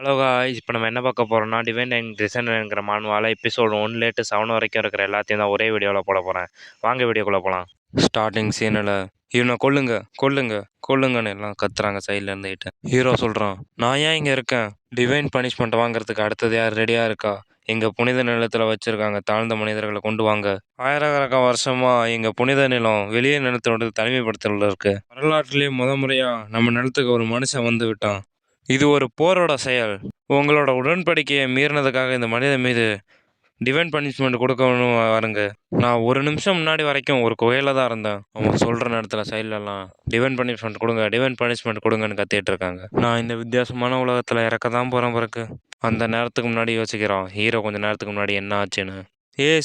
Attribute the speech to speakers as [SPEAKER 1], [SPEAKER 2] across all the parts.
[SPEAKER 1] Hello guys, இப்போ நம்ம என்ன பார்க்க போகிறோம்னா டிவைன் அண்ட் டிசைனருங்கிற மானுவால் எபிசோட் 1 7 வரைக்கும் இருக்கிற எல்லாத்தையும் தான் ஒரே வீடியோவில் போட போகிறேன். வாங்க வீடியோக்குள்ளே போகலாம். ஸ்டார்டிங் சீனில் இவனை கொல்லுங்க கொல்லுங்க கொல்லுங்கன்னு எல்லாம் கத்துறாங்க சைடில் இருந்துக்கிட்டு. ஹீரோ சொல்கிறான், நான் ஏன் இங்கே இருக்கேன்? டிவைன் பனிஷ்மெண்ட் வாங்குறதுக்கு அடுத்தது யார் ரெடியாக இருக்கா? எங்கள் புனித நிலத்தில் வச்சுருக்காங்க, தாழ்ந்த மனிதர்களை கொண்டு வாங்க. ஆயிரக்கணக்கான வருஷமாக எங்கள் புனித நிலம் வெளியே நிலத்தோட தனிமைப்படுத்தல இருக்கு. வரலாற்றிலேயே முறையாக நம்ம நிலத்துக்கு ஒரு மனுஷன் வந்து விட்டான். இது ஒரு போரோட செயல். உங்களோட உடன்படிக்கையை மீறினதுக்காக இந்த மனிதன் மீது டிவைன் பனிஷ்மெண்ட் கொடுக்கணும் வருங்க. நான் ஒரு நிமிஷம் முன்னாடி வரைக்கும் ஒரு குகையில தான் இருந்தேன். அவங்க சொல்கிற நேரத்தில் சைட்லலாம் டிவைன் பனிஷ்மெண்ட் கொடுங்க, டிவைன் பனிஷ்மெண்ட் கொடுங்கன்னு கத்திட்டு இருக்காங்க. நான் இந்த வித்தியாசமான உலகத்தில் இறக்க தான் போகிறேன் பிறகு. அந்த நேரத்துக்கு முன்னாடி யோசிக்கிறோம் ஹீரோ கொஞ்சம் நேரத்துக்கு முன்னாடி என்ன ஆச்சுன்னு.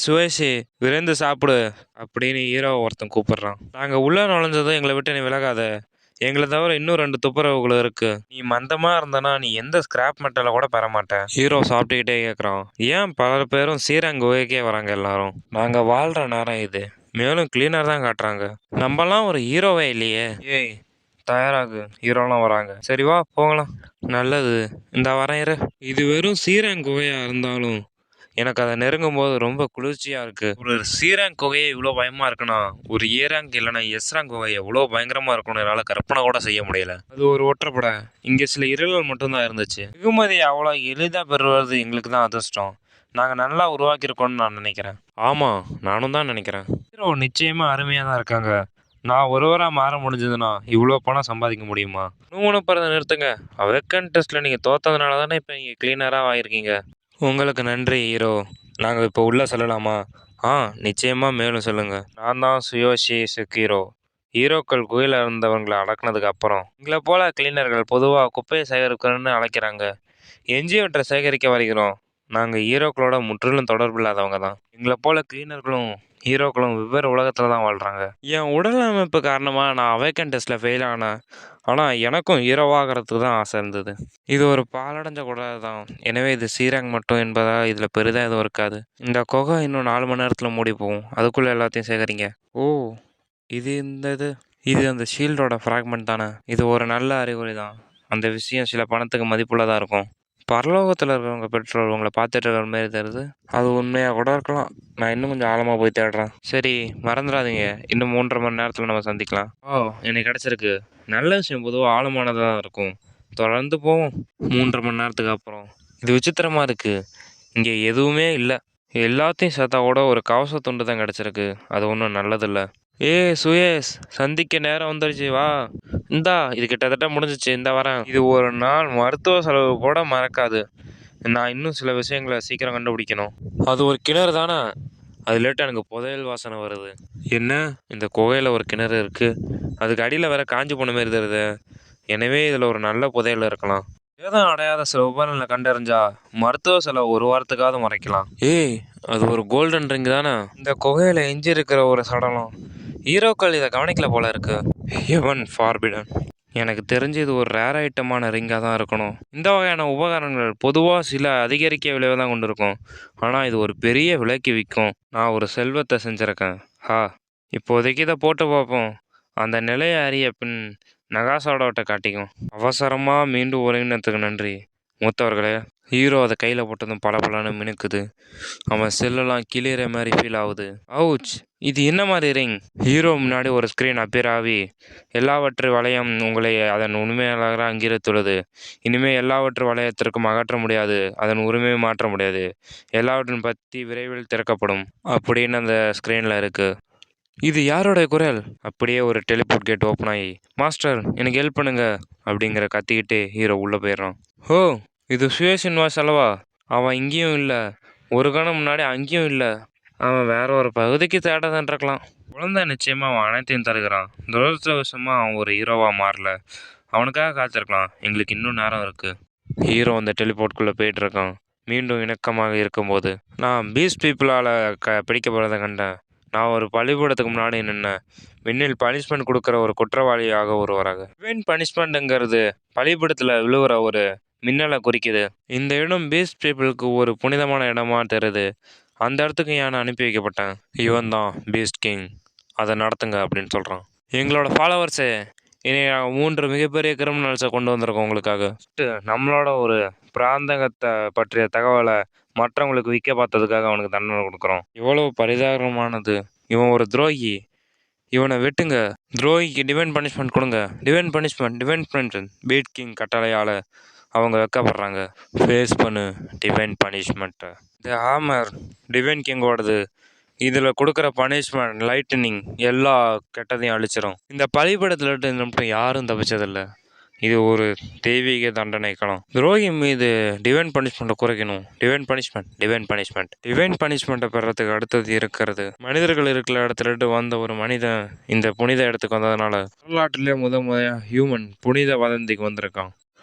[SPEAKER 1] சுவேஷி, விரைந்து சாப்பிடு அப்படின்னு ஹீரோ ஒருத்தன் கூப்பிடுறான். நாங்கள் உள்ளே நுழைஞ்சதும் எங்களை விட்டு நீ விலகாத. எங்களை தவிர இன்னும் 2 துப்புரவுகள் இருக்கு. நீ மந்தமா இருந்தனா நீ எந்த ஸ்கிராப் மெட்டலை கூட பெற மாட்டேன். ஹீரோ சாப்பிட்டுக்கிட்டே கேட்குறான், ஏன் பல பேரும் சீரங்க குகைக்கே வராங்க எல்லாரும்? நாங்கள் வாழ்கிற நேரம் இது. மேலும் கிளீனர் தான் காட்டுறாங்க. நம்மலாம் ஒரு ஹீரோவே இல்லையே. தயாராகு, ஹீரோலாம் வராங்க. சரி வா போகலாம். நல்லது, இந்த வரேன் இரு. இது வெறும் சீரங்க குகையா இருந்தாலும் எனக்கு அதை நெருங்கும் போது ரொம்ப குளிர்ச்சியாக இருக்குது. ஒரு சீரங் குகையை இவ்வளோ பயமாக இருக்குன்னா ஒரு ஏரேங்க் இல்லைன்னா எஸ்ராங் குகை எவ்வளோ பயங்கரமாக இருக்கணும் என்னால் கற்பனை கூட செய்ய முடியல. அது ஒரு ஒற்றைப்படை. இங்கே சில இரவுகள் மட்டும்தான் இருந்துச்சு. வெகுமதி அவ்வளோ எளிதாக பெறுவது எங்களுக்கு தான் அதிர்ஷ்டம். நாங்கள் நல்லா உருவாக்கியிருக்கோம்னு நான் நினைக்கிறேன். ஆமாம், நானும் தான் நினைக்கிறேன். ஹீரோ நிச்சயமாக அருமையாக தான் இருக்காங்க. நான் ஒருவராக மாற முடிஞ்சதுன்னா இவ்வளோ பணம் சம்பாதிக்க முடியுமா? இன்னும் பிறந்த நிறுத்துங்க. அவேக்கன் டெஸ்ட்டில் நீங்கள் தோற்றதுனால தானே இப்போ இங்கே கிளீனராக ஆகிருக்கீங்க. உங்களுக்கு நன்றி ஹீரோ. நாங்கள் இப்போ உள்ளே சொல்லலாமா? நிச்சயமாக, மேலும் சொல்லுங்கள். நான் தான் சுயோஷி சுக்கீரோ. ஹீரோக்கள் குகையில் இருந்தவங்களை அடக்குனதுக்கு அப்புறம் எங்களை போல கிளீனர்கள் பொதுவாக குப்பையை சேகரிக்கணும்னு அழைக்கிறாங்க. எஞ்சியவற்றை சேகரிக்க வருகிறோம். நாங்கள் ஹீரோக்களோட முற்றிலும் தொடர்பு இல்லாதவங்க தான். எங்களை போல கிளீனர்களும் ஹீரோக்களும் வெவ்வேறு உலகத்தில் தான் வாழ்கிறாங்க. என் உடல் அமைப்பு காரணமாக நான் அவேக்கன் டெஸ்ட்டில் ஃபெயில் ஆனேன். ஆனால் எனக்கும் ஹீரோவாகிறதுக்கு தான் ஆசை இருந்தது. இது ஒரு பாலடைஞ்ச குகை தான். எனவே இது சீரங் மட்டும் என்பதால் இதில் பெரிதாக எதுவும் இருக்காது. இந்த குகை இன்னும் 4 மணி நேரத்தில் மூடி போகும். அதுக்குள்ளே எல்லாத்தையும் சேகரிங்க. ஓ, இது அந்த ஷீல்டோட ஃப்ராக்மெண்ட் தானே? இது ஒரு நல்ல அறிகுறி தான். அந்த விஷயம் சில பணத்துக்கு மதிப்புள்ளதாக இருக்கும். பரலோகத்தில் இருக்கிறவங்க பெற்றோர் உங்களை பார்த்துட்டு இருக்கிற மாதிரி தருது. அது உண்மையாக கூட இருக்கலாம். நான் இன்னும் கொஞ்சம் ஆழமாக போய் தேடுறேன். சரி, மறந்துடாதீங்க. இன்னும் 3.5 மணி நேரத்தில் நம்ம சந்திக்கலாம். எனக்கு கிடச்சிருக்கு. நல்ல விஷயம் பொதுவாக ஆழமானதாக இருக்கும். தொடர்ந்து போவோம். 3.5 மணி நேரத்துக்கு அப்புறம் இது விசித்திரமாக இருக்குது. இங்கே எதுவுமே இல்லை. எல்லாத்தையும் சேர்த்தா கூட ஒரு கவச துண்டு தான் கிடச்சிருக்கு. அது ஒன்றும் நல்லதில்லை. சுயேஷ், சந்திக்க நேரம் வந்துடுச்சு, வா. இது கிட்டத்தட்ட முடிஞ்சிச்சு. இந்த வரேன். இது ஒரு நாள் மருத்துவ செலவு கூட மறக்காது. நான் இன்னும் சில விஷயங்களை சீக்கிரம் கண்டுபிடிக்கணும். அது ஒரு கிணறு தானே? அது லேட்டாக எனக்கு புதையல் வாசனை வருது. என்ன? இந்த குகையில் ஒரு கிணறு இருக்குது. அதுக்கு அடியில் வேற காஞ்சி போன மாதிரி தருது. எனவே இதில் ஒரு நல்ல புதையல் இருக்கலாம். ஏதோ அடையாத சில உபகரணங்களை கண்டறிஞ்சா மருத்துவ செலவு 1 வாரத்துக்காவது மறைக்கலாம். அது ஒரு கோல்டன் ரிங் தானே? இந்த குகையில் எஞ்சி இருக்கிற ஒரு சடலம். ஹீரோக்கள் இதை கவனிக்கல போல இருக்கு. Heaven forbidden. எனக்கு தெரிஞ்சு இது ஒரு ரேர் ஐட்டமான ரிங்காக தான் இருக்கணும். இந்த வகையான உபகரணங்கள் பொதுவாக சில அதிகரிக்க விளைவை தான் கொண்டு இருக்கும். ஆனால் இது ஒரு பெரிய விலைக்கு விற்கும். நான் ஒரு செல்வத்தை செஞ்சுருக்கேன். இப்போதைக்கு இதை போட்டு பார்ப்போம். அந்த நிலையை அறிய பின் நகாசாவோட காட்டிக்கும். அவசரமாக மீண்டும் ஒருங்கினத்துக்கு நன்றி மூத்தவர்களே. ஹீரோ அதை கையில் போட்டதும் பலன்னு மினுக்குது. அவன் செல்லெல்லாம் கிளியற மாதிரி ஃபீல் ஆகுது. அவுச், இது என்ன மாதிரி ரிங்? ஹீரோ முன்னாடி ஒரு ஸ்க்ரீன் அப்பியர் ஆகி எல்லாவற்றை வளையம் உங்களை அதன் உண்மையாளராக அங்கீகரித்துள்ளது. இனிமேல் எல்லாவற்றை வளையத்திற்கும் அகற்ற முடியாது, அதன் உரிமையை மாற்ற முடியாது. எல்லாவற்றின் பற்றி விரைவில் திறக்கப்படும் அப்படின்னு அந்த ஸ்க்ரீனில் இருக்குது. இது யாரோடைய குரல்? அப்படியே ஒரு டெலிபோர்ட் கேட் ஓப்பன் ஆகி, மாஸ்டர் எனக்கு ஹெல்ப் பண்ணுங்க அப்படிங்கிற கத்திக்கிட்டு ஹீரோ உள்ளே போயிடுறான். இது சுயேஷின் வாய்ஸ் அல்லவா? அவன் இங்கேயும் இல்லை, ஒரு கணம் முன்னாடி அங்கேயும் இல்லை. அவன் வேற ஒரு பகுதிக்கு தேடதான் இருக்கலாம். குழந்தை நிச்சயமாக அவன் அனைத்தையும் தருகிறான். துரதிருஷ்டவசமாக அவன் ஒரு ஹீரோவாக மாறல. அவனுக்காக காத்திருக்கலாம். எங்களுக்கு இன்னும் நேரம் இருக்குது. ஹீரோ அந்த டெலிபோர்ட்குள்ளே போயிட்டு இருக்கான். மீண்டும் இணக்கமாக இருக்கும்போது நான் பீஸ்ட் பீப்புளால் பிடிக்கப்படுறதை கண்டேன். நான் ஒரு பள்ளிக்கூடத்துக்கு முன்னாடி நின்னேன். விண்ணில் பனிஷ்மெண்ட் கொடுக்குற ஒரு குற்றவாளியாக ஒருவராக. டிவைன் பனிஷ்மெண்ட்டுங்கிறது பள்ளிக்கூடத்தில் விழுகிற ஒரு மின்னலை குறிக்குது. இந்த இடம் பீஸ்ட் பீப்புளுக்கு ஒரு புனிதமான இடமா தெரியுது. அந்த இடத்துக்கு ஏன் அனுப்பி வைக்கப்பட்டேன். இவன் தான் பீஸ்ட் கிங், அதை நடத்துங்க அப்படின்னு சொல்கிறான். எங்களோட ஃபாலோவர்ஸு இனி நாங்கள் 3 மிகப்பெரிய கிரிமினல்ஸை கொண்டு வந்திருக்கோம் உங்களுக்காக. நம்மளோட ஒரு பிராந்தகத்தை பற்றிய தகவலை மற்றவங்களுக்கு விற்க பார்த்ததுக்காக அவனுக்கு தண்டனை கொடுக்குறோம். இவ்வளோ பரிதாபமானது. இவன் ஒரு துரோகி. இவனை வெட்டுங்க. துரோகிக்கு டிவைன் பனிஷ்மெண்ட் கொடுங்க. Divine punishment. பீட் கிங் கட்டளையால் அவங்க வைக்கப்படுறாங்க. ஃபேஸ் பண்ணு டிவைன் பனிஷ்மெண்ட்டை. இந்த ஹாமர் டிவைன் கிங்கோடது. இதில் கொடுக்குற பனிஷ்மெண்ட் லைட்டனிங் எல்லா கெட்டதையும் அழிச்சிடும். இந்த பலிபடத்தில் மட்டும் யாரும் தப்பிச்சதில்லை. இது ஒரு தெய்வீக தண்டனை களம். துரோகி மீது டிவைன் பனிஷ்மெண்ட்டை குறைக்கணும். டிவைன் பனிஷ்மெண்ட்டை பெறத்துக்கு அடுத்தது இருக்கிறது. மனிதர்கள் இருக்கிற இடத்துல வந்த ஒரு மனிதன் இந்த புனித இடத்துக்கு வந்ததுனால வரலாற்றிலே முறையாக ஹியூமன் புனித வதந்திக்கு வந்திருக்கான்.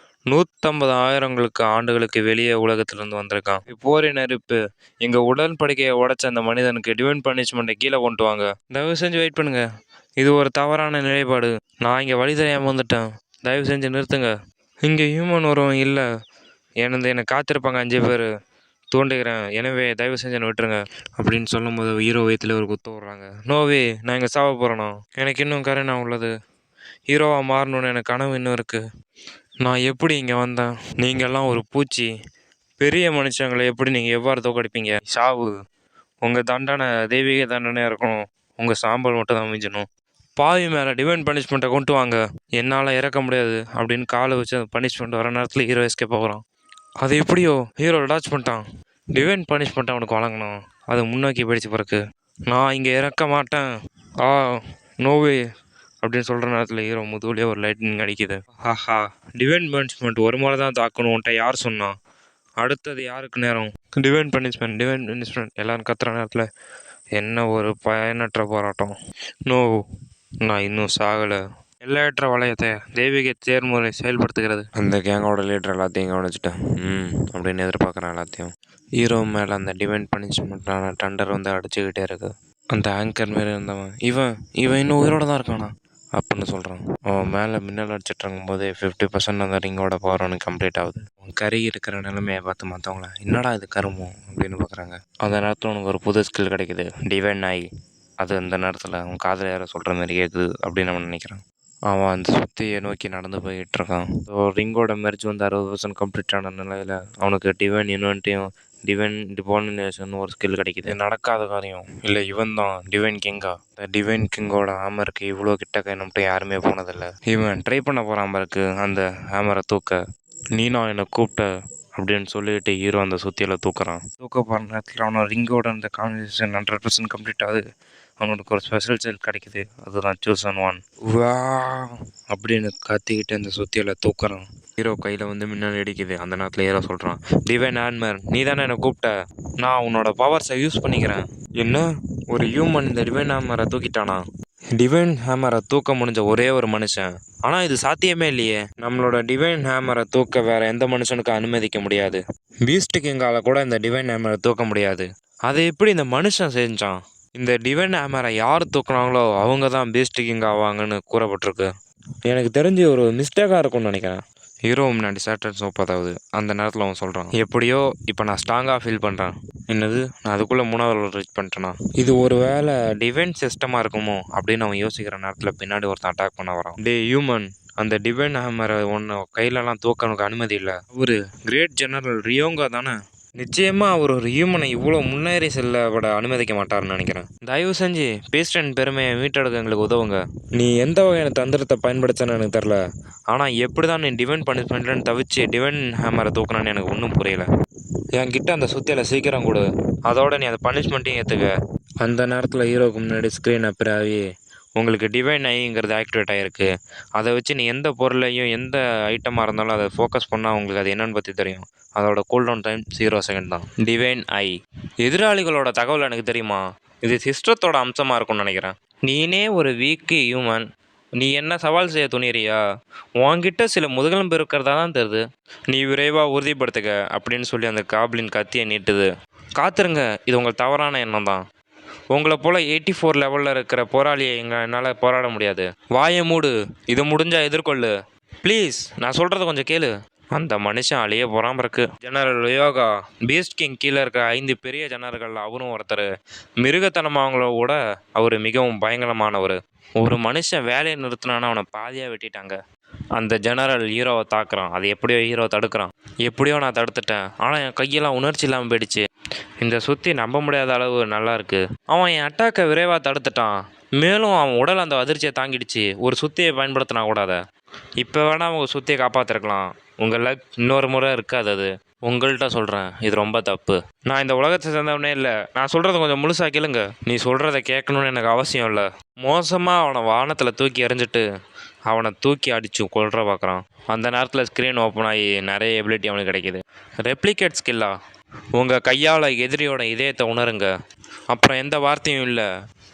[SPEAKER 1] 150,000 ஆண்டுகளுக்கு வெளியே உலகத்திலிருந்து வந்திருக்கான். போரின் நெருப்பு எங்கள் உடன்படிக்கையை உடைச்ச அந்த மனிதனுக்கு டிவைன் பனிஷ்மெண்ட்டை கீழே கொண்டு வாங்க. தயவு செஞ்சு வெயிட் பண்ணுங்க. இது ஒரு தவறான நிலைப்பாடு. நான் இங்கே வழி தெரியாமல் வந்துட்டேன். தயவு செஞ்சு நிறுத்துங்க. இங்கே ஹியூமன் உருவம் இல்லை. என்னை காத்திருப்பாங்க 5 பேர். தூண்டுகிறேன். எனவே தயவு செஞ்சு என்னை விட்டுருங்க அப்படின்னு சொல்லும்போது ஹீரோ வயிற்றுல ஒரு குத்து விட்றாங்க. நோவே, நான் இங்கே சாவ போகிறேண்ணா. எனக்கு இன்னும் கருணா உள்ளது. ஹீரோவாக மாறணுன்னு எனக்கு கனவு இன்னும் இருக்குது. நான் எப்படி இங்கே வந்தேன்? நீங்கள்லாம் ஒரு பூச்சி. பெரிய மனுஷங்களை எப்படி நீங்கள் எவ்வாறு தோக்கடிப்பீங்க? சாவு உங்கள் தண்டனை தெய்வீக தண்டனையாக இருக்கணும். உங்கள் சாம்பல் மட்டும் தான் மிஞ்சணும். பாவி மேலே டிவைன் பனிஷ்மெண்ட்டை கொண்டு வாங்க. என்னால் இறக்க முடியாது அப்படின்னு காலை வச்சு அந்த பனிஷ்மெண்ட் வர நேரத்தில் ஹீரோ எஸ்கேப் ஆகுறான். அது எப்படியோ ஹீரோ டாச் பண்ணிட்டான். டிவைன் பனிஷ்மெண்ட்டை அவனுக்கு வழங்கணும். அது முன்னோக்கி போயிடுச்சு பிறகு. நான் இங்கே இறக்க மாட்டேன். நோவே அப்படின்னு சொல்கிற நேரத்தில் ஹீரோ முதுகுலேயே ஒரு லைட்னிங் அடிக்குது. டிவைன் பனிஷ்மெண்ட் ஒரு முறை தான் தாக்கணும். உன்ட்ட யார் சொன்னான்? அடுத்தது யாருக்கு நேரம்? டிவைன் பனிஷ்மெண்ட் எல்லோரும் கத்துற நேரத்தில் என்ன ஒரு பயனற்ற போராட்டம். நோ, நான் இன்னும் சாகலை. எல்லையற்ற வளையத்தை தெய்வீக தேர்முறை செயல்படுத்துகிறது. அந்த கேங்கோட லீடர் எல்லாத்தையும் கவனிச்சுட்டேன் அப்படின்னு எதிர்பார்க்குறேன் எல்லாத்தையும். ஹீரோ மேலே அந்த டிவைன் பனிஷ்மெண்ட்டான டண்டர் வந்து அடிச்சுக்கிட்டே இருக்குது. அந்த ஆங்கர் மாரி இருந்தவன் இவன் இன்னும் உயிரோட தான் இருக்கானா அப்படின்னு சொல்கிறான். அவன் மேலே மின்னல் அடிச்சிட்டு இருக்கும்போது 50% அந்த ரிங்கோட பவர் அவனுக்கு கம்ப்ளீட் ஆகுது. அவன் கறி இருக்கிற நிலைமையை பார்த்து மற்றவங்கள என்னடா இது கருமம் அப்படின்னு பார்க்குறாங்க. அந்த நேரத்தில் அவனுக்கு ஒரு புது ஸ்கில் கிடைக்குது. டிவைன் ஐ. அது அந்த நேரத்தில் அவன் காதில் யாரை சொல்கிற மாதிரி கேட்குது அப்படின்னு அவன் நினைக்கிறான். அவன் அந்த சுத்தியை நோக்கி நடந்து போய்கிட்டு இருக்கான். ஸோ ரிங்கோட மெர்ஜ் வந்து 60% கம்ப்ளீட் ஆன நிலையில் அவனுக்கு டிவைன் யூனிட்டையும் டிவைன் டிபாலினேஷன் ஒரு ஸ்கில் கிடைக்குது. நடக்காத காரியம் இல்லை. இவன் தான் டிவைன் கிங்கா? இந்த டிவைன் கிங்கோட ஹேமருக்கு இவ்வளோ கிட்டக்க நம்மகிட்ட யாருமே போனதில்லை. இவன் ட்ரை பண்ண போகிற ஹேமருக்கு அந்த ஹேமரை தூக்க. நீனா என்னை கூப்பிட்ட அப்படின்னு சொல்லிட்டு ஹீரோ அந்த சுத்தியில் தூக்குறான். தூக்க போகிற நேரத்தில் அவனோட ரிங்கோட அந்த கான்வர்சேஷன் 100% கம்ப்ளீட் ஆகுது. அவனுக்கு ஒரு ஸ்பெஷல் செல் கிடைக்குது. அதுதான் சூசன் 1. வா அப்படின்னு கத்திக்கிட்டு அந்த சுத்தியில் தூக்குறான். ஹீரோ கையில் வந்து மின்னல் அடிக்குது. அந்த நேரத்தில் ஹீரோ சொல்கிறான், டிவைன் ஹேமர் நீ தானே என்னை கூப்பிட்ட. நான் உன்னோட பவர்ஸை யூஸ் பண்ணிக்கிறேன். என்ன ஒரு ஹியூமன் இந்த டிவைன் ஹேமரை தூக்கிட்டானா? டிவைன் ஹேமரை தூக்க முடிஞ்ச ஒரே ஒரு மனுஷன். ஆனால் இது சாத்தியமே இல்லையே. நம்மளோட டிவைன் ஹேமரை தூக்க வேற எந்த மனுஷனுக்கும் அனுமதிக்க முடியாது. பீஸ்ட் கிங்கால கூட இந்த டிவைன் ஹேமரை தூக்க முடியாது. அதை எப்படி இந்த மனுஷன் செஞ்சான்? இந்த டிவைன் ஹேமரை யார் தூக்குனாங்களோ அவங்க தான் பீஸ்ட் கிங் ஆவாங்கன்னு கூறப்பட்டிருக்கு. எனக்கு தெரிஞ்சு ஒரு மிஸ்டேக்காக இருக்கும்னு நினைக்கிறேன். ஹீரோ முன்னாடி சேட்டன் சோப்பாதாவது அந்த நேரத்தில் அவன் சொல்கிறான், எப்படியோ இப்போ நான் ஸ்ட்ராங்காக ஃபீல் பண்ணுறேன். என்னது, நான் அதுக்குள்ளே 3வது ரீச் பண்ணிட்டேனா? இது ஒரு வேளை டிவைன் சிஸ்டமாக இருக்குமோ அப்படின்னு அவன் யோசிக்கிற நேரத்தில் பின்னாடி ஒருத்தன் அட்டாக் பண்ண வரான். டே ஹியூமன், அந்த டிவைன் ஹேமரை ஒன்று கையிலலாம் தூக்க அனுமதி இல்லை. ஒரு கிரேட் ஜெனரல் ரியோங்கா தானே? நிச்சயமாக அவர் ஒரு ஹியூமனை இவ்வளோ முன்னேறி செல்லப்பட அனுமதிக்க மாட்டார்னு நினைக்கிறேன். தயவு செஞ்சு பீஸ்டன் பெருமையை மீட்டெடுக்க எங்களுக்கு உதவுங்க. நீ எந்த வகையான தந்திரத்தை பயன்படுத்தன்னு எனக்கு தெரில. ஆனால் எப்படி தான் நீ டிவைன் பனிஷ்மெண்ட்லன்னு தவிச்சு டிவைன் ஹேமரை தூக்கணும்னு எனக்கு ஒன்றும் புரியல. என்கிட்ட அந்த சுத்தியில் சீக்கிரம் கொடு. அதோட நீ அந்த பனிஷ்மெண்ட்டையும் ஏற்றுக்க. அந்த நேரத்தில் ஹீரோவுக்கு முன்னாடி ஸ்க்ரீன் அப்பியர் ஆகி உங்களுக்கு டிவைன் ஐங்கிறது ஆக்டிவேட் ஆகிருக்கு. அதை வச்சு நீ எந்த பொருளையும் எந்த ஐட்டமாக இருந்தாலும் அதை ஃபோக்கஸ் பண்ணால் உங்களுக்கு அது என்னென்னு பற்றி தெரியும். அதோட கூல்டவுன் டைம் 0 செகண்ட் தான். டிவைன் ஐ. எதிராளிகளோட தகவல் எனக்கு தெரியுமா? இது சிஸ்டத்தோட அம்சமாக இருக்கும்னு நினைக்கிறேன். நீனே ஒரு வீக்கு ஹியூமன். நீ என்ன சவால் செய்ய துணிறியா? உன்கிட்ட சில முதுகெலும்பு இருக்கிறதா தான் தெரியுது. நீ விரைவாக உறுதிப்படுத்துக அப்படின்னு சொல்லி அந்த காப்ளின் கத்தியை நீட்டுது. காத்துருங்க, இது உங்கள் தவறான எண்ணம் தான். உங்களை போல் 84 லெவலில் இருக்கிற போராளியை என்னால் போராட முடியாது. வாயை மூடு. இது முடிஞ்சால் எதிர்கொள்ளு ப்ளீஸ். நான் சொல்கிறத கொஞ்சம் கேளு. அந்த மனுஷன் அழிய போகிறான் பிறகு. ஜெனரல் யோகா பீஸ்ட் கிங் கீழே இருக்கிற 5 பெரிய ஜெனரல்கள் அவரும் ஒருத்தர். மிருகத்தனமானவங்களோட அவர் மிகவும் பயங்கரமானவர். ஒரு மனுஷன் வேலையை நிறுத்தினானா அவனை பாதியாக வெட்டிட்டாங்க. அந்த ஜெனரல் ஹீரோவை தாக்குறான். அது எப்படியோ ஹீரோ தடுக்கிறான். எப்படியோ நான் தடுத்துட்டேன், ஆனால் என் கையெல்லாம் உணர்ச்சி இல்லாமல் போயிடுச்சு. இந்த சுற்றி நம்ப முடியாத அளவு நல்லா இருக்கு. அவன் என் அட்டாக்கை விரைவாக தடுத்துட்டான். மேலும் அவன் உடல் அந்த அதிர்ச்சியை தாங்கிடுச்சு. ஒரு சுத்தியை பயன்படுத்தினா கூடாத. இப்போ வேணால் அவங்க சுத்தியை காப்பாற்றிருக்கலாம். உங்கள் லக் இன்னொரு முறை இருக்காது. அது உங்கள்கிட்ட சொல்கிறேன், இது ரொம்ப தப்பு. நான் இந்த உலகத்தை சேர்ந்தவனே இல்லை. நான் சொல்கிறத கொஞ்சம் முழுசாக கேளுங்க. நீ சொல்கிறத கேட்கணுன்னு எனக்கு அவசியம் இல்லை. மோசமாக அவனை வானத்தில் தூக்கி எறிஞ்சிட்டு அவனை தூக்கி அடித்து கொல்ற பார்க்குறான். அந்த நேரத்தில் ஸ்க்ரீன் ஓப்பன் ஆகி நிறைய எபிலிட்டி அவனுக்கு கிடைக்கிது. ரெப்ளிகேட் ஸ்கில்லா? உங்கள் கையால் எதிரியோட இதயத்தை உணருங்க. அப்புறம் எந்த வார்த்தையும் இல்லை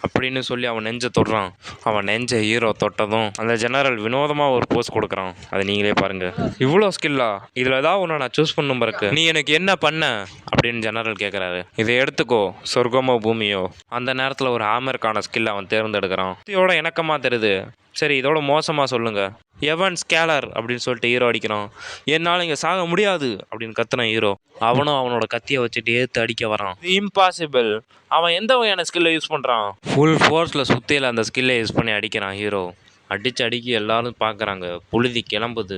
[SPEAKER 1] அப்படின்னு சொல்லி அவன் நெஞ்சை தொடுறான். அவன் நெஞ்சை ஹீரோ தொட்டதும் அந்த ஜெனரல் வினோதமாக ஒரு போஸ் கொடுக்குறான். அதை நீங்களே பாருங்கள். இவ்வளோ ஸ்கில்லா? இதில் ஏதாவது ஒன்று நான் சூஸ் பண்ணும் பிறகு நீ எனக்கு என்ன பண்ண அப்படின்னு ஜெனரல் கேட்குறாரு. இதை எடுத்துக்கோ, சொர்க்கமோ பூமியோ. அந்த நேரத்தில் ஒரு ஹேமருக்கான ஸ்கில் அவன் தேர்ந்தெடுக்கிறான். இதோட இணக்கமாக தெரியுது. சரி, இதோட மோசமாக சொல்லுங்கள். எவன் ஸ்கேலர் அப்படின்னு சொல்லிட்டு ஹீரோ அடிக்கிறான். என்னால் இங்கே சாக முடியாது அப்படின்னு கத்துன ஹீரோ. அவனும் அவனோட கத்தியை வச்சுட்டு ஏற்று அடிக்க வரான். இம்பாசிபிள். அவன் எந்த வகையான ஸ்கில்லை யூஸ் பண்ணுறான்? ஃபுல் ஃபோர்ஸில் சுற்றியில் அந்த ஸ்கில்லை யூஸ் பண்ணி அடிக்கிறான் ஹீரோ. அடிக்கி எல்லாரும் பார்க்குறாங்க. புழுதி கிளம்புது.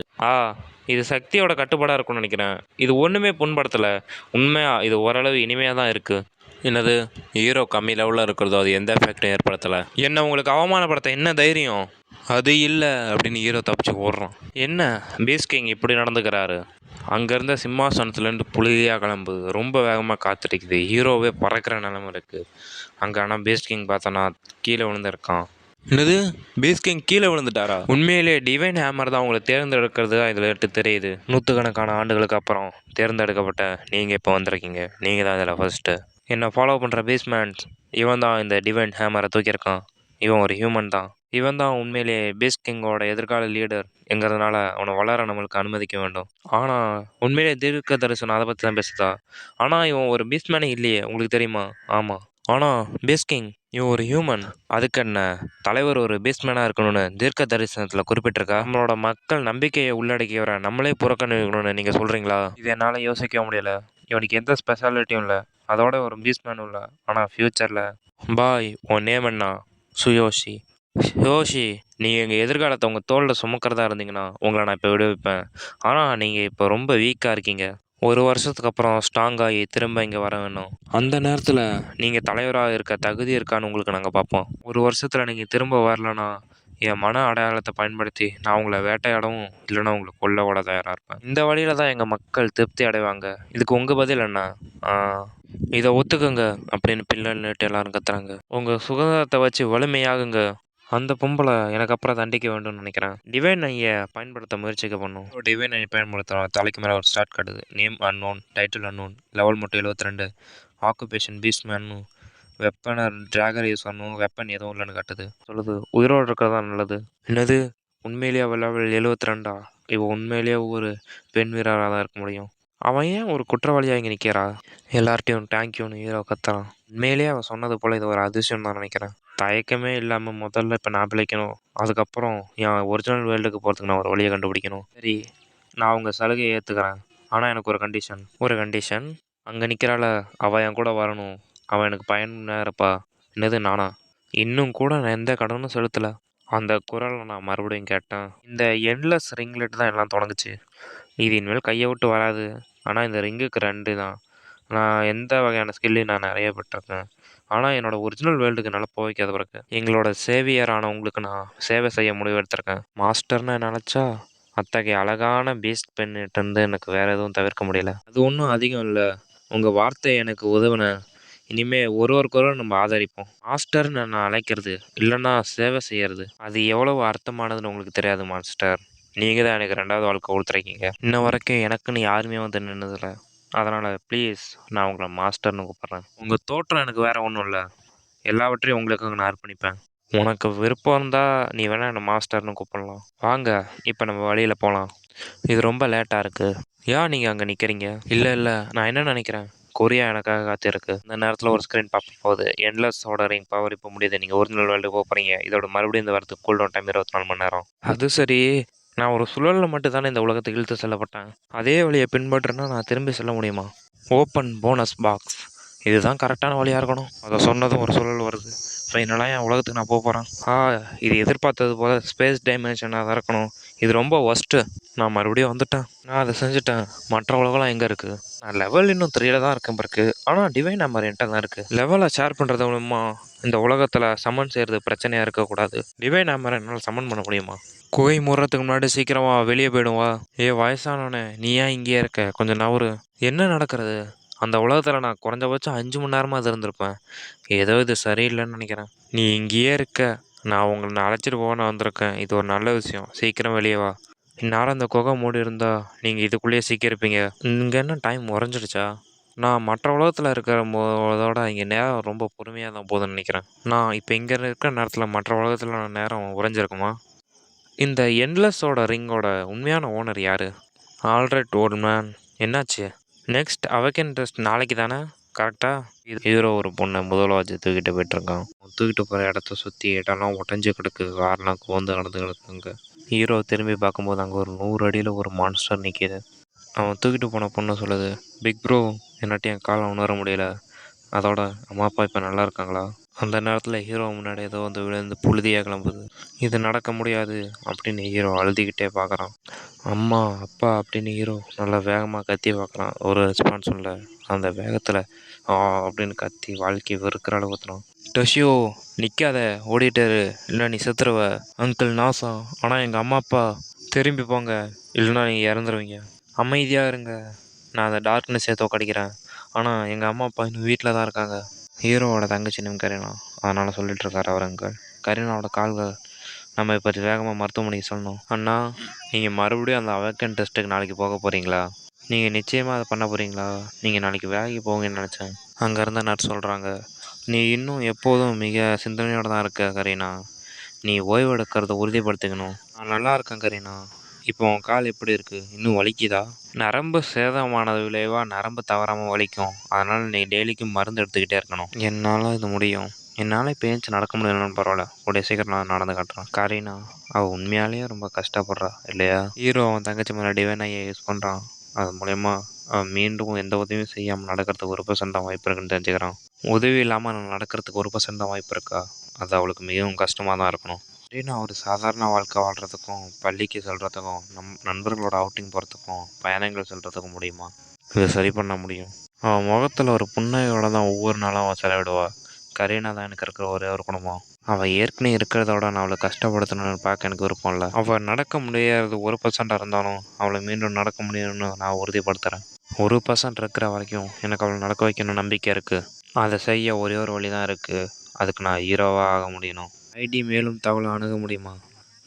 [SPEAKER 1] இது சக்தியோட கட்டுப்பாடாக இருக்கும்னு நினைக்கிறேன். இது ஒன்றுமே புண்படுத்தலை. உண்மையாக இது ஓரளவு இனிமையாக தான் இருக்குது. என்னது? ஹீரோ கம்மி லெவலில் இருக்கிறதோ அது எந்த எஃபெக்டும் ஏற்படுத்தலை. என்ன உங்களுக்கு அவமானப்படுத்த என்ன தைரியம்? அது இல்லை அப்படின்னு ஹீரோ தப்பிச்சு ஓடுறான். என்ன பீஸ் கிங் இப்படி நடந்துக்கிறாரு? அங்கேருந்த சிம்மாசனத்துலேருந்து புழுதியாக கிளம்புது. ரொம்ப வேகமாக காத்திருக்குது. ஹீரோவே பறக்கிற நிலைமை இருக்குது அங்கே. ஆனால் பீஸ் கிங் பார்த்தோன்னா கீழே விழுந்திருக்கான். என்னது? பீஸ் கிங் கீழே விழுந்துட்டாரா? உண்மையிலே டிவைன் ஹேமர் தான் உங்களை தேர்ந்தெடுக்கிறது தான் இதில் எடுத்து தெரியுது. நூற்றுக்கணக்கான ஆண்டுகளுக்கு அப்புறம் தேர்ந்தெடுக்கப்பட்ட நீங்கள் இப்போ வந்திருக்கீங்க. நீங்கள் தான் இதில் ஃபர்ஸ்ட்டு. என்னை ஃபாலோ பண்ணுற பீஸ்மேன்ஸ், இவன் தான் இந்த டிவைன் ஹேமரை தூக்கியிருக்கான். இவன் ஒரு ஹியூமன் தான். இவன் தான் உண்மையிலேயே பீஸ் கிங்கோட எதிர்கால லீடர் என்கிறதுனால அவனை வளர நம்மளுக்கு அனுமதிக்க வேண்டும். ஆனால் உண்மையிலே தீர்க்க தரிசனம் அதை பற்றி தான் பேசுதா? ஆனால் இவன் ஒரு பீஸ்மேனே இல்லையே, உங்களுக்கு தெரியுமா? ஆமாம். ஆனால் பீஸ் கிங் இவன் ஒரு ஹியூமன். அதுக்கு என்ன, தலைவர் ஒரு பீஸ்மேனாக இருக்கணும்னு தீர்க்க தரிசனத்தில் குறிப்பிட்டிருக்கா? நம்மளோட மக்கள் நம்பிக்கையை உள்ளடக்கியவரை நம்மளே புறக்கணிக்கணும்னு நீங்கள் சொல்கிறீங்களா? இது என்னால் யோசிக்க முடியலை. இவனுக்கு எந்த ஸ்பெஷாலிட்டியும் இல்லை, அதோட ஒரு பீஸ்மேனும் இல்லை. ஆனால் ஃப்யூச்சரில் பாய், உன் நேம் என்ன? சுயோஷி. யோஷி, நீங்கள் எங்கள் எதிர்காலத்தை உங்கள் தோளில் சுமக்கிறதா இருந்தீங்கன்னா உங்களை நான் இப்போ விடுவிப்பேன். ஆனால் நீங்கள் இப்போ ரொம்ப வீக்காக இருக்கீங்க. ஒரு வருஷத்துக்கு அப்புறம் ஸ்ட்ராங்காகி திரும்ப இங்கே வர வேணும். அந்த நேரத்தில் நீங்கள் தலைவராக இருக்க தகுதி இருக்கான்னு உங்களுக்கு நாங்கள் பார்ப்போம். ஒரு வருஷத்தில் நீங்கள் திரும்ப வரலன்னா என் மன அடையாளத்தை பயன்படுத்தி நான் உங்களை வேட்டையாடவும் இல்லைன்னா உங்களை கொல்ல விட தயாராக இருப்பேன். இந்த வழியில் தான் எங்கள் மக்கள் திருப்தி அடைவாங்க. இதுக்கு உங்கள் பதில் என்ன? இதை ஒத்துக்குங்க அப்படின்னு பிள்ளைன்னுட்டு எல்லாரும் கத்துறாங்க. உங்கள் சுதந்திரத்தை வச்சு வலிமையாகுங்க. அந்த பொம்பளை எனக்கு அப்புறம் தண்டிக்க வேண்டும்னு நினைக்கிறேன். டிவைன் ஐயை பயன்படுத்த முயற்சிக்க பண்ணும். டிவைன் ஐயை பயன்படுத்துகிறோம். தலைக்கு மேலே ஒரு ஸ்டார்ட் காட்டுது. Name unknown, title unknown, level மட்டும் 72, ஆக்குபேஷன் பீஸ்மேன்னு, வெப்பனர் டிராகர் யூஸ் பண்ணும், வெப்பன் எதுவும் இல்லைன்னு காட்டுது. சொல்லுது உயிரோடு இருக்கிறதா நல்லது. என்னது? உண்மையிலேயே லெவல் 72? இவ உண்மையிலேயே ஒரு பெண் வீரராக தான் இருக்க முடியும். அவன் ஏன் ஒரு குற்றவாளியாக இங்கே நிற்கிறா? எல்லார்ட்டையும் தேங்க்யூன்னு ஹீரோ கத்துறான். உண்மையிலேயே அவன் சொன்னது போல் இது ஒரு அதிசயம் தான் நினைக்கிறேன். தயக்கமே இல்லாமல் முதல்ல இப்போ நான் பிழைக்கணும். அதுக்கப்புறம் என் ஒரிஜினல் வேர்ல்டுக்கு போகிறதுக்கு நான் ஒரு வழியை கண்டுபிடிக்கணும். சரி, நான் உங்கள் சலுகையை ஏற்றுக்கிறேன். ஆனால் எனக்கு ஒரு கண்டிஷன். ஒரு கண்டிஷன்? அங்கே நிற்கிறாள அவள் என் கூட வரணும். அவன் எனக்கு பயனாக இருப்பா. என்னது நானா? இன்னும் கூட நான் எந்த கடனும் செலுத்தலை. அந்த குரலை நான் மறுபடியும் கேட்டேன். இந்த எண்ட்லெஸ் ரிங்லெட் தான் எல்லாம் தொடங்குச்சு. இது இனிமேல் கையை விட்டு வராது. ஆனால் இந்த ரிங்குக்கு 2 தான். நான் எந்த வகையான ஸ்கில்லையும் நான் நிறைய பெற்றிருக்கேன். ஆனால் என்னோடய ஒரிஜினல் வேர்ல்டுக்கு என்னால் போக வைக்காத பிறகு எங்களோட சேவியரானவங்களுக்கு நான் சேவை செய்ய முடிவு எடுத்திருக்கேன். மாஸ்டர்னு நினச்சா அத்தகைய அழகான பீஸ்ட் பெண்ணிட்டு எனக்கு வேறு எதுவும் தவிர்க்க முடியல. அது ஒன்றும் அதிகம் இல்லை. உங்கள் வார்த்தை எனக்கு உதவின. இனிமேல் ஒருவருக்கொருவர் நம்ம ஆதரிப்போம். மாஸ்டர்னு நான் அழைக்கிறது இல்லைன்னா சேவை செய்கிறது அது எவ்வளவு அர்த்தமானதுன்னு உங்களுக்கு தெரியாது மாஸ்டர். நீங்கள் தான் எனக்கு 2வது வாழ்க்கை கொடுத்துருக்கீங்க. இன்ன வரைக்கும் எனக்குன்னு யாருமே வந்து நின்னதில்லை. அதனால் ப்ளீஸ் நான் உங்களை மாஸ்டர்னு கூப்பிட்றேன். உங்கள் தோற்றம் எனக்கு வேறு ஒன்றும் இல்லை. எல்லாவற்றையும் உங்களுக்கு நான் அர்ப்பணிப்பேன். உனக்கு விருப்பம் இருந்தால் நீ வேணால் என்னை மாஸ்டர்னு கூப்பிடலாம். வாங்க, இப்போ நம்ம வழியில் போகலாம். இது ரொம்ப லேட்டாக இருக்குது. ஏன் நீங்கள் அங்கே நிற்கிறீங்க? இல்லை, நான் என்ன நினைக்கிறேன், கொரியா எனக்காக காத்திருக்கு. இந்த நேரத்தில் ஒரு ஸ்க்ரீன் பார்க்க போகுது. எண்ட்லெஸ் ஆர்டரிங் பவர் இப்போ முடியுது. நீங்கள் ஒரிஜினல் வேர்ல்டு போகிறீங்க. இதோட மறுபடியும் இந்த வரத்துக்கு கூல்டவுன் டைம் 24 மணி நேரம். அது சரி, நான் ஒரு சுழலில் மட்டும் தானே இந்த உலகத்துக்கு இழுத்து செல்லப்பட்டேன். அதே வழியை பின்பற்றுனா நான் திரும்பி செல்ல முடியுமா? Open bonus box. இதுதான் கரெக்டான வழியாக இருக்கணும். அதை சொன்னதும் ஒரு சூழல் வருது. ஃபைனலாக என் உலகத்துக்கு நான் போகிறேன். இது எதிர்பார்த்தது போல் ஸ்பேஸ் டைமென்ஷனாக தான் இருக்கணும். இது ரொம்ப ஒஸ்ட்டு. நான் மறுபடியும் வந்துட்டேன். நான் அதை செஞ்சுட்டேன். மற்ற உலகம்லாம் எங்கே இருக்குது? நான் லெவல் இன்னும் 3ல தான் இருக்கேன் பிறகு. ஆனால் டிவைன் நம்பர் என்கிட்ட தான் இருக்குது. லெவலை ஷேர் பண்ணுறது மூலமா இந்த உலகத்தில் சம்மன் செய்கிறது பிரச்சனையாக இருக்கக்கூடாது. டிவைன் நம்பரை என்னால் சம்மன் பண்ண முடியுமா? குகை மூடுறதுக்கு முன்னாடி சீக்கிரமா வெளியே போயிடுவா. வயசானவனே, நீ ஏன் இங்கேயே இருக்க? கொஞ்சம் நவரு. என்ன நடக்கிறது? அந்த உலகத்தில் நான் குறைஞ்சபட்சம் 5 மணி நேரமாக அது இருந்திருப்பேன். ஏதோ இது சரியில்லைன்னு நினைக்கிறேன். நீ இங்கேயே இருக்க. நான் உங்களை அழைச்சிட்டு போக நான் வந்திருக்கேன். இது ஒரு நல்ல விஷயம். சீக்கிரம் வெளியே வா. இந்நேரம் அந்த குகை மூடி இருந்தா நீங்கள் இதுக்குள்ளேயே சிக்கியிருப்பீங்க. இங்கே என்ன டைம் உறைஞ்சிடுச்சா? நான் மற்ற உலகத்தில் இருக்கிற போதோட இங்கே நேரம் ரொம்ப பொறுமையாக தான் போகுதுன்னு நினைக்கிறேன். நான் இப்போ இங்கே இருக்கிற நேரத்தில் மற்ற உலகத்தில் நேரம் உறைஞ்சிருக்குமா? இந்த என்லெஸ்ஸோட ரிங்கோட உண்மையான ஓனர் யார்? ஆல்ரைட் ஓல்ட் மேன், என்னாச்சு? நெக்ஸ்ட் அவகேன் டெஸ்ட் நாளைக்கு தானே? கரெக்டாக? இது ஹீரோ ஒரு பொண்ணை முதல்வாஜ் தூக்கிட்டு போயிட்டுருக்கான். தூக்கிட்டு போகிற இடத்த சுற்றி இடம்லாம் உடஞ்சி கிடக்கு. காரெலாம் கோந்து நடந்து கிடக்குங்க. ஹீரோ திரும்பி பார்க்கும்போது அங்கே ஒரு 100 அடியில் ஒரு மான்ஸ்டர் நிற்கிது. அவன் தூக்கிட்டு போன பொண்ணு சொல்லுது, பிக் ப்ரோ, என்னாட்டி என் காலை உணர முடியல. அதோட அம்மா அப்பா இப்போ நல்லா இருக்காங்களா? அந்த நேரத்தில் ஹீரோ முன்னாடி ஏதோ வந்து விழுந்து புழுதியாக கிளம்புது. இது நடக்க முடியாது அப்படின்னு ஹீரோ அழுதுகிட்டே பார்க்குறான். அம்மா அப்பா அப்படின்னு ஹீரோ நல்லா வேகமாக கத்தி பார்க்குறான். ஒரு ரெஸ்பான்ஸ் இல்லை. அந்த வேகத்தில் அப்படின்னு கத்தி வாழ்க்கை வெறுக்கிற அளவு ஊற்றுறான். டொஷியோ, நிற்காத, ஓடிட்டாரு, இல்லை நீ செத்துருவ. அங்கிள் நாசம். ஆனால் எங்கள் அம்மா அப்பா திரும்பி போங்க, இல்லைன்னா நீங்கள் இறந்துருவீங்க. அமைதியாக இருங்க, நான் அந்த டார்க்னஸே தோக்கடிக்கிறேன். ஆனால் எங்கள் அம்மா அப்பா இன்னும் வீட்டில் தான் இருக்காங்க. ஹீரோவோட தங்கச்சி நேம் கரீனா. அதனால் சொல்லிகிட்ருக்காரு அவர் அங்கிள். கரீனாவோட கால்கள். நம்ம இப்போ வேகமாக மருத்துவமனைக்கு சொல்லணும். அண்ணா, நீங்கள் மறுபடியும் அந்த அவக்கன் டெஸ்ட்டுக்கு நாளைக்கு போக போகிறீங்களா? நீங்கள் நிச்சயமாக அதை பண்ண போகிறீங்களா? நீங்கள் நாளைக்கு வேலைக்கு போவீங்கன்னு நினச்சேன். அங்கே இருந்த நர்ஸ் சொல்கிறாங்க, நீ இன்னும் எப்போதும் மிக சிந்தனையோடு தான் இருக்க கரீனா. நீ ஓய்வு எடுக்கிறத உறுதிப்படுத்திக்கணும். நான் நல்லா இருக்கேன் கரீனா. இப்போ உன் கால் எப்படி இருக்குது? இன்னும் வலிக்குதா? நரம்பு சேதமானது விளைவாக நரம்பு தவறாமல் வலிக்கும். அதனால் நீ டெய்லிக்கும் மருந்து எடுத்துக்கிட்டே இருக்கணும். என்னால் இது முடியும். என்னால் இப்போ ஏஞ்சி நடக்க முடியலன்னு பரவாயில்ல. கூடிய சீக்கிரம் நான் நடந்து காட்டுறேன். கரீனா, அவள் உண்மையாலேயே ரொம்ப கஷ்டப்படுறா இல்லையா? ஹீரோ அவன் தங்கச்சி மேலே டிவைன் ஐயை யூஸ் பண்ணுறான். அது மூலயமா அவன் மீண்டும் எந்த உதவியும் செய்யாமல் நடக்கிறதுக்கு 1% தான் வாய்ப்பு இருக்குன்னு தெரிஞ்சுக்கிறான். உதவி இல்லாமல் நான் நடக்கிறதுக்கு 1% தான் வாய்ப்பு இருக்கா? அது அவளுக்கு மிகவும் கஷ்டமாக தான் இருக்கணும். கரீனா ஒரு சாதாரண வாழ்க்கை வாழ்கிறதுக்கும், பள்ளிக்கு செல்கிறதுக்கும், நண்பர்களோட அவுட்டிங் போகிறதுக்கும், பயணங்கள் செல்கிறதுக்கும் முடியுமா? இதை சரி பண்ண முடியும். அவன் முகத்தில் ஒரு புன்னகையோடு தான் ஒவ்வொரு நாளும் அவன் செலவிடுவாள். கரீனா தான் எனக்கு இருக்கிற ஒரே ஒரு குடும்பம். அவள் ஏற்கனவே இருக்கிறதோட நான் அவளை கஷ்டப்படுத்தணும்னு பார்க்க எனக்கு விருப்பம் இல்லை. அவள் நடக்க முடியாது 1% இருந்தாலும் அவளை மீண்டும் நடக்க முடியும்னு நான் உறுதிப்படுத்துகிறேன். 1% இருக்கிற வரைக்கும் எனக்கு அவளை நடக்க வைக்கணும்னு நம்பிக்கை இருக்குது. அதை செய்ய ஒரே ஒரு வழி தான் இருக்குது. அதுக்கு நான் ஹீரோவாக ஆக முடியணும். ஐடி மேலும் தகவலை அணுக முடியுமா?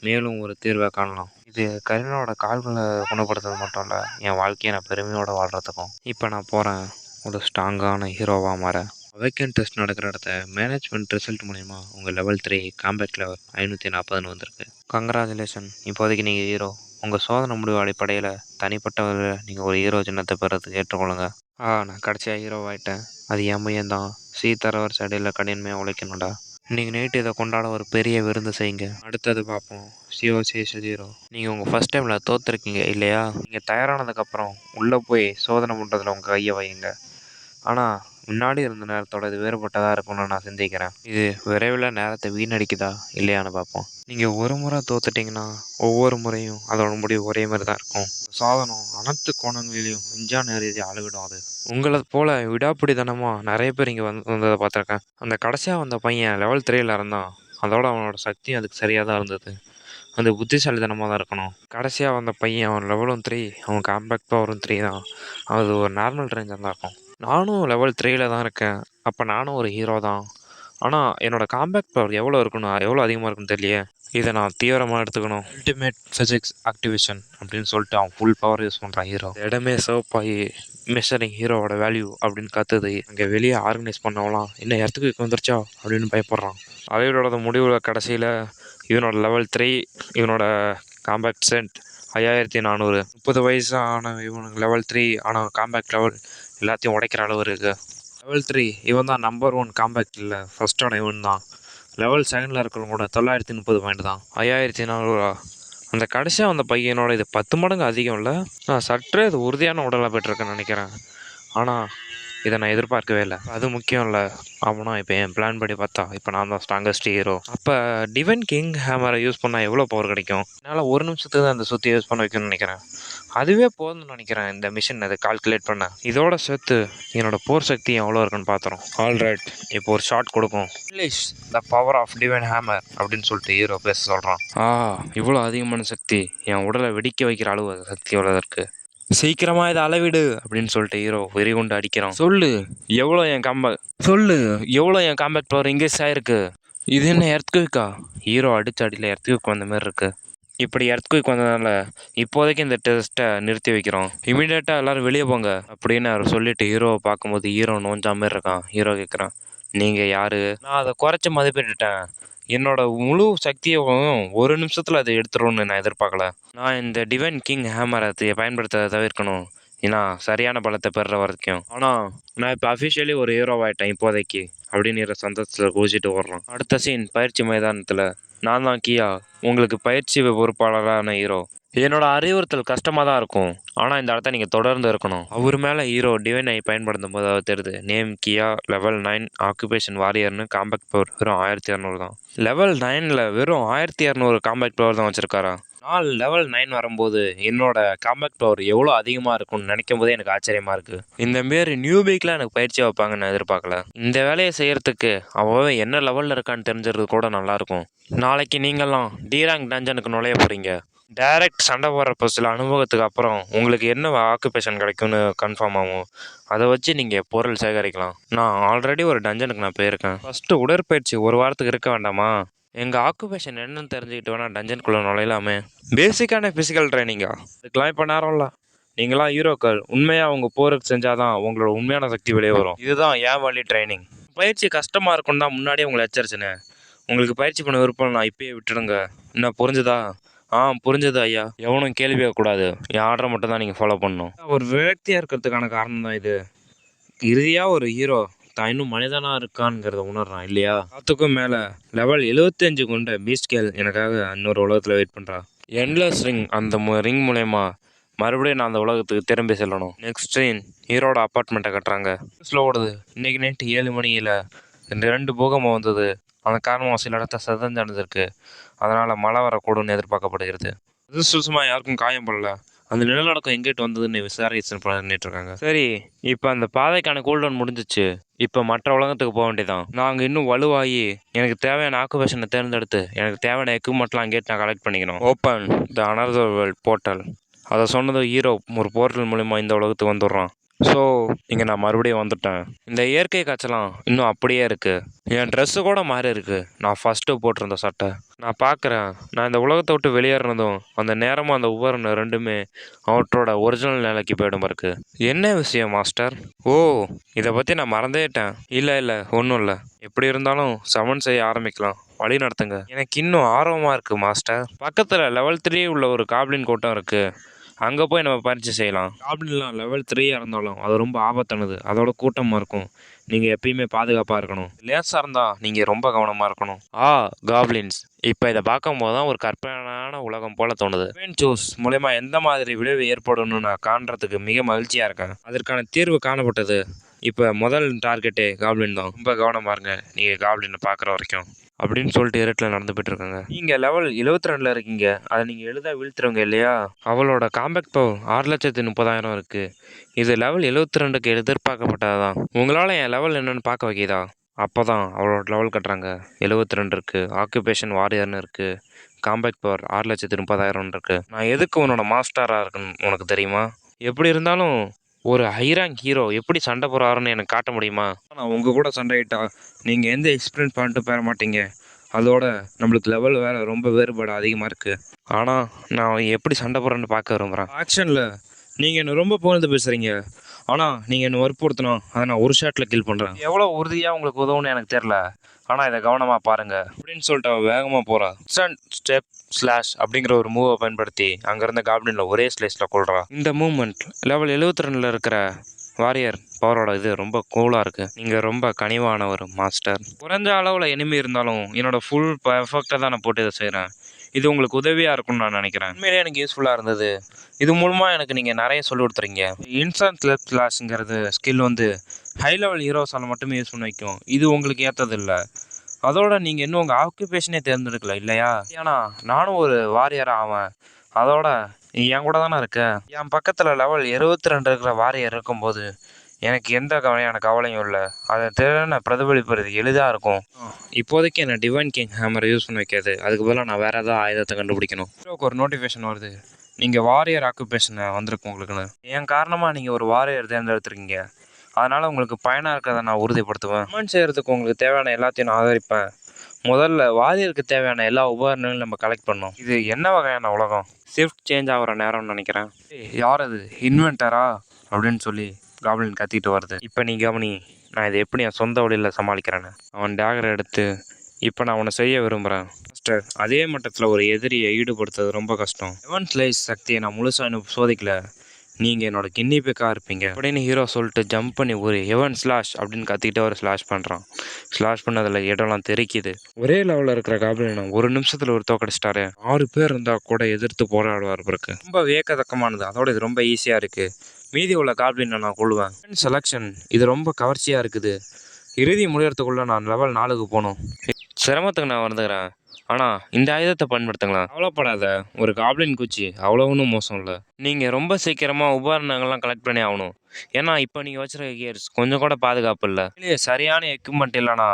[SPEAKER 1] மேலும் ஒரு தீர்வை காணலாம். இது கரீனாவோட கால்களை குணப்படுத்துறது மட்டும் இல்லை, என் வாழ்க்கையை நான் பெருமையோடு வாழ்கிறதுக்கும். இப்போ நான் போகிறேன் ஒரு ஸ்ட்ராங்கான ஹீரோவாக மாற. அவேக்கன் டெஸ்ட் நடக்கிற இடத்த மேனேஜ்மெண்ட் ரிசல்ட் மூலிமா உங்கள் லெவல் 3 காம்பேக்ட் லெவல் 540 வந்திருக்கு. கங்க்ராச்சுலேஷன், இப்போதைக்கு நீங்கள் ஹீரோ. உங்கள் சோதனை முடிவு அடிப்படையில் தனிப்பட்டவர்கள் நீங்கள் ஒரு ஹீரோ சின்னத்தை பெறதுக்கு ஏற்றுக்கொள்ளுங்க. நான் கடைசியாக ஹீரோ ஆகிட்டேன். அது என் மையம் தான். சீத்தரவர் சைடில் கடினமையாக உழைக்கணும்டா. நீங்கள் நைட்டு இதை கொண்டாட ஒரு பெரிய விருந்து செய்யுங்க. அடுத்தது பார்ப்போம். சிஓசி ஹீரோ, நீங்கள் உங்கள் ஃபஸ்ட் டைமில் தோற்றுருக்கீங்க இல்லையா? நீங்கள் தயாரானதுக்கப்புறம் உள்ளே போய் சோதனை பண்ணுறதுல உங்கள் கையை வையுங்க. ஆனால் முன்னாடி இருந்த நேரத்தோட இது வேறுபட்டதாக இருக்கும்னு நான் சிந்திக்கிறேன். இது விரைவில் நேரத்தை வீணடிக்குதா இல்லையான்னு பார்ப்போம். நீங்கள் ஒரு முறை தோத்துட்டிங்கன்னா ஒவ்வொரு முறையும் அதோட முடிவு ஒரே மாதிரி தான் இருக்கும். சாதனம் அனைத்து கோணங்களிலையும் விஞ்ஞான ரீதியாக அளவிடும். அது உங்களை போல் விடாப்பிடித்தனமாக நிறைய பேர் இங்கே வந்ததை பார்த்துருக்கேன். அந்த கடைசியாக வந்த பையன் லெவல் 3ல் இருந்தான். அதோட அவனோட சக்தியும் அதுக்கு சரியாக தான் இருந்தது. அது புத்திசாலித்தனமாக தான் இருக்கணும். கடைசியாக வந்த பையன் அவன் லெவலும் 3, அவன் காம்பேக்ட் பவரும் 3 தான். அது ஒரு நார்மல் ரேஞ்சாக தான் இருக்கும். நானும் லெவல் 3ல் தான் இருக்கேன். அப்போ நானும் ஒரு ஹீரோ தான். ஆனால் என்னோடய காம்பேக்ட் பவர் எவ்வளோ இருக்குன்னு, எவ்வளோ அதிகமாக இருக்குன்னு தெரியலையே. இதை நான் தீவிரமாக எடுத்துக்கணும். அல்டிமேட் ஃபிசிக்ஸ் ஆக்டிவேஷன் அப்படின்னு சொல்லிட்டு அவன் ஃபுல் பவர் யூஸ் பண்ணுறான் ஹீரோ. இடமே சிவப்பாகி மெஷரிங் ஹீரோவோட வேல்யூ அப்படின்னு கற்றுது. அங்கே வெளியே ஆர்கனைஸ் பண்ணவலாம் என்ன இடத்துக்கு வந்துருச்சா அப்படின்னு பயப்படுறான். அவையோட முடிவில் கடைசியில் இவனோட லெவல் 3, இவனோட காம்பேக்ட் சென்ட் 5400. 30 வயசான இவனுக்கு லெவல் 3, ஆனால் காம்பேக்ட் லெவல் எல்லாத்தையும் உடைக்கிற அளவு இருக்குது. லெவல் 3 இவன் தான் நம்பர் 1 காம்பேக்ட் இல்லை, ஃபஸ்ட்டோட இவன் தான். லெவல் 2ல் இருக்கிறவங்க கூட 930 பாயிண்ட் தான். 5400. அந்த கடைசியாக வந்த பையனோட இது 10 மடங்கு அதிகம் இல்லை? நான் சற்றே இது உறுதியான உடலாக போய்ட்டுருக்கேன்னு நினைக்கிறேன். ஆனால் இதை நான் எதிர்பார்க்கவே இல்லை. அது முக்கியம் இல்லை. அவனா இப்போ என் பிளான் படி பார்த்தா இப்போ நான் தான் ஸ்ட்ராங்கஸ்ட் ஹீரோ. அப்போ டிவைன் கிங் ஹேமரை யூஸ் பண்ணால் எவ்வளோ பவர் கிடைக்கும்? என்னால் ஒரு நிமிஷத்துக்கு தான் அந்த சுற்றி யூஸ் பண்ண வைக்கணும்னு நினைக்கிறேன். அதுவே போதும்னு நினைக்கிறேன் இந்த மிஷின் அதை கால்குலேட் பண்ண. இதோட சேர்த்து என்னோட போர் சக்தி எவ்வளோ இருக்குன்னு பார்த்துறோம். ஆல்ரைட், இப்போ ஒரு ஷாட் கொடுக்கும். English the power of divine hammer அப்படின்னு சொல்லிட்டு ஹீரோ பேச சொல்கிறான். இவ்வளோ அதிகமான சக்தி என் உடலை வெடிக்க வைக்கிற அளவு சக்தி எவ்வளோ இருக்கு. சீக்கிரமா இதை அளவிடு அப்படின்னு சொல்லிட்டு ஹீரோ வெறி கொண்டு அடிக்கிறான். சொல்லு எவ்வளோ என் காம்பேக்ட் பவர் இன்க்ரீஸ் ஆயிருக்கு. இது என்ன எர்த்குவிக்கா? ஹீரோ அடிச்ச அடியில் எர்த்குவிக் வந்த மாதிரி இருக்கு. இப்படி எர்த்குவிக் வந்ததுனால இப்போதைக்கு இந்த டெஸ்ட்டை நிறுத்தி வைக்கிறோம். இமீடியட்டாக எல்லாரும் வெளியே போங்க அப்படின்னு அவர் சொல்லிட்டு ஹீரோவை பார்க்கும்போது ஹீரோ நோஞ்சா மாதிரி இருக்கான். ஹீரோ கேட்குறான், நீங்கள் யாரு? நான் அதை குறைச்சி மதிப்பிட்டுட்டேன். என்னோட முழு சக்தியையும் ஒரு நிமிஷத்தில் அதை எடுத்துரும்னு நான் எதிர்பார்க்கல. நான் இந்த டிவைன் கிங் ஹேமரை பயன்படுத்த தவிர்க்கணும், ஏன்னா சரியான பலத்தை பெற வரைக்கும். ஆனால் நான் இப்போ அஃபிஷியலி ஒரு ஹீரோவாயிட்டேன் இப்போதைக்கு அப்படின்னு சந்தோஷத்தில் குதிச்சிட்டு ஓடுறான். அடுத்த சீன் பயிற்சி மைதானத்தில். நான் தான் கியா, உங்களுக்கு பயிற்சி பொறுப்பாளரான ஹீரோ. என்னோட அறிவுறுத்தல் கஷ்டமாக தான் இருக்கும், ஆனால் இந்த இடத்த நீங்கள் தொடர்ந்து இருக்கணும். அவர் மேலே ஹீரோ டிவைனை பயன்படுத்தும் போது அவர் தெரியுது. நேம் கியா, லெவல் 9, ஆக்குபேஷன் வாரியர்னு, காம்பேக்ட் பவர் வெறும் 1200 தான். லெவல் 9ல் வெறும் 1200 காம்பேக்ட் பவர் தான் வச்சுருக்காரா? நான் லெவல் 9 வரும்போது என்னோட காம்பேக்ட் பவர் எவ்வளோ அதிகமாக இருக்கும்னு நினைக்கும் போதே எனக்கு ஆச்சரியமாக இருக்குது. இந்த மாரி நியூபிக்லாம் எனக்கு பயிற்சி வைப்பாங்கன்னு நான் எதிர்பார்க்கல. இந்த வேலையை செய்கிறதுக்கு அவன் என்ன லெவலில் இருக்கான்னு தெரிஞ்சிருது கூட நல்லாயிருக்கும். நாளைக்கு நீங்கள்லாம் டி ரேங்க் டஞ்சனுக்கு நுழைய போகிறீங்க. டைரக்ட் சண்டை போடுறப்போ சில அனுபவத்துக்கு அப்புறம் உங்களுக்கு என்ன ஆக்குபேஷன் கிடைக்கும்னு கன்ஃபார்ம் ஆகும். அதை வச்சு நீங்கள் பொருள் சேகரிக்கலாம். நான் ஆல்ரெடி ஒரு டஞ்சனுக்கு நான் போயிருக்கேன். ஃபஸ்ட்டு உடற்பயிற்சி ஒரு வாரத்துக்கு இருக்க வேண்டாமா? எங்கள் ஆக்குபேஷன் என்னன்னு தெரிஞ்சுக்கிட்டு வேணால் டஞ்சனுக்குள்ளே நுழையலாமே. பேசிக்கான ஃபிசிக்கல் ட்ரைனிங்கா? இதுக்கெலாம் இப்போ நேரம் இல்லை. நீங்களாம் ஹீரோக்கள் உண்மையாக அவங்க போருக்கு செஞ்சால் தான் உங்களோட உண்மையான சக்தி வெளியே வரும். இதுதான் ஏன் வழி ட்ரைனிங். பயிற்சி கஷ்டமாக இருக்குன்னு தான் முன்னாடியே உங்களை எச்சரிச்சேனே. உங்களுக்கு பயிற்சி பண்ண விருப்பம் நான் இப்பயே விட்டுடுங்க. என்ன புரிஞ்சுதா? புரிஞ்சது ஐயா. எவனும் கேள்வி கேட்கக்கூடாது. என் ஆர்டரை மட்டும் தான் நீங்கள் ஃபாலோ பண்ணணும். ஒரு விரக்தியாக இருக்கிறதுக்கான காரணம் தான் இது. இறுதியாக ஒரு ஹீரோ தான் இன்னும் மனிதனாக இருக்கான்ங்கிறத உணர்றான் இல்லையா? எல்லாத்துக்கும் மேலே லெவல் 75 கொண்ட பீஸ்கேல் எனக்காக இன்னொரு உலகத்தில் வெயிட் பண்ணுறா. என்லெஸ் ரிங், அந்த ரிங் மூலயமா மறுபடியும் நான் அந்த உலகத்துக்கு திரும்பி செல்லணும். நெக்ஸ்ட் சீன், ஹீரோட அப்பார்ட்மெண்ட்டை கட்டுறாங்க. ஸ்லோ ஓடுது. இன்றைக்கி நைட்டு 7 மணியில் 2 பூகம்பம் வந்தது. அந்த காரணமாக சில இடத்த சதஞ்சடைஞ்சிருக்கு. அதனால் மழை வரக்கூடும்னு எதிர்பார்க்கப்படுகிறது. அதிர்ஷ்டமாக யாருக்கும் காயம் படல. அந்த நிலநடுக்கம் எங்கிட்டு வந்ததுன்னு விசாரிச்சு பண்ணிட்டு இருக்காங்க. சரி, இப்போ அந்த பாதைக்கான கூல்டவுன் முடிஞ்சிச்சு. இப்போ மற்ற உலகத்துக்கு போக வேண்டியதான். நாங்கள் இன்னும் வலுவாகி எனக்கு தேவையான ஆக்குபேஷனை தேர்ந்தெடுத்து எனக்கு தேவையான எக்யூப்மெண்ட்லாம் அங்கேட்டு நான் கலெக்ட் பண்ணிக்கணும். Open the another world portal. அதை சொன்னது ஹீரோ ஒரு போர்ட்டல் மூலிமா இந்த உலகத்துக்கு வந்துடுறான். ஸோ இங்கே நான் மறுபடியும் வந்துட்டேன். இந்த இயற்கை காய்ச்சலாம் இன்னும் அப்படியே இருக்குது. என் ட்ரெஸ்ஸு கூட மாறி இருக்குது. நான் ஃபஸ்ட்டு போட்டிருந்த சட்டை. நான் பார்க்குறேன், நான் இந்த உலகத்தை விட்டு வெளியேறினதும் அந்த நேரமும் அந்த உபகரணம் ரெண்டுமே அவற்றோட ஒரிஜினல் நிலைக்கு போயிடும் இருக்குது. என்ன விஷயம் மாஸ்டர்? இதை பற்றி நான் மறந்துட்டேன். இல்லை ஒன்றும் இல்லை. எப்படி இருந்தாலும் சமன் செய்ய ஆரம்பிக்கலாம். வழி நடத்துங்க. எனக்கு இன்னும் ஆர்வமாக இருக்குது மாஸ்டர். பக்கத்தில் லெவல் 3 உள்ள ஒரு காப்ளின் கூட்டம் இருக்குது. அங்கே போய் நம்ம பயிற்சி செய்யலாம். காப்ளின்லாம் லெவல் 3 இருந்தாலும் அது ரொம்ப ஆபத்தானது. அதோட கூட்டமாக இருக்கும். நீங்கள் எப்பயுமே பாதுகாப்பாக இருக்கணும். லேசாக இருந்தால் நீங்கள் ரொம்ப கவனமாக இருக்கணும். காப்ளின்ஸ். இப்போ இதை பார்க்கும்போது தான் ஒரு கற்பனையான உலகம் போல தோணுது. ஜூஸ் மூலயமா எந்த மாதிரி விளைவு ஏற்படணும்னு நான் காண்றதுக்கு மிக மகிழ்ச்சியாக இருக்கேன். அதற்கான தீர்வு காணப்பட்டது. இப்போ முதல் டார்கெட்டே காப்ளின் தான். ரொம்ப கவனமாக இருங்க நீங்கள் காப்ளினை பார்க்குற வரைக்கும் அப்படின்னு சொல்லிட்டு இருட்டில் நடந்து போயிட்டு இருக்காங்க. நீங்கள் லெவல் 72 இருக்கீங்க. அதை நீங்கள் எளிதாக வீழ்த்துறவங்க இல்லையா? அவளோட காம்பேக்ட் பவர் 6,30,000 இருக்குது. இது லெவல் 72க்கு எதிர்பார்க்கப்பட்டதான். உங்களால் என் லெவல் என்னென்னு பார்க்க வைக்கிதா? அப்போ தான் அவளோட லெவல் கட்டுறாங்க. 72 இருக்குது. ஆக்குபேஷன் வாரியர்னு இருக்குது. காம்பேக்ட் பவர் 6,30,000 இருக்குது. நான் எதுக்கு உன்னோட மாஸ்டராக இருக்குன்னு உனக்கு தெரியுமா? எப்படி இருந்தாலும் ஒரு ஹைரேங்க் ஹீரோ எப்படி சண்டை போடுறாருன்னு எனக்கு காட்ட முடியுமா? நான் உங்கள் கூட சண்டையிட்டா நீங்கள் எந்த எக்ஸ்பீரியன்ஸ் பண்ணிட்டு பெற மாட்டீங்க. அதோட நம்மளுக்கு லெவல் வேறு ரொம்ப வேறுபாடு அதிகமாக இருக்குது. ஆனால் நான் எப்படி சண்டை போடுறேன்னு பார்க்க விரும்புகிறேன். ஆக்ஷனில் நீங்கள் என்ன ரொம்ப புகழ்ந்து பேசுகிறீங்க. ஆனால் நீங்கள் என்ன வற்புறுத்தணும். அதை நான் ஒரு ஷாட்டில் கில் பண்ணுறேன். எவ்வளோ உறுதியாக உங்களுக்கு உதவுன்னு எனக்கு தெரில. ஆனால் இதை கவனமாக பாருங்கள் அப்படின்னு சொல்லிட்டு அவள் வேகமாக போகிறான். ஸ்டெப் ஸ்லாஷ் அப்படிங்கிற ஒரு மூவை பயன்படுத்தி அங்கேருந்த காப்ளினில் ஒரே ஸ்லேஸில் கொள்றா. இந்த மூவ்மெண்ட் லெவல் 72 இருக்கிற வாரியர் பவரோட இது ரொம்ப கூலாக இருக்குது. நீங்கள் ரொம்ப கனிவானவர் மாஸ்டர். குறைஞ்ச அளவில் எனிமி இருந்தாலும் என்னோடய ஃபுல் பர்ஃபெக்டாக தான் நான் போட்டு இதை செய்கிறேன். இது உங்களுக்கு உதவியாக இருக்கும்னு நான் நினைக்கிறேன். உண்மையிலேயே எனக்கு யூஸ்ஃபுல்லாக இருந்தது. இது மூலமாக எனக்கு நீங்கள் நிறைய சொல்லி கொடுத்துறீங்க. இன்ஸ்டன்ட் லெஃப்ட் கிளாஸுங்கிறது ஸ்கில் வந்து ஹை லெவல் ஹீரோஸால் மட்டுமே யூஸ் பண்ண வைக்கும். இது உங்களுக்கு ஏற்றது இல்லை. அதோட நீங்கள் இன்னும் உங்கள் ஆக்குபேஷனே தேர்ந்தெடுக்கல இல்லையா? ஏன்னா நானும் ஒரு வாரியராக ஆவேன். அதோட நீ என் கூட தானே இருக்க. என் பக்கத்தில் லெவல் 72 இருக்கிற வாரியர் இருக்கும்போது எனக்கு எந்த வகையான கவலையும் இல்லை. அதை திறனை பிரதிபலிப்பது எளிதாக இருக்கும். இப்போதைக்கு என்ன டிவைன் கிங் ஹேமரை யூஸ் பண்ண வைக்காது. அதுக்கு பதிலாக நான் வேறு ஏதாவது ஆயுதத்தை கண்டுபிடிக்கணும். ஒரு நோட்டிஃபிகேஷன் வருது, நீங்கள் வாரியர் ஆக்குபேஷனை வந்திருக்கு உங்களுக்குன்னு. என் காரணமாக நீங்கள் ஒரு வாரியர் தேர்ந்தெடுத்துருக்கீங்க. அதனால் உங்களுக்கு பயனாக இருக்கிறத நான் உறுதிப்படுத்துவேன். கமெண்ட் செய்கிறதுக்கு உங்களுக்கு தேவையான எல்லாத்தையும் நான் ஆதரிப்பேன். முதல்ல வாரியருக்கு தேவையான எல்லா உபகரணங்களும் நம்ம கலெக்ட் பண்ணோம். இது என்ன வகையான உலகம்? ஷிஃப்ட் சேஞ்ச் ஆகிற நேரம்னு நினைக்கிறேன். யார் அது? இன்வென்டரா அப்படின்னு சொல்லி காப்ளின் கத்திட்டு வருது. இப்போ நீ கவனி, நான் இதை எப்படி என் சொந்த வழியில் சமாளிக்கிறேன்னு. அவன் டேகரை எடுத்து இப்போ நான் அவனை செய்ய விரும்புகிறேன். மாஸ்டர், அதே மட்டத்தில் ஒரு எதிரியை ஈடுபடுத்துறது ரொம்ப கஷ்டம். எவன் ஸ்லைஸ் சக்தியை நான் முழுசாக இன்னும் சோதிக்கல. நீங்கள் என்னோட கின்னி பிக்காக இருப்பீங்க அப்படின்னு ஹீரோ சொல்லிட்டு ஜம்ப் பண்ணி ஒரு எவன் ஸ்லாஷ் அப்படின்னு கத்திக்கிட்டு அவர் ஸ்லாஷ் பண்ணுறான். ஸ்லாஷ் பண்ணதில் இடம்லாம் தெரிக்குது. ஒரே லெவலில் இருக்கிற காப்ளினை ஒரு நிமிஷத்தில் ஒரு தோக்கடிச்சிட்டாரு. 6 பேர் இருந்தால் கூட எதிர்த்து போராடுவார் இருக்கு. ரொம்ப வியக்கத்தக்கமானது. அதோட இது ரொம்ப ஈஸியாக இருக்குது. மீதி உள்ள காப்ளினை நான் கொள்வேன். செலெக்ஷன் இது ரொம்ப கவர்ச்சியாக இருக்குது. இறுதி முடியறதுக்குள்ளே நான் லெவல் 4க்கு போகணும். சிரமத்துக்கு நான் வந்துக்கிறேன். ஆனால் இந்த ஆயுதத்தை பயன்படுத்துங்களேன். கவலைப்படாத, ஒரு காப்ளின் குச்சி அவ்வளோ ஒன்றும் மோசம் இல்லை. நீங்கள் ரொம்ப சீக்கிரமாக உபகரணங்கள்லாம் கலெக்ட் பண்ணி ஆகணும். ஏன்னா இப்போ நீங்கள் வச்சுருக்க கியர்ஸ் கொஞ்சம் கூட பாதுகாப்பு இல்லை. இல்லையே சரியான எக்யூப்மெண்ட் இல்லைனா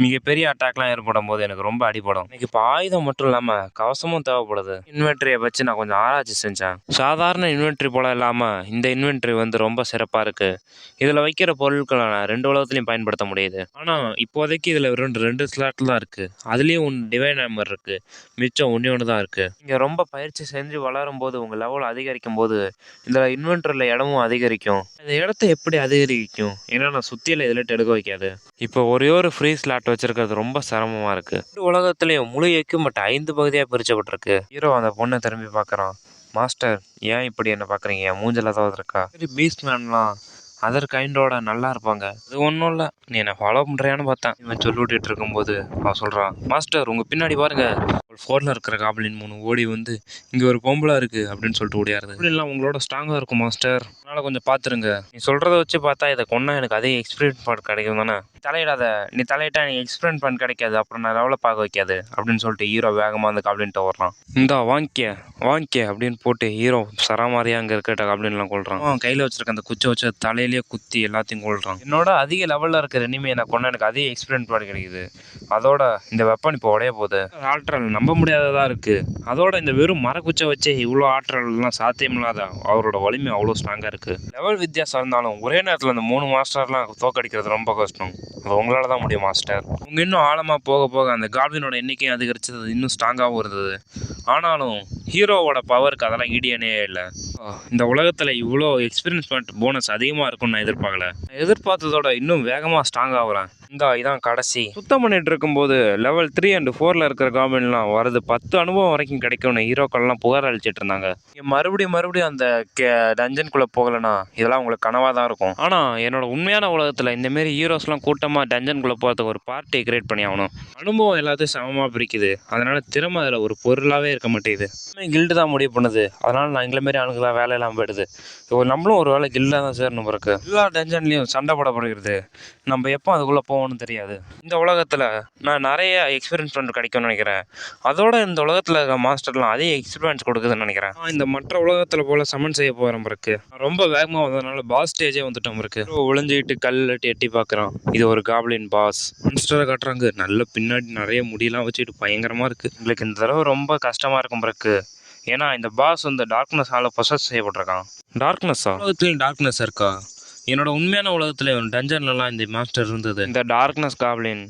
[SPEAKER 1] மிகப்பெரிய அட்டாக்லாம் ஏற்படும் போது எனக்கு ரொம்ப அடிப்படும். எனக்கு இப்போ ஆயுதம் மட்டும் இல்லாமல் கவசமும் தேவைப்படுது. இன்வென்ட்ரியை வச்சு நான் கொஞ்சம் ஆராய்ச்சி செஞ்சேன். சாதாரண இன்வென்ட்ரி போல இல்லாமல் இந்த இன்வென்ட்ரி வந்து ரொம்ப சிறப்பாக இருக்குது. இதில் வைக்கிற பொருட்களை நான் 2 உலகத்துலையும் பயன்படுத்த முடியுது. ஆனால் இப்போதைக்கு இதில் ரெண்டு ஸ்லாட்டில் தான் இருக்குது. அதுலேயும் டிவைன் ஹேமர் இருக்குது. மிச்சம் ஒன்று தான் இருக்குது. நீங்கள் ரொம்ப பயிற்சி செஞ்சு வளரும் போது உங்கள் லெவல் அதிகரிக்கும் போது இதில் இன்வென்ட்ரியில் இடமும் அதிகரிக்கும். இந்த இடத்த எப்படி அதிகரிக்கும்? ஏன்னா நான் சுற்றியில் இதில் எடுக்க வைக்காது. இப்போ ஒரே ஒரு ஃப்ரீ ஸ்லாட் வச்சிருக்கிறது ரொம்ப சிரமமாக இருக்குது. உலகத்துலேயும் முழு எக்யூப்மெண்ட் 5 பகுதியாக பிரிச்சப்பட்டிருக்கு. ஹீரோ அந்த பொண்ணை திரும்பி பார்க்குறான். மாஸ்டர், ஏன் இப்படி என்ன பார்க்குறீங்க? என் மூஞ்சில் ஏதாவது இருக்கா? சரி, பீஸ்ட் மேன்லாம் அதர் கைண்டோட நல்லா இருப்பாங்க. அது ஒன்றும் இல்லை, நீ என்னை ஃபாலோ பண்ணுறியான்னு பார்த்தேன். இவன் சொல்லிவிட்டு இருக்கும்போது அவன் சொல்கிறான், மாஸ்டர் உங்கள் பின்னாடி பாருங்க. 4ல் இருக்கிற காப்ளின் 3 ஓடி வந்து இங்கே ஒரு பொம்பளை இருக்குது அப்படின்னு சொல்லிட்டு ஓடியாருது. அப்படின்லாம் உங்களோட ஸ்ட்ராங்காக இருக்கும் மாஸ்டர், அதனால் கொஞ்சம் பார்த்துருங்க. நீ சொல்கிறத வச்சு பார்த்தா இதை கொண்டா எனக்கு அதே எக்ஸ்பீரியன்ஸ் பாயிண்ட் கிடைக்கும் தானே. தலையிடாத, நீ தலையிட்டா நீ எக்ஸ்பீரியன்ஸ் பாயிண்ட் கிடைக்காது, அப்புறம் நான் லெவலில் பார்க்க வைக்காது அப்படின்னு சொல்லிட்டு ஹீரோ வேகமாக அந்த காப்ளின்ட்ட வர்றான். இந்தா வாங்கிக்க அப்படின்னு போட்டு ஹீரோ சராமாரியாக அங்கே இருக்க காப்ளின்லாம் கொள்றான். அவன் கையில் வச்சிருக்க அந்த குச்சை வச்சு தலையிலேயே குத்தி எல்லாத்தையும் கொள்றான். என்னோட அதிக லெவலில் இருக்கிற இனிமே நான் கொண்டா எனக்கு அதே எக்ஸ்பீரியன்ஸ் பாயிண்ட் கிடைக்குது. அதோட இந்த வெப்பன் இப்போ உடைய போகுது. ஆற்றல் நம்ப முடியாததா இருக்குது. அதோட இந்த வெறும் மரக்குச்சை வச்சே இவ்வளோ ஆற்றல்லாம் சாத்தியமில்லாத அவரோட வலிமை அவ்வளோ ஸ்ட்ராங்காக இருக்குது. லெவல் வித்தியாசம் இருந்தாலும் ஒரே நேரத்தில் இந்த 3 மாஸ்டர்லாம் தோக்கடிக்கிறது ரொம்ப கஷ்டம். அது உங்களால் தான் முடியும் மாஸ்டர். உங்கள் இன்னும் ஆழமாக போக போக அந்த காப்ளினோட எண்ணிக்கையும் அதிகரிச்சது, இன்னும் ஸ்ட்ராங்காகவும் இருந்தது. ஆனாலும் ஹீரோவோட பவருக்கு அதெல்லாம் ஈடியனே இல்லை. இந்த உலகத்தில் இவ்வளோ எக்ஸ்பீரியன்ஸ் பாயிண்ட் போனஸ் அதிகமாக இருக்கும்னு நான் எதிர்பார்க்கல. எதிர்பார்த்ததோட இன்னும் வேகமாக ஸ்ட்ராங் ஆகுறேன். இதான் கடைசி. சுத்தம் பண்ணிட்டு இருக்கும்போது லெவல் 3 and 4ல் இருக்கிற காப்ளின்லாம் வரது 10 அனுபவம் வரைக்கும் கிடைக்கும்னு ஹீரோக்கள்லாம் புகார் அளிச்சிட்டு இருந்தாங்க. மறுபடியும் அந்த டஞ்சனுக்குள்ளே போகலைன்னா இதெல்லாம் உங்களுக்கு கனவாக தான் இருக்கும். ஆனால் என்னோட உண்மையான உலகத்தில் இந்தமாரி ஹீரோஸ்லாம் கூட்டமாக டஞ்சனுக்குள்ளே போகிறதுக்கு ஒரு பார்ட்டியை கிரியேட் பண்ணி ஆகணும். அனுபவம் எல்லாத்தையும் சமமாக பிரிக்குது. அதனால திறமை அதில் ஒரு பொருளாகவே இருக்க மாட்டேங்குது. கில்டு தான் முடிவு பண்ணுது. அதனால நான் எங்களை மாரி ஆளுங்களாம் வேலையெல்லாம் போயிடுது. நம்மளும் ஒரு வேலை கில்டாக தான் சேரணும் பிறகு. எல்லா டஞ்சன்லேயும் சண்டை போடப்படுகிறது. நம்ம எப்போ அதுக்குள்ளே போகணும்னு தெரியாது. இந்த உலகத்தில் நான் நிறைய எக்ஸ்பீரியன்ஸ் பண்ண கிடைக்கும்னு நினைக்கிறேன். அதோட இந்த உலகத்தில் இருக்க மாஸ்டர்லாம் அதே எக்ஸ்பீரியன்ஸ் கொடுக்குதுன்னு நினைக்கிறேன். இந்த மற்ற உலகத்தில் போல் சமன் செய்ய போகிறேன் பிறகு. ரொம்ப வேகமாக வந்ததுனால பாஸ் ஸ்டேஜே வந்துட்டோம் பிறகு. ஒளிஞ்சிக்கிட்டு கல் எட்டி பார்க்குறான். இது ஒரு காப்ளின் பாஸ். மான்ஸ்டரை காட்டுறாங்க. நல்ல பின்னாடி நிறைய முடியெல்லாம் வச்சுக்கிட்டு பயங்கரமாக இருக்குது. எங்களுக்கு இந்த தடவை ரொம்ப கஷ்டமாக இருக்கும் பிறகு. ஏன்னா இந்த பாஸ் வந்து டார்க்னஸால் பொசஸ் செய்யப்பட்டிருக்கான். டார்க்னஸா? உலகத்துலேயும் டார்க்னஸ் இருக்கா? என்னோட உண்மையான உலகத்தில் டஞ்சன்லலாம் இந்த மாஸ்டர் இருந்தது. இந்த டார்க்னஸ் காப்ளின்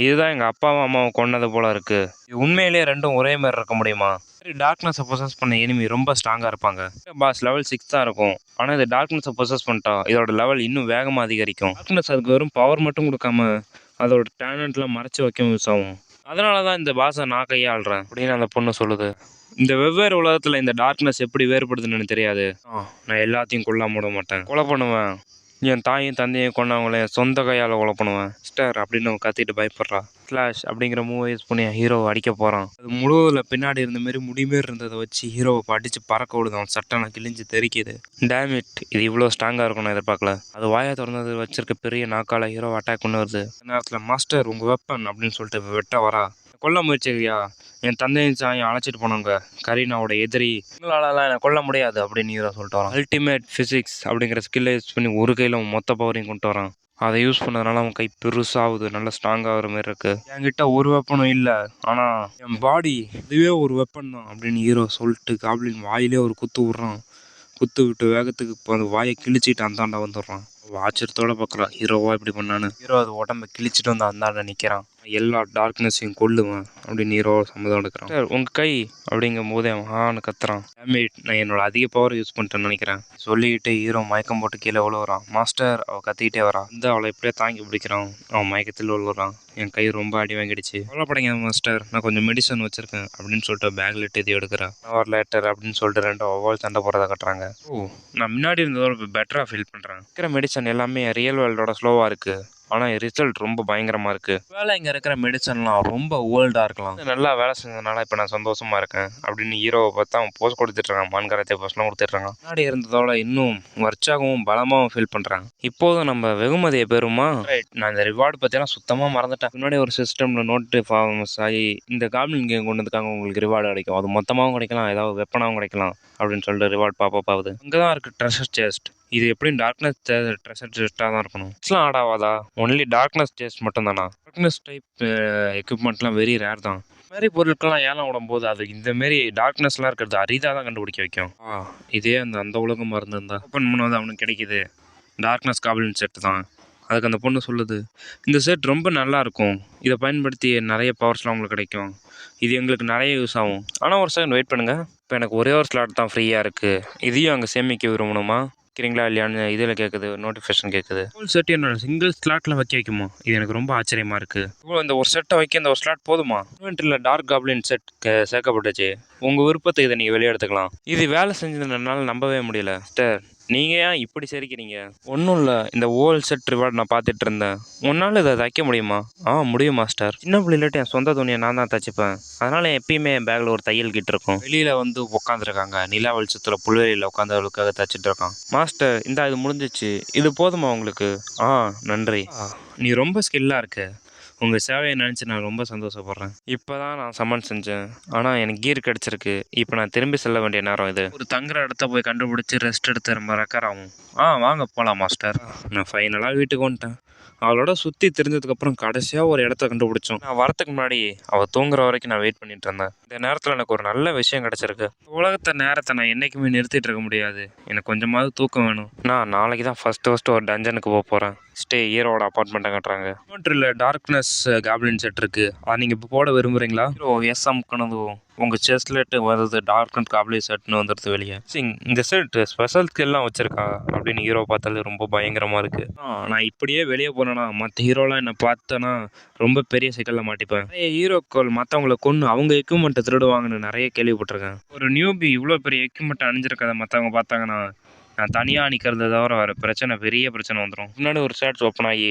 [SPEAKER 1] இதுதான் எங்கள் அப்பாவும் அம்மாவும் கொண்டது போல இருக்குது. உண்மையிலேயே ரெண்டும் ஒரே மாதிரி இருக்க முடியுமா? சரி, டார்க்னஸை பொசஸ் பண்ண எனிமி ரொம்ப ஸ்ட்ராங்காக இருப்பாங்க. பாஸ் லெவல் 6 தான் இருக்கும். ஆனால் இது டார்க்னஸை பொசஸ் பண்ணிட்டா இதோட லெவல் இன்னும் வேகமாக அதிகரிக்கும். டார்க்னஸ் அதுக்கு வெறும் பவர் மட்டும் கொடுக்காம அதோட டேலண்ட்லாம் மறைச்சி வைக்கவும் யூஸ் ஆகும். அதனால தான் இந்த பாஸை நான் கையாளுறேன் அப்படின்னு அந்த பொண்ணு சொல்லுது. இந்த வெவ்வேறு உலகத்தில் இந்த டார்க்னஸ் எப்படி வேறுபடுதுன்னு எனக்கு தெரியாது. நான் எல்லாத்தையும் கொல்லாம விட மாட்டேன், கொலை பண்ணுவேன். என் தாயும் தந்தையும் கொண்டவங்கள என் சொந்த கையால் கொலை பண்ணுவேன் ஸ்டார் அப்படின்னு அவன் கத்திட்டு பயப்படுறா. ஃப்ளாஷ் அப்படிங்கிற மூவை யூஸ் பண்ணி ஹீரோவை அடிக்க போகிறான். அது முழுவதில் பின்னாடி இருந்த மாரி முடிமாரி இருந்ததை வச்சு ஹீரோவை அடித்து பறக்க விடுது. அவன் சட்டனை கிழிஞ்சு தெரிக்குது. டேமிட், இது இவ்வளோ ஸ்ட்ராங்காக இருக்கும்னு எதிர்பார்க்கல. அது வாயை திறந்தது வச்சிருக்க பெரிய நாக்கால ஹீரோவை அட்டாக் பண்ண வருது. அந்த நேரத்தில் மாஸ்டர் உங்கள் வெப்பன் அப்படின்னு சொல்லிட்டு வெட்ட வரா. கொல்ல முயற்சியா, என் தந்தையின் சாயம் அழைச்சிட்டு போனவங்க கரீனாவோட எதிரி, உங்களாலலாம் என்னை கொல்ல முடியாது அப்படின்னு ஹீரோ சொல்லிட்டு வரான். அல்டிமேட் ஃபிசிக்ஸ் அப்படிங்கிற ஸ்கில்லை யூஸ் பண்ணி ஒரு கையில் அவன் மொத்த பவரையும் கொண்டு வரான். அதை யூஸ் பண்ணதுனால அவன் கை பெருசாகுது, நல்லா ஸ்ட்ராங்காகிற மாதிரி இருக்கு. என்கிட்ட ஒரு வெப்பனும் இல்லை, ஆனால் என் பாடி இதுவே ஒரு வெப்பன் தான் அப்படின்னு ஹீரோ சொல்லிட்டு காப்ளின் வாயிலே ஒரு குத்து விட்றான். குத்து விட்டு வேகத்துக்கு இப்போ அந்த வாயை கிழிச்சிட்டு அந்தாண்ட வந்துடுறான். ஆச்சரியத்தோட பார்க்குறான் ஹீரோவா இப்படி பண்ணான்னு. ஹீரோ அது உடம்ப கிழிச்சிட்டு வந்து அந்தாண்ட நிற்கிறான். எல்லா டார்க்னஸையும் கொல்லுவேன் அப்படின்னு ஹீரோ சம்மதம் எடுக்கிறான். சார் உங்கள் கை அப்படிங்கும் போதே அவன் கத்துறான். டேமேட், நான் என்னோட அதிக பவர் யூஸ் பண்ணிட்டேன்னு நினைக்கிறேன் சொல்லிக்கிட்டு ஹீரோ மயக்கம் போட்டு கீழே விழுவுறான். மாஸ்டர் அவள் கத்திக்கிட்டே வரான். வந்து அவளை எப்படியே தாங்கி பிடிக்கிறான். அவன் மயக்கத்தில் விழுவுறான். என் கை ரொம்ப அடி வாங்கிடுச்சு, கவலைப்படைங்க மாஸ்டர், நான் கொஞ்சம் மெடிசன் வச்சிருக்கேன் அப்படின்னு சொல்லிட்டு பேக்ல எது எடுக்கிறேன். ஒரு லேட்டர் அப்படின்னு சொல்லிட்டு 2 ஒவ்வொரு சண்டை போகிறத கட்டுறாங்க. ஓ, நான் முன்னாடி இருந்ததோட பெட்டராக ஃபீல் பண்ணுறேன். இருக்கிற மெடிசன் எல்லாமே ரியல் வேர்ல்டோட ஸ்லோவாக இருக்குது, ஆனால் ரிசல்ட் ரொம்ப பயங்கரமாக இருக்குது. வேலை இங்கே இருக்கிற மெடிசன்லாம் ரொம்ப ஓல்டாக இருக்கலாம், நல்லா வேலை செஞ்சதுனால இப்போ நான் சந்தோஷமாக இருக்கேன் அப்படின்னு ஹீரோவை பார்த்தா அவன் போஸ்ட் கொடுத்துட்ருக்கான். மான்கரத்தை போஸ்ட்லாம் கொடுத்துட்ருக்கான். முன்னாடி இருந்ததோட இன்னும் உற்சாகமும் பலமாகவும் ஃபீல் பண்ணுறான். இப்போதும் நம்ம வெகுமதியை பெறுமா? ரைட், நான் இந்த ரிவார்டு பற்றிலாம் சுத்தமாக மறந்துட்டேன். முன்னாடி ஒரு சிஸ்டமில் நோட்டு ஃபார்மஸ் ஆகி இந்த காப்ளின் கேம் கொண்டு வந்துருக்காங்க, உங்களுக்கு ரிவார்டு கிடைக்கும். அது மொத்தமாகவும் கிடைக்கலாம், ஏதாவது வெப்பனாகவும் கிடைக்கலாம் அப்படின்னு சொல்லிட்டு ரிவார்டு பாப்பப் ஆகுது. அங்கே தான் இருக்குது ட்ரெஷர் சேஸ்ட். இது எப்படியும் டார்க்னஸ் ட்ரெஷர் செஸ்ட்டாக தான் இருக்கணும். இட்ஸ்லாம் ஆடாவாதா? ஒன்லி டார்க்னஸ் சேஸ்ட் மட்டும் தானா? டார்க்னஸ் டைப் எக்யூப்மெண்ட்லாம் வெரி ரேர் தான். இந்த மாதிரி பொருட்கள்லாம் ஏலம் விடும்போது அது இந்தமாரி டார்க்னஸ்லாம் இருக்கிறது அரிதாக தான் கண்டுபிடிக்க வைக்கும். இதே அந்த உலகமாக இருந்திருந்தா ஓப்பன் பண்ணுவது அவனுக்கு கிடைக்கிது. டார்க்னஸ் காப்ளின் செட்டு தான். அதுக்கு அந்த பொண்ணு சொல்லுது, இந்த செட் ரொம்ப நல்லாயிருக்கும், இதை பயன்படுத்தி நிறைய பவர்ஸ்லாம் உங்களுக்கு கிடைக்கும், இது எங்களுக்கு நிறைய யூஸ் ஆகும். ஆனால் ஒரு செகண்ட் வெயிட் பண்ணுங்கள், இப்போ எனக்கு ஒரே ஒரு ஸ்லாட் தான் ஃப்ரீயாக இருக்குது, இதையும் அங்கே சேமிக்க விரும்பணுமா வைக்கிறீங்களா இல்லையான்னு இதில் கேட்குது, நோட்டிஃபிகேஷன் கேட்குது. ஃபுல் செட் என்னோட சிங்கிள் ஸ்லாட்டில் வைக்க வைக்குமா? இது எனக்கு ரொம்ப ஆச்சரியமாக இருக்குது. இவ்வளோ இந்த ஒரு செட்டை வைக்க இந்த ஒரு ஸ்லாட் போதுமா? இன்வென்ட்ரியில் டார்க் காப்ளின் செட் சேர்க்கப்பட்டுச்சு, உங்கள் விருப்பத்தை இதை நீங்கள் வெளியே எடுத்துக்கலாம். இது வேலை செஞ்சதுனால நம்பவே முடியல. நீங்கள் ஏன் இப்படி சரிக்கிறீங்க? ஒன்றும் இல்லை, இந்த ஓல் செட் ரிவார்டு நான் பார்த்துட்டு இருந்தேன். உன்னால் இதை தைக்க முடியுமா? முடியும் மாஸ்டர். சின்ன பிள்ளையிலட்டு என் சொந்த துணியை நான் தான் தைச்சிப்பேன், அதனால் எப்பயுமே என் பேக்கில் ஒரு தையல் கிட்ட இருக்கும். வெளியில் வந்து உட்காந்துருக்காங்க, நிலா வெளிச்சத்தில் புல்வெளியில் உட்காந்தவளுக்காக தைச்சிட்டு இருக்கான். மாஸ்டர், இது முடிஞ்சிச்சு, இது போதுமா உங்களுக்கு? நன்றி, நீ ரொம்ப ஸ்கில்லாக இருக்க, உங்கள் சேவையை நினச்சி நான் ரொம்ப சந்தோஷப்படுறேன். இப்போ தான் நான் சம்மன் செஞ்சேன், ஆனால் எனக்கு கீர் கிடச்சிருக்கு. இப்போ நான் திரும்பி செல்ல வேண்டிய நேரம் இது. ஒரு தங்குற இடத்த போய் கண்டுபிடிச்சி ரெஸ்ட் எடுத்து ரொம்ப ரெக்கர் ஆகும். வாங்க போகலாம் மாஸ்டர். நான் ஃபைனலாக வீட்டுக்கு வந்துட்டேன். அவளோட சுற்றி தெரிஞ்சதுக்கப்புறம் கடைசியாக ஒரு இடத்த கண்டுபிடிச்சோம். நான் வரத்துக்கு முன்னாடி அவள் தூங்குற வரைக்கும் நான் வெயிட் பண்ணிட்டு இருந்தேன். இந்த நேரத்தில் எனக்கு ஒரு நல்ல விஷயம் கிடச்சிருக்கு. உலகத்தை நேரத்தை நான் என்றைக்குமே நிறுத்திட்டு இருக்க முடியாது, எனக்கு கொஞ்சமாவது தூக்கம் வேணும். நான் நாளைக்கு தான் ஃபஸ்ட்டு ஒரு டஞ்சனுக்கு போக போகிறேன். ஸ்டே ஹீரோட அப்பார்ட்மெண்ட்டை கட்டுறாங்க. இன்வென்ட்ரியில் டார்க்னஸ் காப்ளின் செட் இருக்குது, அதை நீங்கள் இப்போ போட விரும்புகிறீங்களா? ஹீரோ எஸ் அமுக்கணதும் உங்கள் செஸ்ட்லேட்டு வருது டார்க்னஸ் காப்ளின் செட்னு வந்துடுது வெளியே. இந்த செட் ஸ்பெஷல் ஸ்கில்லாம் வச்சுருக்கா அப்படின்னு ஹீரோ பார்த்தாலே ரொம்ப பயங்கரமாக இருக்குது. நான் இப்படியே வெளியே போனேன்னா மற்ற ஹீரோலாம் என்னை பார்த்தேன்னா ரொம்ப பெரிய சிக்கலில் மாட்டிப்பேன். நிறைய ஹீரோக்கள் மற்றவங்களை கொன்று அவங்க எக்யூப்மெண்ட்டை திருடுவாங்கன்னு நிறைய கேள்விப்பட்டிருக்கேன். ஒரு நியூபி இவ்வளோ பெரிய எக்யூப்மெண்ட்டை அணிஞ்சிருக்கதை மற்றவங்க பார்த்தாங்கன்னா நான் தனியாக நிற்கிறத தவிர வேறு பெரிய பிரச்சனை வந்துடும். முன்னாடி ஒரு ஷர்ட்ஸ் ஓப்பன் ஆகி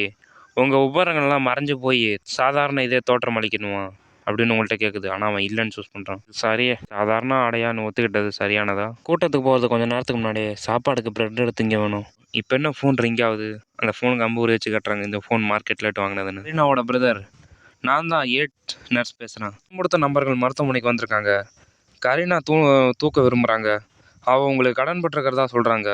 [SPEAKER 1] உங்கள் உபகரணங்கள்லாம் மறைஞ்சு போய் சாதாரண இதே தோற்றம் அளிக்கணுமா அப்படின்னு உங்கள்கிட்ட கேட்குது. ஆனால் அவன் இல்லைன்னு சூஸ் பண்ணுறான். சரியே, சாதாரண ஆடையான்னு ஒத்துக்கிட்டது சரியானதா? கூட்டத்துக்கு போகிறது கொஞ்சம் நேரத்துக்கு முன்னாடியே சாப்பாடுக்கு ப்ரெட் எடுத்து இங்கே வேணும். இப்போ என்ன ஃபோன் ரிங் ஆகுது, அந்த ஃபோனுக்கு அம்பு வச்சு கட்டுறாங்க. இந்த ஃபோன் மார்க்கெட்டில் வாங்கினதுன்னு. ரீனாவோட பிரதர், நான் தான் 8 நர்ஸ் பேசுகிறேன். கொடுத்த நம்பர்கள் மருத்துவமனைக்கு வந்திருக்காங்க. கரீனா தூக்க விரும்புகிறாங்க. அவள் உங்களுக்கு கடன் பட்டிருக்கிறதா சொல்கிறாங்க.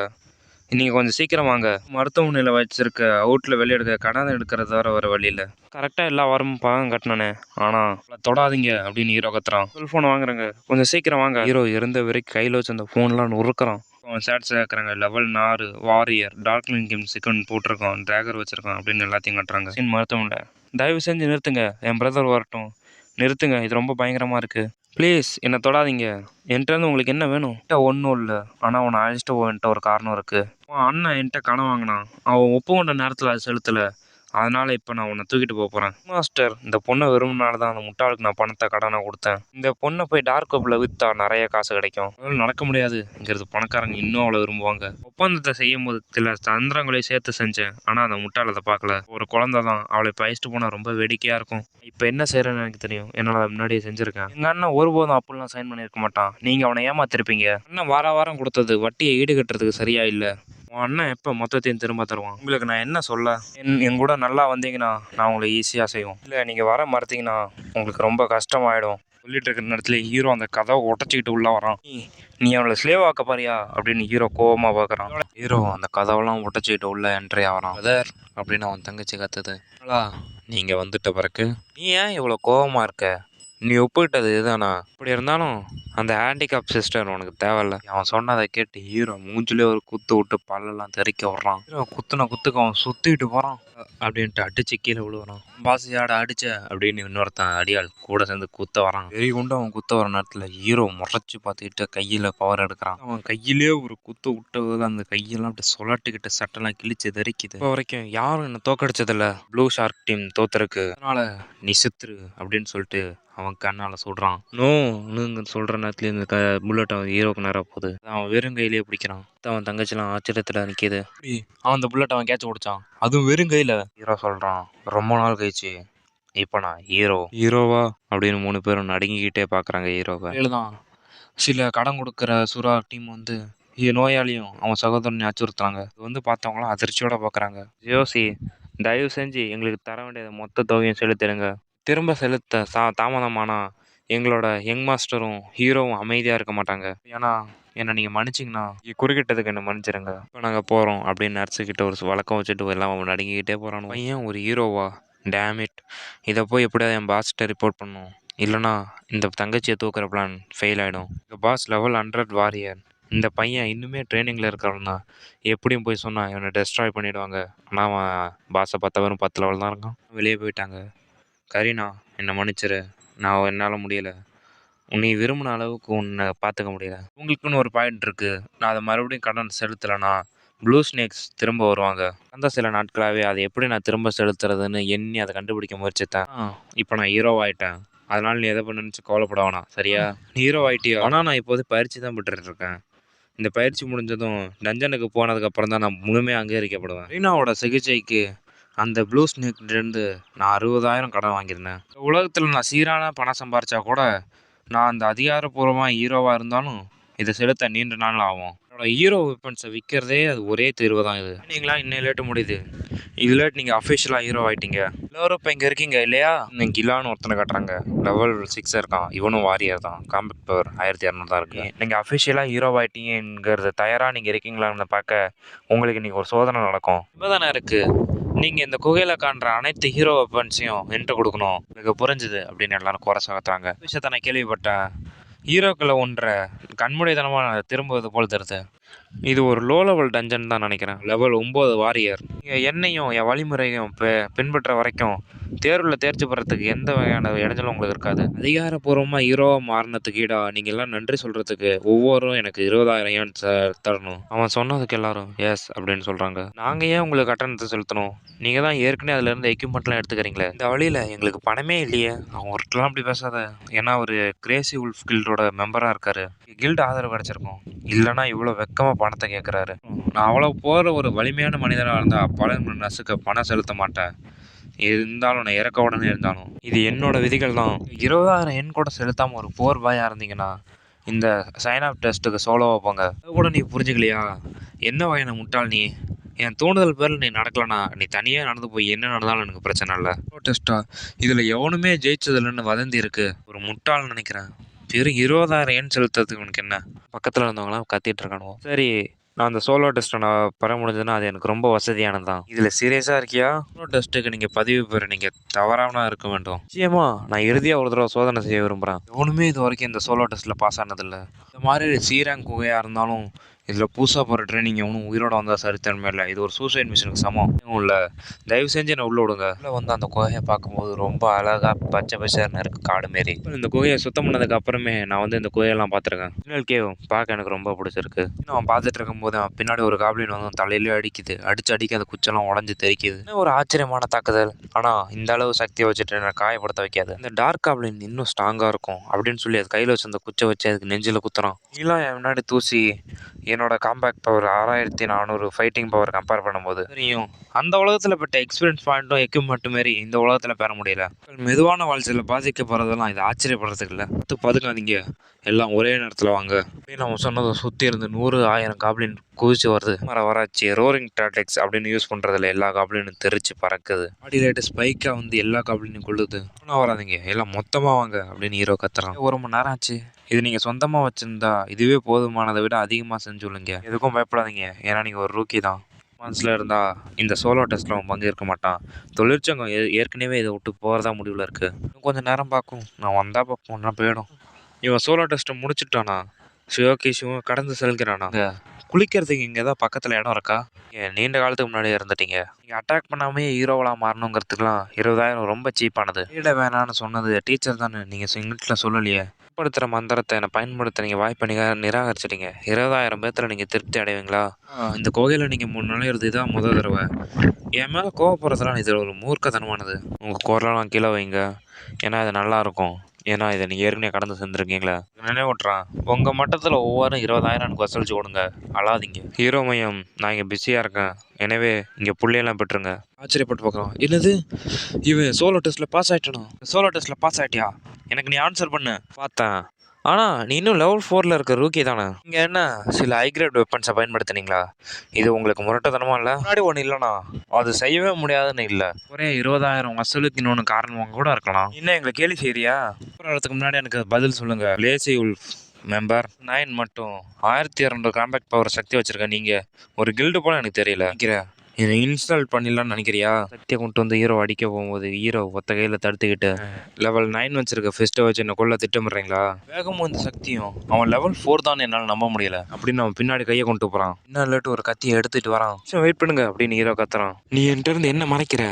[SPEAKER 1] நீங்கள் கொஞ்சம் சீக்கிரம் வாங்க. மருத்துவமனையில் வச்சுருக்க அவுட்டில் வெளியே எடுக்க கடன் எடுக்கிறத வர வழியில் கரெக்டாக எல்லா வாரமும் பணம் கட்டினே, ஆனால் தொடாதீங்க அப்படின்னு ஹீரோ கத்துறான். செல்ஃபோன் வாங்குறாங்க, கொஞ்சம் சீக்கிரம் வாங்க. ஹீரோ இருந்த வரைக்கும் கையில் வச்சு அந்த ஃபோன்லாம் நொறுக்கிறான். அவன் ஷேட்ஸ் கேட்குறாங்க, லெவல் 4 வாரியர் டார்க்லின் கேம் சிக்கன் போட்டிருக்கோம், ட்ராகர் வச்சுருக்கோம் அப்படின்னு எல்லாத்தையும் கட்டுறாங்க. மருத்துவமனையில் தயவு செஞ்சு நிறுத்துங்க, என் பிரதர் வரட்டும், நிறுத்துங்க, இது ரொம்ப பயங்கரமாக இருக்குது, ப்ளீஸ் என்னை தொடாதீங்க. என்கிட்டருந்து உங்களுக்கு என்ன வேணும்? ஒன்றும் இல்லை, ஆனால் அவனை அழைச்சிட்டு என்கிட்ட ஒரு காரணம் இருக்குது. அவன் அண்ணன் என்கிட்ட கடன் வாங்கினான், அவன் ஒப்புக்கொண்ட நேரத்தில் அது செலுத்தலை, அதனால இப்போ நான் உன்னை தூக்கிட்டு போகிறேன். மாஸ்டர், இந்த பொண்ணை விரும்பினால தான் அந்த முட்டாளுக்கு நான் பணத்தை கடனை கொடுத்தேன். இந்த பொண்ணை போய் டார்க் வெப்பில் விற்றா நிறைய காசு கிடைக்கும். அதனால நடக்க முடியாதுங்கிறது பணக்காரங்க இன்னும் அவளை விரும்புவாங்க. ஒப்பந்தத்தை செய்யும் போது சில தந்திரங்களையும் சேர்த்து செஞ்சேன். ஆனால் அந்த முட்டாள் அதை பார்க்கல. ஒரு குழந்தை தான், அவளை இப்போ அழைச்சிட்டு போனால் ரொம்ப வேடிக்கையாக இருக்கும். இப்போ என்ன செய்கிறேன்னு எனக்கு தெரியும். என்னால் அதை முன்னாடியே செஞ்சுருக்கேன். எங்கள் அண்ணன் ஒருபோதும் அப்படிலாம் சைன் பண்ணியிருக்க மாட்டான். நீங்கள் அவனை ஏமாத்திருப்பீங்க. அண்ணன் வாரம் கொடுத்தது வட்டியை ஈடுகட்டுறதுக்கு சரியா இல்லை. உன் அண்ணன் எப்போ மொத்தத்தையும் திரும்ப தருவான்? உங்களுக்கு நான் என்ன சொல்ல? என் கூட நல்லா வந்தீங்கன்னா நான் உங்களை ஈஸியாக செய்வோம். இல்லை நீங்கள் வர மறுத்தீங்கன்னா உங்களுக்கு ரொம்ப கஷ்டமாயிடும். சொல்லிட்டு இருக்கிற நேரத்தில் ஹீரோ அந்த கதவை உடச்சிக்கிட்டு உள்ளே வரான். நீ அவளை ஸ்லேவ் ஆக்க பாரியா அப்படின்னு ஹீரோ கோவமாக பார்க்குறான். ஹீரோ அந்த கதவெல்லாம் உடச்சிக்கிட்டு உள்ள என்ட்ரி ஆகிறான். பிரதர் அப்படின்னு அவன் தங்கச்சி கத்துது. நீங்கள் வந்துட்ட பிறகு நீ ஏன் இவ்வளோ கோவமாக இருக்க? நீ ஒப்புக்கிட்டது இதுதானா? இப்படி இருந்தாலும் அந்த ஹேண்டிகேப் சிஸ்டர் உனக்கு தேவையில்ல. அவன் சொன்னதை கேட்டு ஹீரோ மூஞ்சிலே ஒரு குத்து விட்டு பல்லெல்லாம் தெறிக்க விட்றான். ஹீரோ குத்துன குத்துக்கு அவன் சுற்றிட்டு போகிறான். அப்படின்ட்டு அடிச்சு கீழே விழுவுறான். பாஸ் யாட அடிச்ச அப்படின்னு இன்னொருத்தன் அடியாள் கூட சேர்ந்து குத்த வரான். வெறி கொண்டு அவன் குத்த வர நேரத்தில் ஹீரோ முறைச்சி பார்த்துக்கிட்டு கையில் பவர் எடுக்கிறான். அவன் கையிலே ஒரு குத்து விட்டது அந்த கையெல்லாம் அப்படி சுழட்டிக்கிட்டு சட்டெல்லாம் கிழிச்சு தெரிக்குது. இப்போ வரைக்கும் யாரும் என்ன தோக்கடிச்சதில்ல. ப்ளூ ஷார்க் டீம் தோத்துருக்கு. அதனால நீ சித்துரு அப்படின்னு சொல்லிட்டு அவன் கண்ணால் சொல்கிறான். நோன்னு சொல்கிற நேரத்துல இந்த புல்லட் அவன் ஹீரோக்கு நேராக போகுது. அவன் வெறும் கையிலேயே பிடிக்கிறான். அவன் தங்கச்சிலாம் ஆச்சரியத்தில் நிற்கிது. அவன் அந்த புல்லட் அவன் கேட்ச் பிடிச்சான், அதுவும் வெறும் கையில். ஹீரோ சொல்கிறான், ரொம்ப நாள் கழிச்சு இப்போ நான் ஹீரோவா அப்படின்னு 3 பேரும் நடுங்கிக்கிட்டே பார்க்குறாங்க ஹீரோவை. தான் சில கடன் கொடுக்குற சுறா டீம் வந்து நோயாளியும் அவன் சகோதரனை அச்சுறுத்துறாங்க. இது பார்த்தவங்களாம் அதிர்ச்சியோட பார்க்குறாங்க. ஜோசி, தயவு செஞ்சு எங்களுக்கு தர வேண்டியதை மொத்த தொகையும் செலுத்திடுங்க. திரும்ப செலுத்த தாமதமானா எங்களோட யங் மாஸ்டரும் ஹீரோவும் அமைதியாக இருக்க மாட்டாங்க. ஏன்னா என்னை நீங்கள் மன்னிச்சிங்கன்னா குறுக்கிட்டதுக்கு என்னை மன்னிச்சிருங்க. இப்போ நாங்கள் போகிறோம் அப்படின்னு நடிச்சுக்கிட்ட ஒரு வழக்கம் வச்சுட்டு எல்லாம் அவன் நடுங்கிக்கிட்டே போகிறான். பையன் ஒரு ஹீரோவா? டேமிட், இதை போய் எப்படியாவது என் பாஸ்கிட்ட ரிப்போர்ட் பண்ணும். இல்லைனா இந்த தங்கச்சியை தூக்குற பிளான் ஃபெயில் ஆகிடும். இந்த பாஸ் லெவல் 100 வாரியர். இந்த பையன் இன்னுமே ட்ரைனிங்கில் இருக்கிறவனா எப்படியும் போய் சொன்னால் இவனை டெஸ்ட்ராய் பண்ணிவிடுவாங்க. ஆனால் அவன் பாஸை 10 வெறும் 10 லெவல் தான் இருக்கான். வெளியே போயிட்டாங்க. கரீனா, என்னை மன்னிச்சிரு, நான் என்னால் முடியலை. நீ விரும்பின அளவுக்கு உன்னை பார்த்துக்க முடியல. உங்களுக்குன்னு ஒரு பாயிண்ட் இருக்குது. நான் அதை மறுபடியும் கடன் செலுத்தலைன்னா ப்ளூ ஸ்னேக்ஸ் திரும்ப வருவாங்க. அந்த சில நாட்களாகவே அதை எப்படி நான் திரும்ப செலுத்துறதுன்னு எண்ணி அதை கண்டுபிடிக்க முயற்சித்தேன். இப்போ நான் ஹீரோ ஆகிட்டேன். அதனால் நீ எதை பண்ணு நினச்சி கவலைப்பட வேணாம், சரியா? நீ ஹீரோ ஆகிட்டியோ? ஆனால் நான் இப்போது பயிற்சி தான் பெற்றுருக்கேன். இந்த பயிற்சி முடிஞ்சதும் டஞ்சனுக்கு போனதுக்கப்புறம் தான் நான் முழுமையாக அங்கீகரிக்கப்படுவேன். ரீனாவோட சிகிச்சைக்கு அந்த ப்ளூ ஸ்னேக்லேருந்து நான் 60,000 கடன் வாங்கியிருந்தேன். உலகத்தில் நான் சீரான பணம் சம்பாரிச்சா கூட நான் அந்த அதிகாரப்பூர்வமாக ஹீரோவாக இருந்தாலும் இதை செலுத்த நீண்ட நாள் ஆகும். என்னோட ஹீரோ வெப்பன்ஸை விற்கிறதே அது ஒரே தீர்வு தான். இது நீங்களா இன்னும் லேட்டு முடியுது. இதில் நீங்கள் அஃபிஷியலாக ஹீரோ ஆகிட்டீங்க. எல்லோரும் இப்போ இங்கே இருக்கீங்க இல்லையா? நீங்கள் கிலான்னு ஒருத்தனை காட்டுறாங்க. லெவல் 6 இருக்கான். இவனும் வாரியர் தான். காம்பேக்ட் பவர் 1200 தான் இருக்குது. நீங்கள் அஃபிஷியலாக ஹீரோ ஆகிட்டீங்கிறது தயாராக நீங்கள் இருக்கீங்களான்னு பார்க்க உங்களுக்கு இன்றைக்கி ஒரு சோதனை நடக்கும். இப்போ தானே இருக்குது. நீங்கள் இந்த குகையில் காண்ற அனைத்து ஹீரோ வெப்பன்ஸையும் என்கிட்ட கொடுக்கணும். எனக்கு புரிஞ்சுது அப்படின்னு எல்லாரும் குறை சாத்தாங்க. விஷயத்த நான் கேள்விப்பட்டேன். ஹீரோக்களை ஒன்றை கண்மூடித்தனமாக திரும்புவது போல் தருது. இது ஒரு லோ லெவல் டஞ்சன் தான் நினைக்கிறேன். Level 9 warrior. என்னையும் என் வழிமுறையும் பின்பற்ற வரைக்கும் தேர்வில் தேர்ச்சி பெறத்துக்கு எந்த வகையான இடைஞ்சலும் உங்களுக்கு இருக்காது. அதிகாரப்பூர்வமாக ஹீரோவாக மாறினதுக்கு ஈடாக நீங்கள் எல்லாம் நன்றி சொல்கிறதுக்கு ஒவ்வொருவரும் எனக்கு 20,000 ஏன் தரணும். அவன் சொன்னதுக்கு எல்லாரும் எஸ் அப்படின்னு சொல்கிறாங்க. நாங்கள் ஏன் உங்களுக்கு கட்டணத்தை செலுத்தணும்? நீங்கள் தான் ஏற்கனவே அதிலேருந்து எக்யூப்மெண்ட்லாம் எடுத்துக்கிறீங்களே. இந்த வழியில் எங்களுக்கு பணமே இல்லையே. அவன் ஒருத்தலாம் அப்படி பேசாத. ஏன்னா ஒரு கிரேசி உல்ஃப் கில்டோட மெம்பராக இருக்கார். கில்டு ஆதரவு கிடச்சிருக்கும். இல்லைனா இவ்வளோ வெக்கமாக பணத்தை கேட்குறாரு. நான் அவ்வளோ போகிற ஒரு வலிமையான மனிதனாக இருந்தால் பல நசுக்க பணம் செலுத்த மாட்டேன். இருந்தாலும் நான் இறக்க உடனே இருந்தாலும் இது என்னோட விதிகள் தான். 20,000 எண் கூட செலுத்தாமல் ஒரு போர் பாயாக இருந்தீங்கன்னா இந்த சைன் ஆஃப் டெஸ்ட்டுக்கு சோலோவாக போங்க. அது கூட நீ புரிஞ்சுக்கலையா? என்ன வகையான முட்டாள் நீ? என் தூண்டுதல் பேரில் நீ நடக்கலனா நீ தனியாக நடந்து போய் என்ன நடந்தாலும் எனக்கு பிரச்சனை இல்லை. டெஸ்ட்டா இதில் எவனுமே ஜெயிச்சதில்லைன்னு வதந்தி இருக்குது. ஒரு முட்டாள்னு நினைக்கிறேன். வெறும் 20,000 எண் செலுத்துறதுக்கு உனக்கு என்ன? பக்கத்தில் இருந்தவங்களாம் கத்திட்டு இருக்கானுவோ. சரி, நான் அந்த சோலோ டெஸ்ட்டை நான் பெற முடிஞ்சதுன்னா அது எனக்கு ரொம்ப வசதியானது தான். இதில் சீரியஸாக இருக்கியா? சோலோ டெஸ்ட்டுக்கு நீங்கள் பதிவு பெற நீங்கள் தவறாமல் இருக்க வேண்டும். நிச்சயமா நான் இறுதியாக ஒரு தடவை சோதனை செய்ய விரும்புகிறேன். எவனுமே இது வரைக்கும் இந்த சோலோ டெஸ்ட்டில் பாஸ் ஆனதில்லை. இந்த மாதிரி சீராங் குகையாக இருந்தாலும் இதில் புதுசாக போகிற ட்ரைனிங் எவனும் உயிரோட வந்தால் சரித்திரமே இல்லை. இது ஒரு சூசைட் மிஷனுக்கு சமம் இல்லை. தயவு செஞ்சு என்னை உள்ள விடுங்க. உள்ள வந்து அந்த குகையை பார்க்கும்போது ரொம்ப அழகாக பச்சை பச்சைன்னு இருக்குது காடு மாரி. இந்த குகையை சுத்தம் பண்ணதுக்கு அப்புறமே நான் வந்து இந்த குகையெல்லாம் பார்த்துருக்கேன். இன்னொரு கேவ் பார்க்க எனக்கு ரொம்ப பிடிச்சிருக்கு. அவன் பார்த்துட்டு இருக்கும்போது அவன் பின்னாடி ஒரு காப்ளின் வந்து தலையிலே அடிக்குது. அடிக்க அந்த குச்செல்லாம் உடஞ்சி தெரிக்குது. ஒரு ஆச்சரியமான தாக்குதல். ஆனால் இந்த அளவு சக்தியை வச்சுட்டு என்னை காயப்படுத்த வைக்காது. இந்த டார்க் காப்ளின் இன்னும் ஸ்ட்ராங்காக இருக்கும் அப்படின்னு சொல்லி அது கையில் வச்சு அந்த குச்சை வச்சு அதுக்கு நெஞ்சில் குத்துறான். இதெல்லாம் என் முன்னாடி தூசி என்னோட compact power 6400 fighting power compare பண்ணும்போது தெரியும். அந்த உலகத்தில் பெற்ற எக்ஸ்பீரியன்ஸ் பாயிண்ட்டும் எக்யூப்மெண்ட்டும் மாரி இந்த உலகத்தில் பெற முடியல. மெதுவான வாழ்க்கையில் பாதிக்க போகிறதெல்லாம் இது ஆச்சரியப்படுறதுக்கு இல்லை. பதுக்காதீங்க, எல்லாம் ஒரே நேரத்தில் வாங்க அப்படின்னு நம்ம சொன்னதை சுற்றி இருந்து 100,000 காப்ளின் குதிச்சு வருது. வராச்சு ரோரிங் டாக்டிக்ஸ் அப்படின்னு யூஸ் பண்ணுறதுல எல்லா காப்ளினும் தெரிச்சு பறக்குது. ஆடிலைட்டு ஸ்பைக்காக வந்து எல்லா காப்ளினையும் கொள்ளுது. ஆனால் வராதிங்க, எல்லாம் மொத்தமாக வாங்க அப்படின்னு ஹீரோ கத்துறான். 1 மணி நேரம் ஆச்சு. இது நீங்கள் சொந்தமாக வச்சுருந்தா இதுவே போதுமானதை விட அதிகமாக செஞ்சுள்ளுங்க. எதுக்கும் பயப்படாதீங்க, ஏன்னா நீங்கள் ஒரு ரூக்கி தான். மனசில் இருந்தால் இந்த சோலோ டெஸ்ட்டில் அவன் பங்கேற்க மாட்டான். தொழிற்சங்கம் ஏற்கனவே இதை விட்டு போகிறதா முடிவில் இருக்குது. கொஞ்சம் நேரம் பார்க்கும், நான் வந்தால் பார்ப்போம், ஒன்றா போயிடும். இவன் சோலோ டெஸ்ட்டை முடிச்சுட்டானா? சிவகேஷுவும் கடந்து செல்கிறானா? குளிக்கிறதுக்கு இங்கே தான் பக்கத்தில் இடம் இருக்கா? நீண்ட காலத்துக்கு முன்னாடியே இருந்துட்டீங்க. நீங்கள் அட்டாக் பண்ணாமே ஹீரோவெலாம் மாறணுங்கிறதுக்குலாம் 20,000 ரொம்ப சீப்பானது. வேணான்னு சொன்னது டீச்சர் தானே, நீங்கள் இங்கிலீஷில் சொல்லலையே. பயன்படுத்துகிற மந்திரத்தை என்னை பயன்படுத்த நீங்கள் வாய்ப்பை நிராகரிச்சிட்டீங்க. 20,000 பேர்த்தில் நீங்கள் திருப்தி அடைவீங்களா? இந்த கோகையில் நீங்கள் நுழையிறது இதான் முதல் தடவை. என் மேலே கோவப்படுறதுலாம் இது ஒரு மூர்க்கத்தனமானது. உங்கள் குரலாம் கீழே வைங்க, ஏன்னா இது நல்லாயிருக்கும். ஏன்னா இதை நீங்கள் ஏற்கனவே கடந்து செஞ்சுருக்கீங்களே. நினைவுட்றான், உங்கள் மட்டத்தில் ஒவ்வொரு 20,000 எனக்கு வசூலிச்சு கொடுங்க, அழாதீங்க. ஹீரோ மையம், நான் இங்கே பிஸியாக இருக்கேன், எனவே இங்கே புள்ளையெல்லாம் பெற்றுருங்க. ஆச்சரியப்பட்டு பார்க்குறோம். என்னது, இவன் சோலோ டெஸ்ட்டில் பாஸ் ஆகிட்டானா? சோலோ டெஸ்ட்டில் பாஸ் ஆகிட்டியா? எனக்கு நீ ஆன்சர் பண்ணு. பார்த்தேன், ஆனால் நீ இன்னும் லெவல் 4 இருக்க ரூக்கி தானே. இங்கே என்ன சில ஹைக்ரேட் வெப்பன்ஸை பயன்படுத்தினீங்களா? இது உங்களுக்கு முரட்டத்தனமா இல்லை? முன்னாடி ஒன்று இல்லைண்ணா, அது செய்யவே முடியாதுன்னு இல்லை. ஒரே 20,000 வசூலுக்கு காரணம் கூட இருக்கலாம். இன்னும் எங்களை கேள்வி செய்யறியா? போகிறதுக்கு முன்னாடி எனக்கு பதில் சொல்லுங்க. லேசி உல்ஃப் மெம்பர் 9 மட்டும் 1200 காம்பேக்ட் பவர் சக்தி வச்சுருக்கேன். நீங்கள் ஒரு கில்டு போல எனக்கு தெரியல. நினைக்கிறேன் என்னை இன்ஸ்டால் பண்ணிடலான்னு நினைக்கிறியா? சக்தியை கொண்டு வந்து ஹீரோ அடிக்க போகும்போது ஹீரோ ஒத்த கையில் தடுத்துக்கிட்டு லெவல் 9 வச்சிருக்க ஃபிஸ்ட்டை வச்சு என்ன கொள்ள திட்டமிடுறீங்களா? வேகமும் இந்த சக்தியும் அவன் லெவல் 4 தான் என்னால் நம்ப முடியல அப்படின்னு அவன் பின்னாடி கையை கொண்டு போகிறான். இன்னும் இல்லாட்டு ஒரு கத்தியை எடுத்துகிட்டு வரான். வெயிட் பண்ணுங்க அப்படின்னு ஹீரோ கத்துறான். நீ என்கிட்ட இருந்து என்ன மறைக்கிற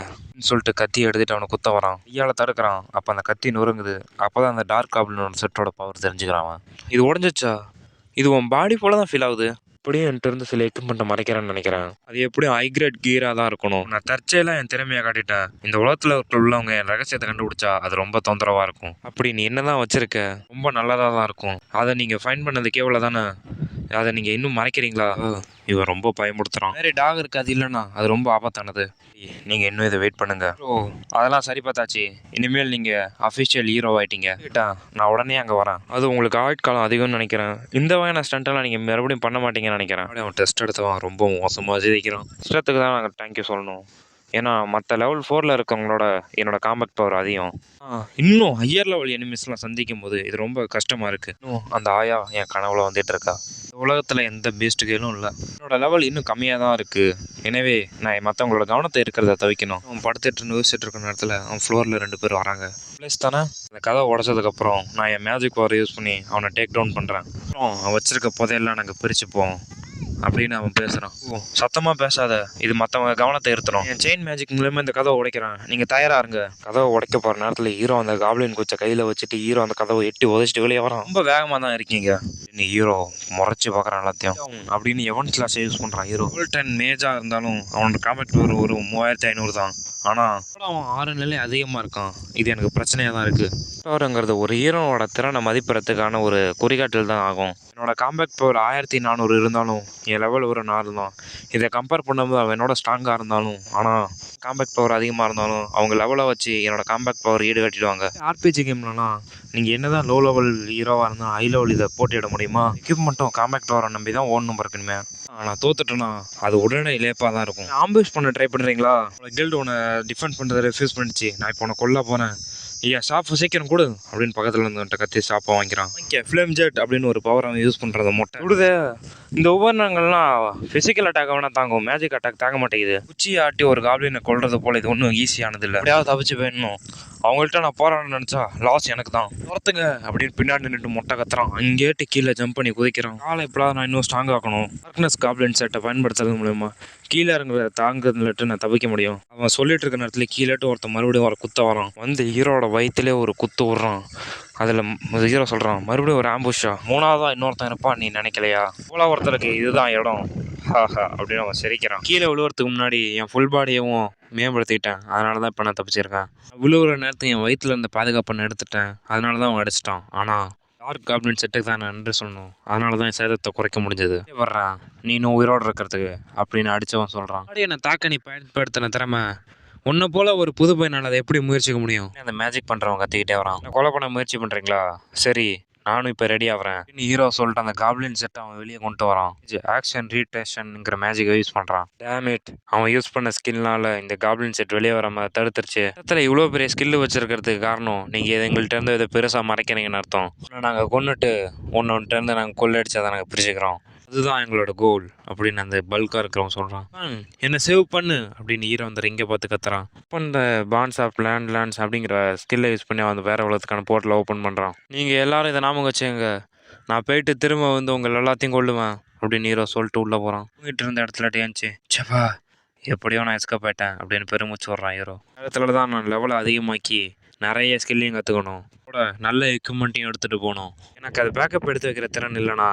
[SPEAKER 1] சொல்லிட்டு கத்தியை எடுத்துட்டு அவனை குத்த வரான். கையால் தடுக்கிறான். அப்போ அந்த கத்தி நொறுங்குது. அப்போ தான் அந்த டார்க் காப்ளினோட செட்டோட பவர் தெரிஞ்சுக்கிறான் அவன். இது உடஞ்சிச்சா? இது உன் பாடி போல தான் ஃபீல் ஆகுது. அப்படியே என்கிட்ட இருந்து சில எக்யூப்மெண்ட்டை மறைக்கிறேன்னு நினைக்கிறேன். அது எப்படியும் ஹைக்ரேட் கீராக தான் இருக்கணும். நான் தற்செயலாக என் திறமையை காட்டிட்டேன். இந்த உலகத்தில் உள்ளவங்க என் ரகசியத்தை கண்டுபிடிச்சா அது ரொம்ப தொந்தரவாக இருக்கும். அப்படி நீ என்ன தான் வச்சுருக்க, ரொம்ப நல்லதாக தான் இருக்கும். அதை நீங்கள் ஃபைன் பண்ணது கேவல தானே, அதை நீங்கள் இன்னும் மறைக்கிறீங்களா? இவன் ரொம்ப பயமுடுத்துகிறான். வேறு டாக் இருக்காது இல்லைண்ணா, அது ரொம்ப ஆபத்தானது. நீங்கள் இன்னும் இதை வெயிட் பண்ணுங்க. ஓ, அதெல்லாம் சரி பார்த்தாச்சு. இனிமேல் நீங்கள் அஃபிஷியல் ஹீரோ ஆகிட்டீங்க. கேட்டா நான் உடனே அங்கே வரேன். அது உங்களுக்கு ஆயுட்காலம் அதிகம்னு நினைக்கிறேன். இந்த வகையான ஸ்டண்ட்டெல்லாம் நீங்கள் மறுபடியும் பண்ண மாட்டீங்கன்னு நினைக்கிறேன். அவன் டெஸ்ட் எடுத்தவன் ரொம்ப மோசமாக ஜெயிக்கிறான். இஷ்டத்துக்கு தான் நாங்கள் தேங்க்யூ சொல்லணும். ஏன்னா மற்ற லெவல் 4 இருக்கவங்களோட என்னோட காம்பேக்ட் பவர் அதிகம். இன்னும் ஹையர் லெவல் எனிமீஸ்லாம் சந்திக்கும் போது இது ரொம்ப கஷ்டமாக இருக்குது. இன்னும் அந்த ஆயா என் கனவுல வந்துட்டு இருக்கா. உலகத்தில் எந்த பெஸ்ட் கேலும் இல்லை. என்னோட லெவல் இன்னும் கம்மியாக தான் இருக்குது. எனவே நான் மற்றவங்களோட கவனத்தை இருக்கிறத தவிக்கணும். அவன் படுத்துட்டு யோசிச்சுட்டு இருக்கிற நேரத்தில் அவன் ஃப்ளோரில் 2 பேர் வராங்க. ப்ளேஸ் தானே. அந்த கதை உடச்சதுக்கப்புறம் நான் என் மேஜிக் பவர் யூஸ் பண்ணி அவனை டேக் டவுன் பண்ணுறேன். அப்புறம் அவன் வச்சிருக்க புதையெல்லாம் நாங்கள் பிரிச்சுப்போம் அப்படின்னு அவன் பேசுகிறான். ஓ, சத்தமாக பேசாத, இது மற்றவங்க கவனத்தை எடுத்துரும். என் செயின் மேஜிக் மூலமாக இந்த கதவை உடைக்கிறான். நீங்கள் தயாராக இருங்க. கதவை உடைக்க போகிற நேரத்தில் ஹீரோ அந்த காப்ளின் குச்சை கையில் வச்சுட்டு ஹீரோ அந்த கதவை எட்டி உதச்சிட்டு வெளியே வரான். ரொம்ப வேகமாக தான் இருக்கீங்க. நீ ஹீரோ முறைச்சி பார்க்குறான் எல்லாத்தையும் அப்படின்னு எவன் கிளாஸ் யூஸ் பண்ணுறான். ஹீரோ 10 மேஜாக இருந்தாலும் அவனோட காம்பேக்ட் ஒரு 3500 தான். ஆனால் அவன் 6 நிலை அதிகமாக இருக்கான். இது எனக்கு பிரச்சனையாக தான் இருக்குது. பவருங்கிறது ஒரு ஹீரோனோட திறனை மதிப்பிடறதுக்கான ஒரு குறிகாட்டல் தான் ஆகும். என்னோட காம்பேக்ட் பவர் 1400 இருந்தாலும் என் லெவல் ஒரு 4 தான். இதை கம்பேர் பண்ணும்போது அவன் என்னோட ஸ்ட்ராங்காக இருந்தாலும், ஆனால் காம்பேக்ட் பவர் அதிகமாக இருந்தாலும் அவங்க லெவலை வச்சு என்னோட காம்பேக்ட் பவர் ஈடு கட்டிடுவாங்க. ஆர்பிஜி கேம்லலாம் நீங்கள் என்ன தான் லோ லெவல் ஹீரோவாக இருந்தால் ஹை லெவல் இதை போட்டியிட முடியுமா? எக்யூப்மெண்ட்டும் காம்பேக்ட் பவரை நம்பி தான் ஓடணும் இருக்கணுமே. நான் தோத்துட்டேன்னா அது உடனே இலேப்பாக தான் இருக்கும். ஆம்புஷ் பண்ண ட்ரை பண்ணுறீங்களா? கில்டு உன்னை டிஃபெண்ட் பண்ணுறதை ரெஃப்யூஸ் பண்ணிச்சு. நான் இப்போ உன்னை கொல்ல போகிறேன். ஐயா ஷாப்பு சீக்கிரம் கொடு அப்படின்னு பக்கத்தில் இருந்துகிட்ட கத்தி ஷாப்பை வாங்கிக்கிறான். ஃப்ளேம் ஜெட் அப்படின்னு ஒரு பவர் அவன் யூஸ் பண்ணுறத மொட்டை விடுதே. இந்த உபகரணங்கள்லாம் ஃபிசிக்கல் அட்டாக் வேணா தாங்கும், மேஜிக் அட்டாக் தாங்க மாட்டேங்குது. குச்சி ஆட்டி ஒரு காப்ளினை கொல்றது போல இது ஒன்றும் ஈஸியானது இல்லை. எப்படியாவது தப்பிச்சு போயிடணும். அவங்கள்ட்ட நான் போராடணும்னு நினச்சா லாஸ் எனக்கு தான். துரத்துங்க அப்படின்னு பின்னாடி நின்றுட்டு மொட்டை கத்துறான். அங்கேட்டு கீழே ஜம்ப் பண்ணி குதிக்கிறான். காலை இப்போலாம் நான் இன்னும் ஸ்ட்ராங் ஆக்கணும். டார்க்னஸ் காப்ளின் செட்டை பயன்படுத்துறது மூலயமா கீழே இறங்குற தாங்கிறதுலட்டு நான் தப்பிக்க முடியும். அவன் சொல்லிட்டு இருக்க நேரத்துல கீழேட்டு ஒருத்தன் மறுபடியும் ஒரு குத்த வரான். வந்து ஹீரோட வயிற்றுலேயே ஒரு குத்து விட்றான். அதில் ஹீரோ சொல்கிறான், மறுபடியும் ஒரு ஆம்புஷா, மூணாவதாக இன்னொருத்தன் இருப்பான் நீ நினைக்கலையா? போல ஒருத்தருக்கு இதுதான் இடம், ஹாஹா அப்படின்னு அவன் சிரிக்கிறான். கீழே விழுவுறதுக்கு முன்னாடி என் ஃபுல் பாடியவும் மேம்படுத்திக்கிட்டேன், அதனால தான் இப்போ நான் தப்பிச்சிருக்கேன். விழுவுற நேரத்துக்கு என் வயிற்றுல இருந்த பாதுகாப்பு எடுத்துட்டேன், அதனால தான் அவன் அடிச்சிட்டான். ஆனால் டார்க் காப்ளின் செட்டுக்கு தான் நான் நன்றி சொல்லணும், அதனால தான் என் சேதத்தை குறைக்க முடிஞ்சது. வர்றான் நீ இன்னும் உயிரோடு இருக்கிறதுக்கு அப்படின்னு அடித்தவன் சொல்கிறான். என்னை தாக்க நீ பயன்படுத்தின திறமை உன்னை போல ஒரு புது பையனால் அதை எப்படி முயற்சிக்க முடியும்? அந்த மேஜிக் பண்ணுறவன் கத்திக்கிட்டே வரான். கொலை பண்ண முயற்சி பண்ணுறீங்களா? சரி, நானும் இப்போ ரெடி ஆகிறேன். ஹீரோ சொல்லிட்டு அந்த காப்ளின் செட்டை அவன் வெளியே கொண்டு வரான். ஆக்ஷன் ரீடேஷன்ங்கிற மேஜிக்கை யூஸ் பண்ணுறான். டேமிட், அவன் யூஸ் பண்ண ஸ்கில்னால இந்த காப்ளின் செட் வெளியே வராம தடுத்துருச்சு. இடத்துல இவ்வளோ பெரிய ஸ்கில் வச்சிருக்கிறதுக்கு காரணம் நீங்கள் எங்கள்கிட்ட இருந்து இதை பெருசாக மறைக்கிறீங்கன்னு அர்த்தம். நாங்கள் கொண்டுட்டு ஒன்றுகிட்ட இருந்து நாங்கள் கொள்ளடிச்சு அதை நாங்கள் பிரிச்சுக்கிறோம், அதுதான் எங்களோட கோல் அப்படின்னு அந்த பல்காக இருக்கிறவன் சொல்கிறான். என்னை சேவ் பண்ணு அப்படின்னு ஹீரோ வந்து இங்கே பார்த்து கத்துறான். இப்போ இந்த பான்ஸ் ஆஃப் லேண்ட்ஸ் அப்படிங்கிற ஸ்கில்லை யூஸ் பண்ணி அவன் வேற உலகத்துக்கான போர்ட்டில் ஓப்பன் பண்ணுறான். நீங்கள் எல்லாரும் இதை ஞாபகம் வச்சுங்க, நான் போயிட்டு திரும்ப வந்து உங்கள் எல்லாத்தையும் கொள்ளுவேன் அப்படின்னு ஹீரோ சொல்லிட்டு உள்ளே போகிறான். தூங்கிட்டு இருந்த இடத்துல டேன்ச்சு சப்பா எப்படியோ நான் எஸ்கேப் ஆயிட்டேன் அப்படின்னு பெருமூச்சு வர்றான் ஹீரோ. இடத்துல தான் நான் லெவலை அதிகமாக்கி நிறைய ஸ்கில்லையும் கற்றுக்கணும், கூட நல்ல எக்யூப்மெண்ட்டையும் எடுத்துகிட்டு போகணும். எனக்கு அது பேக்கப் எடுத்து வைக்கிற திறன் இல்லைனா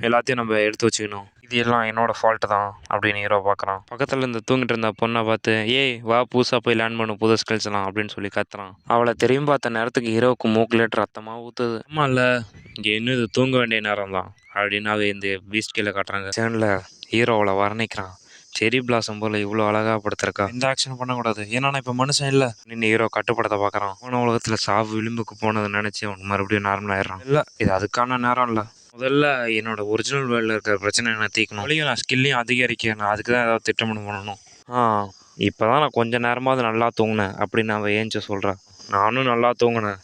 [SPEAKER 1] எல்லாத்தையும் நம்ம எடுத்து வச்சுக்கணும், இது எல்லாம் என்னோட ஃபால்ட்டு தான் அப்படின்னு ஹீரோ பார்க்குறான். பக்கத்தில் இந்த தூங்கிட்டு இருந்த பொண்ணை பார்த்து ஏய் வா புதுசாக போய் லேர்ன் பண்ணு புது ஸ்கில்ஸ்லாம் அப்படின்னு சொல்லி கத்துறான். அவளை திரும்பி பார்த்த நேரத்துக்கு ஹீரோவுக்கு மூக்கிலேட்டு ரத்தமாக ஊற்றுது. ஆமாம் இல்லை, இங்கே இன்னும் இது தூங்க வேண்டிய நேரம் தான் அப்படின்னு அவ இந்த பீஸ்ட் கீழே காட்டுறாங்க. சேனில் ஹீரோவில் வர்ணிக்கிறான். செரி பிளாசம் போல இவ்வளோ அழகாக படுத்திருக்கா, இந்த ஆக்ஷன் பண்ணக்கூடாது ஏன்னா நான் இப்போ மனுஷன் இல்லை நின்று ஹீரோ கட்டுப்படத்தை பார்க்குறான். போன உலகத்தில் சாவு விளிம்புக்கு போனதை நினச்சி அவனுக்கு மறுபடியும் நார்மல் ஆயிடுறான். இல்லை இது அதுக்கான நேரம் இல்லை, முதல்ல என்னோட ஒரிஜினல் வேர்ல்டில் இருக்கிற பிரச்சனை நான் தீக்கணும், வழியும் நான் ஸ்கில்லையும் அதிகரிக்க நான் அதுக்கு தான் ஏதாவது திட்டமிட்டு பண்ணணும். இப்போ தான் நான் கொஞ்சம் நேரமாவது நல்லா தூங்கினேன் அப்படின்னு அவன் ஏஞ்சி சொல்கிறான். நானும் நல்லா தூங்கினேன்,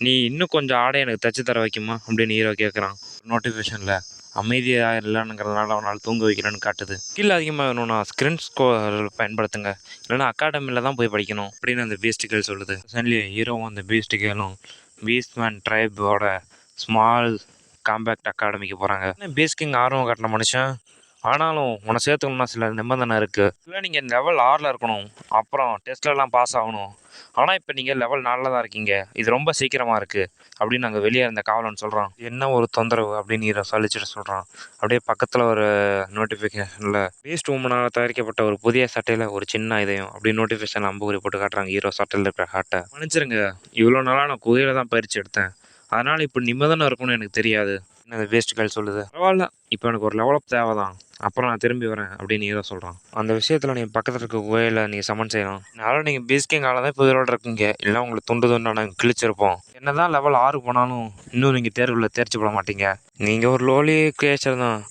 [SPEAKER 1] நீ இன்னும் கொஞ்சம் ஆடை எனக்கு தச்சு தர வைக்குமா அப்படின்னு ஹீரோ கேட்குறான். நோட்டிஃபிகேஷனில் அமைதியாக இல்லைங்கிறதுனால அவனால் தூங்க வைக்கலன்னு காட்டுது. ஸ்கில் அதிகமாக வேணும்னா ஸ்க்ரீன் ஸ்கோர் பயன்படுத்துங்க, இல்லைன்னா அகாடமியில் தான் போய் படிக்கணும் அப்படின்னு அந்த பீஸ்ட் சொல்லுது. ரீசன்ட்லி ஹீரோவும் அந்த பீஸ்ட் கேலும் பீஸ்ட்மேன் ட்ரைபோட ஸ்மால் காம்பேக்ட் அகாடமிக்கு போகிறாங்க. பீஸ்ட் கிங் ஆர்வம் காட்டின மனுஷன், ஆனாலும் உன்னை சேர்த்துக்கணும்னா சில நிபந்தனை இருக்குது. இல்லை நீங்கள் லெவல் 6 இருக்கணும், அப்புறம் டெஸ்ட்லலாம் பாஸ் ஆகணும். ஆனால் இப்போ நீங்கள் லெவல் 4 தான் இருக்கீங்க, இது ரொம்ப சீக்கிரமாக இருக்குது அப்படின்னு நாங்கள் வெளியே இருந்த காவலன்னு சொல்கிறான். என்ன ஒரு தொந்தரவு அப்படின்னு ஹீரோ சலிச்சுட்டு சொல்கிறான். அப்படியே பக்கத்தில் ஒரு நோட்டிஃபிகேஷனில் பீஸ்ட் உமனால் தயாரிக்கப்பட்ட ஒரு புதிய சட்டையில் ஒரு சின்ன இதயம் அப்படின்னு நோட்டிஃபிகேஷன் அம்புகுறி போட்டு காட்டுறாங்க. ஹீரோ சட்டையில் இருக்கிற ஹார்ட்டை. மன்னிச்சிருங்க, இவ்வளோ நாளாக நான் குதிரையில் தான் பயிற்சி எடுத்தேன், அதனால் இப்போ நிம்மதியாக இருக்கும்னு எனக்கு தெரியாது அந்த வேஸ்ட் கேர்ள் சொல்லுது. பரவாயில்ல, இப்போ எனக்கு ஒரு லெவலப் தேவை தான், அப்புறம் நான் திரும்பி வரேன் அப்படின்னு ஹீரோ சொல்கிறான். அந்த விஷயத்தில் நீங்கள் பக்கத்தில் இருக்க குகையில் நீங்கள் சமன் செய்யணும், அதனால் நீங்கள் பீஸ்கிங்கால தான் இப்போ உயிரோடு இருக்கீங்க, இல்லை உங்களுக்கு துண்டு நாங்கள் கிழிச்சிருப்போம். என்ன தான் லெவல் 6 போனாலும் இன்னும் நீங்கள் தேர்வில் தேர்ச்சி போட மாட்டீங்க, நீங்கள் ஒரு லோலி கிரியேச்சர் தான்,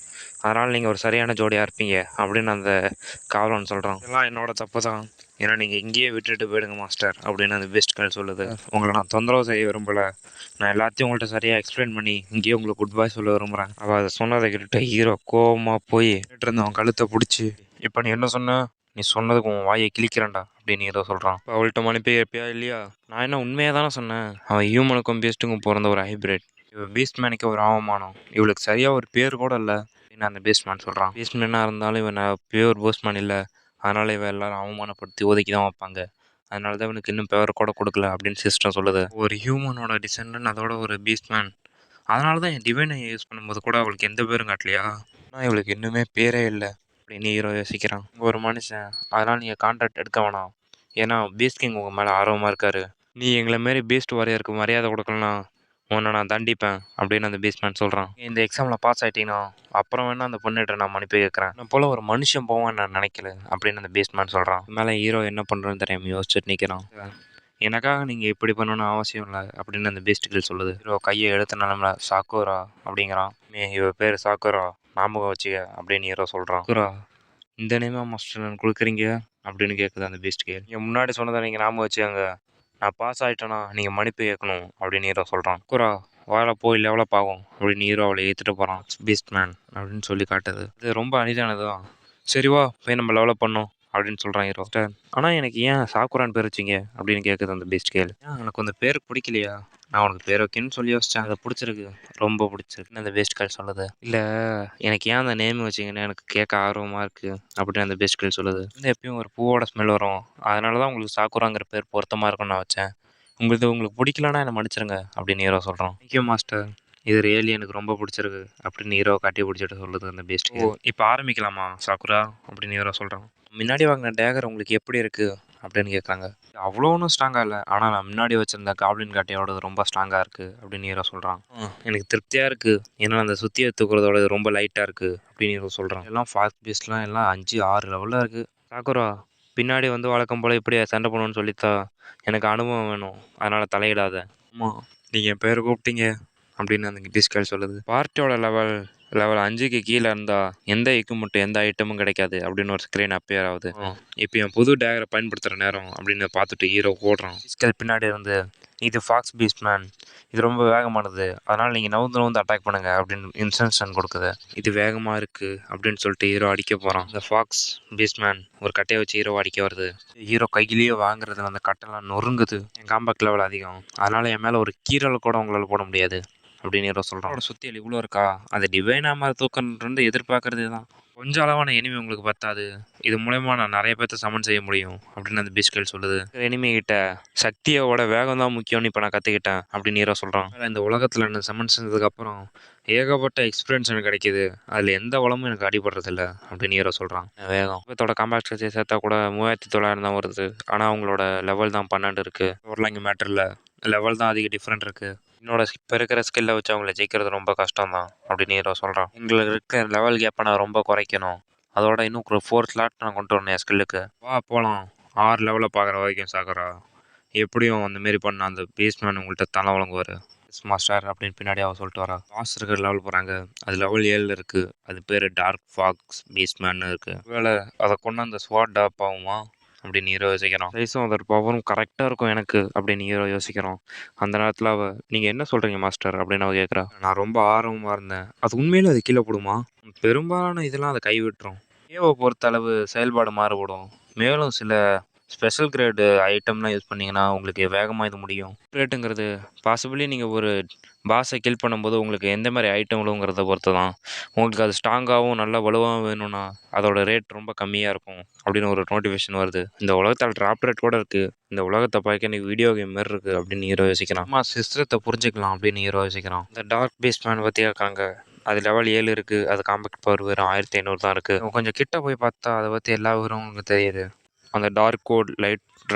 [SPEAKER 1] அதனால் நீங்கள் ஒரு சரியான ஜோடியாக இருப்பீங்க அப்படின்னு அந்த காவலன் சொல்கிறான். இதெல்லாம் என்னோட தப்பு தான், ஏன்னா நீங்கள் இங்கேயே விட்டுட்டு போயிடுங்க மாஸ்டர் அப்படின்னு அந்த பெஸ்ட் கேர்ள் சொல்லுது. உங்களை நான் தொந்தரவு செய்ய விரும்பலை, நான் எல்லாத்தையும் உங்கள்கிட்ட சரியாக எக்ஸ்பிளைன் பண்ணி இங்கேயே உங்களுக்கு குட் பாய் சொல்ல விரும்புகிறேன். அவள் அதை சொன்னதை கேட்டுட்டு ஹீரோ கோவமாக போய் இருந்த அவன் கழுத்தை பிடிச்சி, இப்போ நீ என்ன சொன்ன, நீ சொன்னதுக்கு உன் வாயை கிழிக்கிறேன்டா அப்படின்னு ஹீரோ சொல்கிறான். இப்போ அவள்கிட்ட மனுப்பி இருப்பியா இல்லையா? நான் என்ன உண்மையாக தானே சொன்னேன், அவன் ஹியூமனுக்கும் பீஸ்ட்டுக்கும் பிறந்த ஒரு ஹைப்ரிட், இவன் பீஸ்ட் மேனுக்கு ஒரு அவமானம், இவளுக்கு சரியாக ஒரு பேர் கூட இல்லை அப்படின்னு அந்த பீஸ்ட் மேன் சொல்கிறான். பீஸ்ட் மேனாக இருந்தாலும் இவன் பியூர் போஸ்ட் மேன் இல்லை, அதனால் இவன் எல்லாரும் அவமானப்படுத்தி ஒதுக்கி தான் வைப்பாங்க, அதனால தான் இவனுக்கு இன்னும் பேர் கூட கொடுக்கல அப்படின்னு சிஸ்டம் சொல்லுது. ஒரு ஹியூமனோட டிசெண்டன்ட், அதோட ஒரு பீஸ்ட்மேன், அதனால தான் என் டிவைனை யூஸ் பண்ணும்போது கூட அவளுக்கு எந்த பேரும் காட்டலையா, ஆனால் இவளுக்கு இன்னுமே பேரே இல்லை அப்படின்னு ஹீரோ யோசிக்கிறான். ஒரு மனுஷன், அதனால் நீங்கள் கான்ட்ராக்ட் எடுக்க வேணாம், ஏன்னா பீஸ்ட் கிங் உங்கள் மேலே ஆர்வமாக இருக்காரு, நீ எங்களை மாரி பீஸ்ட் வாரியருக்கு மரியாதை கொடுக்கலனா உன்னை நான் தண்டிப்பேன் அப்படின்னு அந்த பீஸ்ட்மேன் சொல்கிறான். இந்த எக்ஸாமில் பாஸ் ஆகிட்டீங்கன்னா அப்புறம் வேணா அந்த பொண்ணுகிட்ட நான் மன்னிப்பு கேட்குறேன், நான் போல் ஒரு மனுஷன் போவான்னு நான் நினைக்கல அப்படின்னு அந்த பீஸ்ட்மேன் சொல்கிறான். மேலே ஹீரோ என்ன பண்ணுறேன்னு தெரியாமல் யோசிச்சுட்டு நிற்கிறான். எனக்காக நீங்கள் இப்படி பண்ணணும்னு அவசியம் இல்லை அப்படின்னு அந்த பீஸ்ட் கேர்ள் சொல்லுது. ஹீரோ கையை எடுத்த நிலமில் சாக்குரா அப்படிங்கிறான். இவ பேர் சாக்குரா, ஞாபகம் வச்சுக்க அப்படின்னு ஹீரோ சொல்கிறான். சாக்குரா, இந்த நேமா மாஸ்டர் கொடுக்குறீங்க அப்படின்னு கேட்குது அந்த பீஸ்ட் கேர்ள். நீங்கள் முன்னாடி சொன்னதை நீங்கள் ஞாபகம் வச்சுக்கோங்க, நான் பாஸ் ஆகிட்டேன்னா நீங்கள் மன்னிப்பு கேட்கணும் அப்படின்னு ஹீரோ சொல்கிறான். குரா, வாழை போய் டெவலப் ஆகும் அப்படின்னு ஹீரோ அவளை ஏற்றுட்டு போகிறான். பீஸ்ட் மேன் அப்படின்னு சொல்லி காட்டுது. இது ரொம்ப அனிதானது தான். சரி வா போய் நம்ம டெவலப் பண்ணோம் அப்படின்னு சொல்கிறான் ஹீரோ. ஆனால் எனக்கு ஏன் சாக்குரான்னு பேர் வச்சிங்க அப்படின்னு கேட்குது அந்த பீஸ்ட் கேள். ஏன் உனக்கு அந்த பேருக்கு பிடிக்கலையா? நான் உனக்கு பேர் வைக்கணும்னு சொல்லி யோசிச்சேன். அதை பிடிச்சிருக்கு, ரொம்ப பிடிச்சிருக்கு அந்த பெஸ்ட் கேர்ள் சொல்லுது. இல்லை எனக்கு ஏன் அந்த நேம் வச்சிங்கன்னு எனக்கு கேட்க ஆர்வமாக இருக்குது அப்படின்னு அந்த பெஸ்ட் கேர்ள் சொல்லுது. வந்து எப்பயும் ஒரு பூவோட ஸ்மெல் வரும், அதனால தான் உங்களுக்கு சாக்குராங்கிற பேர் பொருத்தமாக இருக்கும்னு நான் வச்சேன். உங்களுக்கு பிடிக்கலன்னா என்னை மன்னிச்சிருங்க அப்படின்னு ஹீரோ சொல்கிறான். தேங்க்யூ மாஸ்டர், இது ரியலி எனக்கு ரொம்ப பிடிச்சிருக்கு அப்படின்னு ஹீரோ காட்டி பிடிச்சிட்டு சொல்லுது அந்த பெஸ்ட். இப்போ ஆரம்பிக்கலாமா சாக்குரா அப்படின்னு ஹீரோ சொல்கிறான். முன்னாடி வாங்கின டேகர் உங்களுக்கு எப்படி இருக்குது அப்படின்னு கேட்குறாங்க. அவ்வளோ ஒன்றும் ஸ்ட்ராங்காக இல்லை, ஆனால் நான் முன்னாடி வச்சுருந்த காப்ளின் காட்டையோட ரொம்ப ஸ்ட்ராங்காக இருக்குது அப்படின்னு ஹீரோ சொல்கிறான். எனக்கு திருப்தியாக இருக்குது, ஏன்னா அந்த சுற்றியை தூக்குறதோட ரொம்ப லைட்டாக இருக்குது அப்படின்னு ஹீரோ சொல்கிறான். எல்லாம் ஃபாஸ்ட் பீஸ்ட்லாம் எல்லாம் 5-6 லெவலில் இருக்குது. சாக்குரா பின்னாடி வந்து வழக்கம் போல் இப்படி சண்டை பண்ணணும்னு சொல்லித்தா, எனக்கு அனுபவம் வேணும், அதனால் தலையிடாத. ஆமாம் நீங்கள் என் பேர் கூப்பிட்டீங்க அப்படின்னு அந்த டிஸ்கல் சொல்லுது. பார்ட்டியோட லெவல் 5க்கு கீழே இருந்தால் எந்த எக்யூப்மெண்ட்டும் எந்த ஐட்டமும் கிடைக்காது அப்படின்னு ஒரு ஸ்க்ரீன் அப்பேர் ஆகுது. இப்போ என் புது டேகரை பயன்படுத்துகிற நேரம் அப்படின்னு பார்த்துட்டு ஹீரோ ஓடுறான். டிஸ்கல் பின்னாடி இருந்து, இது ஃபாக்ஸ் பீஸ்ட் மேன், இது ரொம்ப வேகமானது, அதனால் நீங்கள் நவுந்து அட்டாக் பண்ணுங்கள் அப்படின்னு இன்ஸ்ட்ரக்ஷன் கொடுக்குது. இது வேகமாக இருக்குது அப்படின்னு சொல்லிட்டு ஹீரோ அடிக்க போகிறான். இந்த ஃபாக்ஸ் பீஸ்ட் மேன் ஒரு கட்டையை வச்சு ஹீரோ அடிக்க வருது. ஹீரோ கையிலேயே வாங்குறதுல அந்த கட்டெல்லாம் நொறுங்குது. என் காம்பேக்ட் லெவல் அதிகம், அதனால் என் மேலே ஒரு கீரல் கூட உங்களால் போட முடியாது அப்படின்னு ஹீரோ சொல்கிறான். சுத்தியல் இவ்வளோ இருக்கா, அதை டிவைனாக மாதிரி தூக்கன்றது எதிர்பார்க்கறது தான். கொஞ்சம் அளவான எனிமி உங்களுக்கு பத்தாது, இது மூலயமா நான் நிறைய பேர்த்த சமன் செய்ய முடியும் அப்படின்னு அந்த பீஸ்கேல் சொல்லுது. எனிமி கிட்ட சக்தியோட வேகம் தான் முக்கியம்னு இப்போ நான் கற்றுக்கிட்டேன் அப்படின்னு ஹீரோ சொல்கிறான். இந்த உலகத்தில் நான் சமன் செஞ்சதுக்கப்புறம் ஏகப்பட்ட எக்ஸ்பீரியன்ஸ் எனக்கு கிடைக்கிது, அதில் எந்த வளமும் எனக்கு அடிபடுறதில்ல அப்படின்னு ஹீரோ சொல்கிறான். வேகம் இதோட காம்பேக்ட் ஸ்ட்ரக்சர் சேர்த்தா கூட 3900 தான் வருது, ஆனால் அவங்களோட லெவல் தான் 12 இருக்குது. ஒரு இங்கே மேட்டர் இல்லை, லெவல் தான் அதிக டிஃப்ரெண்ட் இருக்குது. என்னோட இப்போ இருக்கிற ஸ்கில்லை வச்சு அவங்கள ஜெயிக்கிறது ரொம்ப கஷ்டம் தான் அப்படின்னு ஹீரோ சொல்கிறான். எங்களுக்கு இருக்கிற லெவல் கேப்பை நான் ரொம்ப குறைக்கணும், அதோட இன்னும் ஒரு 4 ஸ்லாட் நான் கொண்டு வரணும் என் ஸ்கில்லுக்கு. வா போகலாம், 6 லெவலில் பார்க்குற வரைக்கும் சாக்குரா, எப்படியும் அந்தமாரி பண்ண அந்த பேஸ்மேன் உங்கள்கிட்ட தலை வழங்குவார் மாஸ்டர் அப்படின்னு பின்னாடி அவன் சொல்லிட்டு வரா. பாஸ் இருக்கிற லெவல் போகிறாங்க, அது லெவல் 7 இருக்குது, அது பேர் டார்க் ஃபாக்ஸ் பீஸ்மேன் இருக்குது. வேலை அதை கொண்டு அந்த ஸ்வாட் டாப் ஆகுமா அப்படின்னு ஹீரோ யோசிக்கிறோம். சைஸும் அதோட பவரும் கரெக்டாக இருக்கும் எனக்கு அப்படின்னு ஹீரோ யோசிக்கிறோம். அந்த நேரத்தில் அவள், நீங்கள் என்ன சொல்கிறீங்க மாஸ்டர் அப்படின்னு அவள் கேட்குறா. நான் ரொம்ப ஆர்வமாக இருந்தேன், அது உண்மையில அது கீழே போடுமா? பெரும்பாலான இதெல்லாம் அதை கைவிட்டுரும், ஏவை பொறுத்த அளவு செயல்பாடு மாறுபடும், மேலும் சில ஸ்பெஷல் கிரேடு ஐட்டம்லாம் யூஸ் பண்ணிங்கன்னா உங்களுக்கு வேகமாக இது முடியும். ரேட்டுங்கிறது பாசிபிளி நீங்கள் ஒரு பாஸை கில் பண்ணும்போது உங்களுக்கு எந்த மாதிரி ஐட்டம் விழுங்கிறத பொறுத்து தான். உங்களுக்கு அது ஸ்ட்ராங்காகவும் நல்லா வலுவாகவும் வேணும்னா அதோட ரேட் ரொம்ப கம்மியாக இருக்கும் அப்படின்னு ஒரு நோட்டிஃபிகேஷன் வருது. இந்த உலகத்தில் ட்ராப் ரேட் கூட இருக்குது, இந்த உலகத்தை பார்க்க எனக்கு வீடியோ கேம் மாதிரி இருக்குது அப்படின்னு ஹீரோ யோசிக்கிறான். அம்மா சிஸ்டத்தை புரிஞ்சுக்கலாம் அப்படின்னு ஹீரோ யோசிக்கிறான். இந்த டார்க் பீஸ்ட் மேன் பற்றி இருக்காங்க, அது லெவல் 7 இருக்குது, அது காம்பேக்ட் பவர் வெறும் 1500 தான் இருக்குது. கொஞ்சம் கிட்ட போய் பார்த்தா அதை பற்றி எல்லா விவரமும் உங்களுக்கு தெரியுது. அந்த டார்க் கோட் லைட்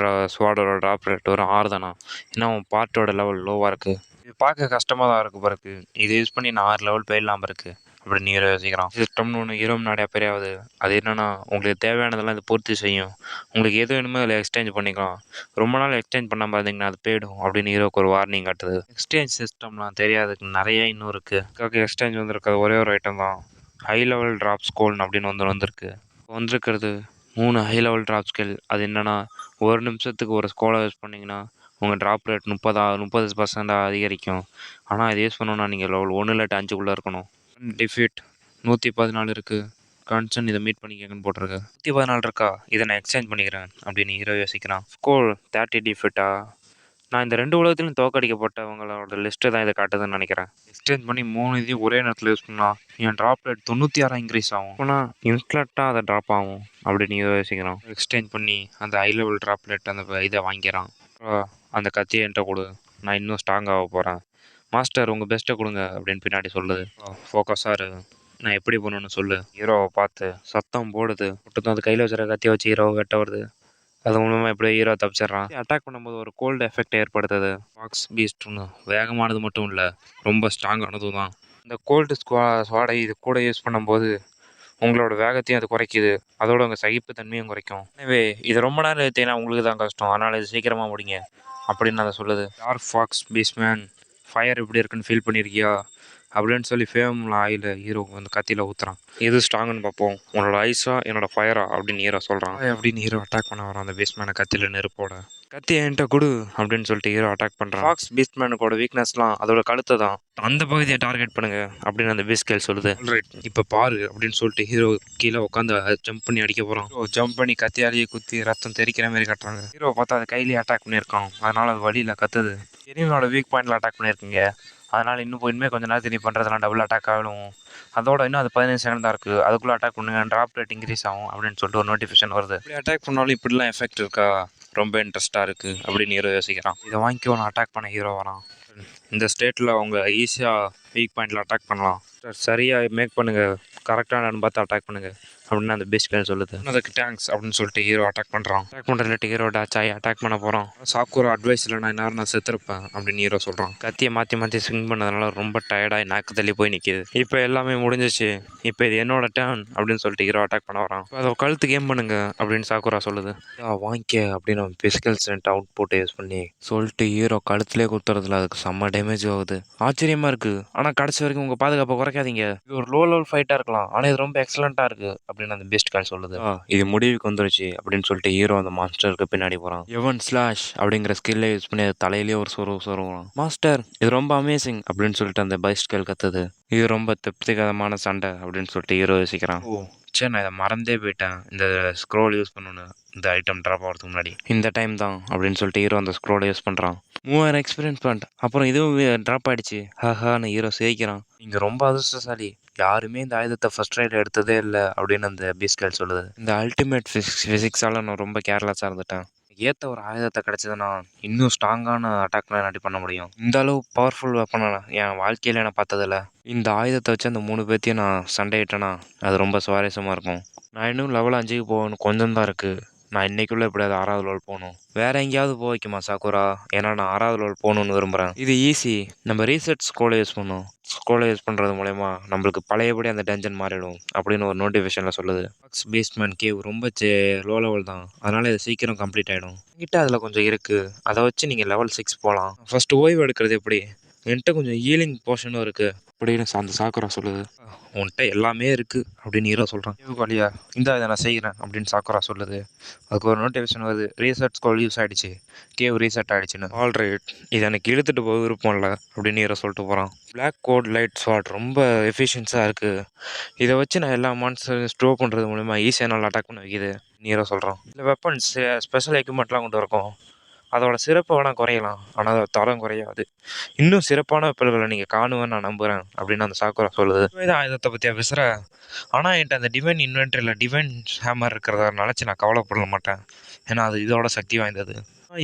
[SPEAKER 1] ஸ்வாடோட ட்ராப் ரேட் வரும் 6 தானா, ஏன்னா அவன் பார்ட்டோட லெவல் லோவாக இருக்குது. இது பார்க்க கஷ்டமாக தான் இருக்குது பிறகு, இதை யூஸ் பண்ணி நான் 6 லெவல் போயிடலாம் இருக்குது அப்படின்னு ஹீரோ யோசிக்கிறான். சிஸ்டம்னு ஒன்று ஹீரோ முன்னாடியே பெரியாவது, அது என்னென்னா உங்களுக்கு தேவையானதெல்லாம் இது பூர்த்தி செய்யும், உங்களுக்கு எது வேணுமோ அதில் எக்ஸ்சேஞ்ச் பண்ணிக்கலாம், ரொம்ப நாள் எக்ஸ்சேஞ்ச் பண்ணாமல் இருந்தீங்கன்னா அது போயிடும் அப்படின்னு ஹீரோக்கு ஒரு வார்னிங் காட்டுது. எக்ஸ்சேஞ்ச் சிஸ்டம்லாம் தெரியாதுக்கு நிறைய இன்னும் இருக்குது. எக்ஸ்சேஞ்ச் வந்துருக்காது ஒரே ஒரு ஐட்டம் தான், ஹை லெவல் ட்ராப் ஸ்கோல் அப்படின்னு வந்திருக்கிறது 3 ஹை லெவல் ட்ராப் ஸ்கில். அது என்னென்னா, ஒரு நிமிஷத்துக்கு ஒரு ஸ்கோலை யூஸ் பண்ணிங்கன்னா உங்கள் ட்ராப் ரேட் 30% அதிகரிக்கும். ஆனால் இதை யூஸ் பண்ணணுன்னா நீங்கள் லெவல் 1 இல்லாட்டி 5க்குள்ளே இருக்கணும். டிஃபீட் 114 இருக்குது, கன்சர்ன் இதை மீட் பண்ணிக்கங்கன்னு போட்டிருக்கு. 114 இருக்கா, இதை நான் எக்ஸ்சேஞ்ச் பண்ணிக்கிறேன் அப்படின்னு ஹீரோ யோசிக்கிறான். ஸ்கோல் 30 டிஃபீட்டா, நான் இந்த 2 உலகத்திலும் தோக்கடிக்கப்பட்டவங்களோட லிஸ்ட்டு தான் இதை காட்டுதுன்னு நினைக்கிறேன். எக்ஸ்சேஞ்ச் பண்ணி 3 இதையும் ஒரே நேரத்தில் யூஸ் பண்ணால் என் ட்ராப் ரேட் 96 இன்க்ரீஸ் ஆகும், ஆனால் இன்ஸ்டண்ட்டாக அதை ட்ராப் ஆகும் அப்படின்னு யோசிக்கிறோம். எக்ஸ்சேஞ்ச் பண்ணி அந்த ஹை லெவல் ட்ராப் ரேட் அந்த இதை வாங்கிக்கிறான். அந்த கத்தியை என்கிட்ட கொடு, நான் இன்னும் ஸ்ட்ராங் ஆக போகிறேன். மாஸ்டர் உங்கள் பெஸ்ட்டை கொடுங்க அப்படின்னு பின்னாடி சொல்லுது. ஃபோக்கஸாக இரு, நான் எப்படி பண்ணணும்னு சொல்லு. ஹீரோவை பார்த்து சத்தம் போடுது. மட்டும் அது கையில் வச்சுற கத்தியை வச்சு ஹீரோவை வெட்ட வருது. அது மூலமாக எப்படியோ ஹீரோ தப்பிச்சிட்றான். அட்டாக் பண்ணும்போது ஒரு கோல்டு எஃபெக்ட் ஏற்படுத்துது. ஃபாக்ஸ் பீஸ்ட்னு வேகமானது மட்டும் இல்லை, ரொம்ப ஸ்ட்ராங்கானதும் தான். இந்த கோல்டு ஸ்வாடை இது கூட யூஸ் பண்ணும்போது உங்களோட வேகத்தையும் அது குறைக்குது, அதோட உங்கள் சகிப்புத்தன்மையும் குறைக்கும். எனவே இது ரொம்ப நேரம் எடுத்தீங்கன்னா உங்களுக்கு தான் கஷ்டம், அதனால் இது சீக்கிரமாக முடிங்க அப்படின்னு அதை சொல்லுது. டார்க் ஃபாக்ஸ் பீஸ்ட்மேன், ஃபயர் எப்படி இருக்குன்னு ஃபீல் பண்ணியிருக்கியா? அப்படின்னு சொல்லி ஃபேமில் ஆயில் ஹீரோ வந்து கத்தியில் ஊற்றுறான். எது ஸ்ட்ராங்குன்னு பார்ப்போம், உன்னோட ஐஸா என்னோட ஃபயரா அப்படின்னு ஹீரோ சொல்கிறான். அப்படின்னு ஹீரோ அட்டாக் பண்ண வரான் அந்த பேஸ்மேனை கத்தியில் நெருப்போட. கத்தி என்கிட்ட கொடு அப்படின்னு சொல்லிட்டு ஹீரோ அட்டாக் பண்ணுறான். ஃபாக்ஸ் பீஸ்ட்மேனுக்கோட வீக்னஸ்லாம் அதோட கழுத்தை தான், அந்த பகுதியை டார்கெட் பண்ணுங்க அப்படின்னு அந்த பீஸ்கேல் சொல்லுது. ஆல்ரைட் இப்போ பாரு அப்படின்னு சொல்லிட்டு ஹீரோ கீழே உட்காந்து ஜம்ப் பண்ணி அடிக்க போகிறான். ஜம்ப் பண்ணி கத்தியாலேயே குத்தி ரத்தம் தெரிக்கிற மாதிரி கட்டுறாங்க. ஹீரோ பார்த்தா அது கையிலேயே அட்டாக் பண்ணியிருக்கான், அதனால அது வழியில் கத்துது. எனிமோட வீக் பாயிண்ட்ல அட்டாக் பண்ணியிருக்கீங்க, அதனால் இனிமே கொஞ்சம் நேரத்தில் நீ பண்ணுறதுலாம் டபுள் அட்டாக் ஆகிடும். அதோட இன்னும் அது 15 செகண்ட் தான் இருக்குது, அதுக்குள்ளே அட்டாக் பண்ணுங்க, ட்ராப் ரேட் இன்க்ரீஸ் ஆகும் அப்படின்னு சொல்லிட்டு ஒரு நோட்டிஃபிகேஷன் வருது. இப்படி அட்டாக் பண்ணாலும் இப்படிலாம் எஃபெக்ட் இருக்கா, ரொம்ப இன்ட்ரெஸ்ட்டாக இருக்குது அப்படின்னு ஹீரோ யோசிக்கிறான். இதை வாங்கிக்கோ நான் அட்டாக் பண்ண ஹீரோ வரான். இந்த ஸ்டேட்டில் அவங்க ஈஸியாக வீக் பாயிண்டில் அட்டாக் பண்ணலாம். சரியாக மேக் பண்ணுங்கள், கரெக்டானு பார்த்து அட்டாக் பண்ணுங்கள் அப்படின்னு அந்த பேஸ்கேல் சொல்லுது. அதுக்கு தேங்க்ஸ் அப்படின்னு சொல்லிட்டு ஹீரோ அட்டாக் பண்ணுறான். அட்டாக் பண்ணுற லேட்டு ஹீரோ டேச் ஆகி அட்டாக் பண்ண போகிறான். சாக்குரா அட்வைஸ் இல்லை, நான் நேரம் நான் செத்துருப்பேன் அப்படின்னு ஹீரோ சொல்கிறான். கத்தியை மாற்றி ஸ்விங் பண்ணதுனால ரொம்ப டயர்டாகி நாக்கு தள்ளி போய் நிற்கிது. இப்போ எல்லாமே முடிஞ்சிச்சு, இப்போ இது என்னோட டேர்ன் அப்படின்னு சொல்லிட்டு ஹீரோ அட்டாக் பண்ண வரான். அதை கழுத்து கேம் பண்ணுங்க அப்படின்னு சாக்குரா சொல்லுது. வாங்கிக்க அப்படின்னு அவன் பிசிக்கல் ஸ்ட்ரென்த் அவுட் போட்டு யூஸ் பண்ணி சொல்லிட்டு ஹீரோ கழுத்துலேயே குத்துறதுல அதுக்கு செம்ம டேமேஜ் ஆகுது. ஆச்சரியமாக இருக்குது, ஆனால் கடைசி வரைக்கும் உங்கள் பாதுகாப்பை குறைக்காதீங்க, இது ஒரு லோ லெவல் ஃபைட்டாக இருக்கலாம் ஆனால் இது ரொம்ப எக்ஸலண்ட்டாக இருக்குது அப்படின்னு அந்த பெஸ்ட் கால் சொல்லுது. இது முடிவுக்கு வந்துருச்சு அப்படின்னு சொல்லிட்டு ஹீரோ அந்த மாஸ்டருக்கு பின்னாடி போகிறான். எவன் ஸ்லாஷ் அப்படிங்கிற ஸ்கில்லை யூஸ் பண்ணி அது தலையிலேயே ஒரு சொருவான். மாஸ்டர் இது ரொம்ப அமேசிங் அப்படின்னு சொல்லிட்டு அந்த பெஸ்ட் கால் கத்துது. இது ரொம்ப திருப்திகரமான சண்டை அப்படின்னு சொல்லிட்டு ஹீரோ யோசிக்கிறான். சரி நான் இதை மறந்தே போயிட்டேன், இந்த ஸ்க்ரோல் யூஸ் பண்ணணும் இந்த ஐட்டம் ட்ராப் ஆகிறதுக்கு முன்னாடி, இந்த டைம் தான் அப்படின்னு சொல்லிட்டு ஹீரோ அந்த ஸ்க்ரோலை யூஸ் பண்ணுறான். 3000 எக்ஸ்பீரியன்ஸ் பாயிண்ட், அப்புறம் இதுவும் ட்ராப் ஆகிடுச்சு ஹான்னு ஹீரோ சிரிக்கிறான். நீங்கள் ரொம்ப அதிர்ஷ்டசாலி, யாருமே இந்த ஆயுதத்தை ஃபர்ஸ்ட் ரைட் எடுத்ததே இல்லை அப்படின்னு அந்த பீஸ்கேல் சொல்லுது. இந்த அல்டிமேட் ஃபிசிக்ஸால் நான் ரொம்ப கேர்லெஸ்ஸாக இருந்துட்டேன், ஏற்ற ஒரு ஆயுதத்தை கிடச்சதுன்னா இன்னும் ஸ்ட்ராங்கான அட்டாக்லாம் என்னாடி பண்ண முடியும். இந்த அளவு பவர்ஃபுல் வெப்பனை என் வாழ்க்கையில் நான் பார்த்ததில்ல. இந்த ஆயுதத்தை வச்சு அந்த 3 பேர்த்தையும் நான் சண்டையிட்டேன்னா அது ரொம்ப சுவாரஸ்யமாக இருக்கும். நான் இன்னும் லெவல் 5க்கு போகணும், கொஞ்சம் தான் இருக்குது. நான் இன்னைக்குள்ளே எப்படியாவது 6வது லெவல் போகணும். வேறு எங்கேயாவது போக வைக்குமா சாக்குரா, ஏன்னா நான் 6வது லெவல் போகணுன்னு விரும்புகிறேன். இது ஈஸி, நம்ம ரீசெட் ஸ்கோலை யூஸ் பண்ணோம், ஸ்கோலை யூஸ் பண்ணுறது மூலயமா நம்மளுக்கு பழையபடி அந்த டென்ஷன் மாறிடும் அப்படின்னு ஒரு நோட்டிஃபிகேஷனில் சொல்லுது. பீஸ்ட்மேன் கேவ் ரொம்ப லோ லெவல் தான், அதனால் இது சீக்கிரம் கம்ப்ளீட் ஆகிடும். என்கிட்ட அதில் கொஞ்சம் இருக்குது, அதை வச்சு நீங்கள் லெவல் 6 போகலாம். ஃபஸ்ட்டு ஓய்வு எடுக்கிறது எப்படி, என்கிட்ட கொஞ்சம் ஹீலிங் போர்ஷனும் இருக்குது அப்படின்னு அந்த சாக்குரா சொல்லுது. உன்கிட்ட எல்லாமே இருக்குது அப்படின்னு ஹீரோ சொல்கிறான். வழியா இந்த இதை நான் செய்கிறேன் அப்படின்னு சாக்குரா சொல்லுது. அதுக்கு ஒரு நோட்டிஃபிகேஷன் வருது, ரீசெட் ஸ்கோல் யூஸ் ஆகிடுச்சு, கேவ் ரீசெட் ஆகிடுச்சுன்னு. ஆல்ரைட் இது எனக்கு இழுத்துட்டு போக விருப்பம் இல்லை அப்படின்னு ஹீரோ சொல்லிட்டு போகிறான். பிளாக் கோட் லைட் ஸ்வாட் ரொம்ப எஃபிஷியன்ஸாக இருக்குது, இதை வச்சு நான் எல்லா மான்ஸ்டரையும் ஸ்டோ பண்ணுறது மூலிமா ஈஸியாக நல்லா அட்டாக் பண்ண வைக்கிது ஹீரோ சொல்கிறான். இல்லை வெப்பன்ஸ் ஸ்பெஷல் எக்யூப்மெண்ட்லாம் கொண்டு வரக்கும், அதோட சிறப்பை வேணால் குறையலாம் ஆனால் அதோட தரம் குறையாது, இன்னும் சிறப்பான வெப்பல்களை நீங்கள் காணுவேன்னு நான் நம்புகிறேன் அப்படின்னு அந்த சாக்குரா சொல்லுது. ஆயுதத்தை பற்றியா பேசுகிற, ஆனால் என்கிட்ட அந்த டிவைன் இன்வென்ட்ரியில் டிவைன் ஹேமர் இருக்கிறத நினச்சி நான் கவலைப்பட மாட்டேன், ஏன்னா அது இதோட சக்தி வாய்ந்தது.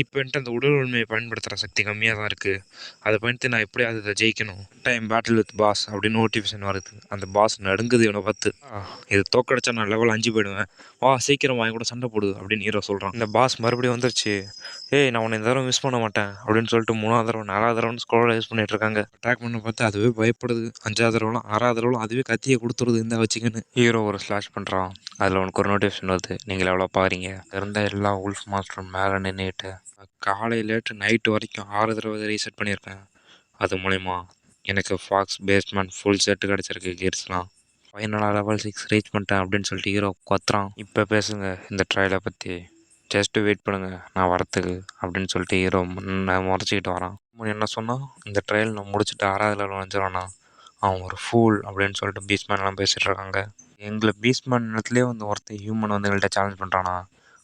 [SPEAKER 1] இப்போ என்கிட்ட அந்த உடல் உண்மையை பயன்படுத்துகிற சக்தி கம்மியாக தான் இருக்குது, அதை பயன்படுத்தி நான் எப்படியாவது இதை ஜெயிக்கணும். டைம் பேட்டில் வித் பாஸ் அப்படின்னு நோட்டிஃபிகேஷன் வருது. அந்த பாஸ் நடுங்குது இவனை பார்த்து. இது தோக்கடிச்சா நான் லெவல் 5 போயிடுவேன், வா சீக்கிரம் வாங்கி கூட சண்டை போடு அப்படின்னு ஹீரோ சொல்கிறான். இந்த பாஸ் மறுபடியும் வந்துருச்சு, ஏய் நான் உன்னை இந்த தடவை மிஸ் பண்ண மாட்டேன் அப்படின்னு சொல்லிட்டு 3வது தடவை 4வது தடவை ஸ்கோலை யூஸ் பண்ணிட்டு இருக்காங்க. அட்டாக் பண்ண பார்த்து அதுவே பயப்படுது, 5வது தடவைலாம் 6வது தடவைலாம் அதுவே கத்தியை கொடுத்துருது இந்த வச்சுக்கன்னு. ஹீரோ ஒரு ஸ்லாஷ் பண்ணுறான், அதில் உனக்கு ஒரு நோட்டிஃபிகேஷன் வருது, நீங்கள் எவ்வளோ பாருங்க இருந்த எல்லா உல்ஃப் மாஸ்டரும் மேலே நின்றுட்டு காலையிலேட்டு நைட்டு வரைக்கும் 6 தடவை ரீசெட் பண்ணியிருக்கேன், அது மூலயமா எனக்கு ஃபாக்ஸ் பேஸ்மேன் ஃபுல் செட்டு கிடச்சிருக்கு கீர்ஸ்லாம், ஃபைனலாக லெவல் 6 ரீச் பண்ணிட்டேன் அப்படின்னு சொல்லிட்டு ஹீரோ கொத்துறான். இப்போ பேசுங்க இந்த ட்ரையலை பற்றி, ஜஸ்ட்டு வெயிட் பண்ணுங்கள் நான் வரத்துக்கு அப்படின்னு சொல்லிட்டு ஹீரோ முறைச்சிக்கிட்டு வரான். என்ன சொன்னால் இந்த ட்ரையல் நான் முடிச்சுட்டு 6வது லெவல் வந்துடுவேண்ணா, அவன் ஒரு ஃபூல் அப்படின்னு சொல்லிட்டு பீஸ்மேன்லாம் பேசிகிட்டு இருக்காங்க. எங்களை பீஸ்மேன் இடத்துலேயே வந்து ஒருத்தர் ஹியூமன் வந்து எங்கள்கிட்ட சேலஞ்ச் பண்ணுறானா,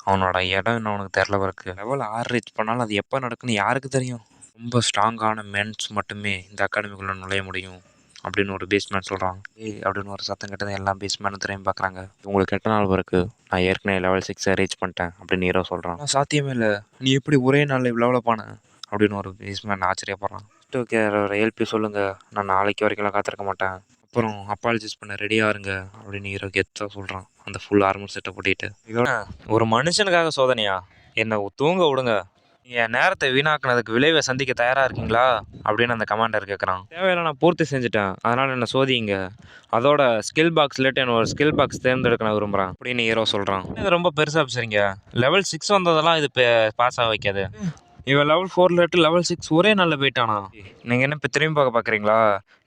[SPEAKER 1] அவனோட இடம் இன்னும் அவனுக்கு தெரில இருக்குது. லெவல் 6 ரீச் பண்ணாலும் அது எப்போ நடக்குன்னு யாருக்கு தெரியும், ரொம்ப ஸ்ட்ராங்கான மென்ஸ் மட்டுமே இந்த அகாடமிக்குள்ளே நுழைய முடியும் அப்படின்னு ஒரு பேஸ்மேன் சொல்கிறான். அப்படின்னு ஒரு சத்தம் கேட்டது எல்லாம் பேஸ்மேனு திரும்பி பார்க்குறாங்க. உங்களுக்கு கெட்ட நாள் இருக்குது, நான் ஏற்கனவே லெவல் 6 ரீச் பண்ணிட்டேன் அப்படின்னு ஹீரோ சொல்கிறான். சாத்தியமே இல்லை, நீ எப்படி ஒரே நாளில் இவ்வளோ பான அப்படின்னு ஒரு பேஸ்மேன் ஆச்சரியப்படுறான். ஓகே எல்பி சொல்லுங்கள், நான் நாளைக்கு வரைக்கும்லாம் காத்திருக்க மாட்டேன், அப்புறம் அப்பாலஜிஸ் பண்ண ரெடியாக இருங்க அப்படின்னு ஹீரோ கெத்தாக சொல்கிறான் அந்த ஃபுல் ஆர்மர் செட்டை போட்டிட்டு. இதோட ஒரு மனுஷனுக்காக சோதனையா, என்னை தூங்க விடுங்க, என் நேரத்தை வீணாக்குனதுக்கு விளைவை சந்திக்க தயாராக இருக்கீங்களா அப்படின்னு அந்த கமாண்டர் கேட்குறான். தேவையில்லை நான் பூர்த்தி செஞ்சுட்டேன், அதனால் என்னை சோதிங்க, அதோட ஸ்கில் பாக்ஸ் லேட்டு என்ன ஒரு ஸ்கில் பாக்ஸ் தேர்ந்தெடுக்க நான் விரும்புகிறேன் அப்படின்னு ஹீரோ சொல்கிறான். இது ரொம்ப பெருசாக பேசுறீங்க, லெவல் 6 வந்ததெல்லாம் இது பாஸ் ஆக வைக்காது, இவன் லெவல் 4ல இருந்து லெவல் 6 ஒரே நாள்ல போயிட்டானா? நீங்க என்ன இப்ப திரும்பி பார்க்குறீங்களா?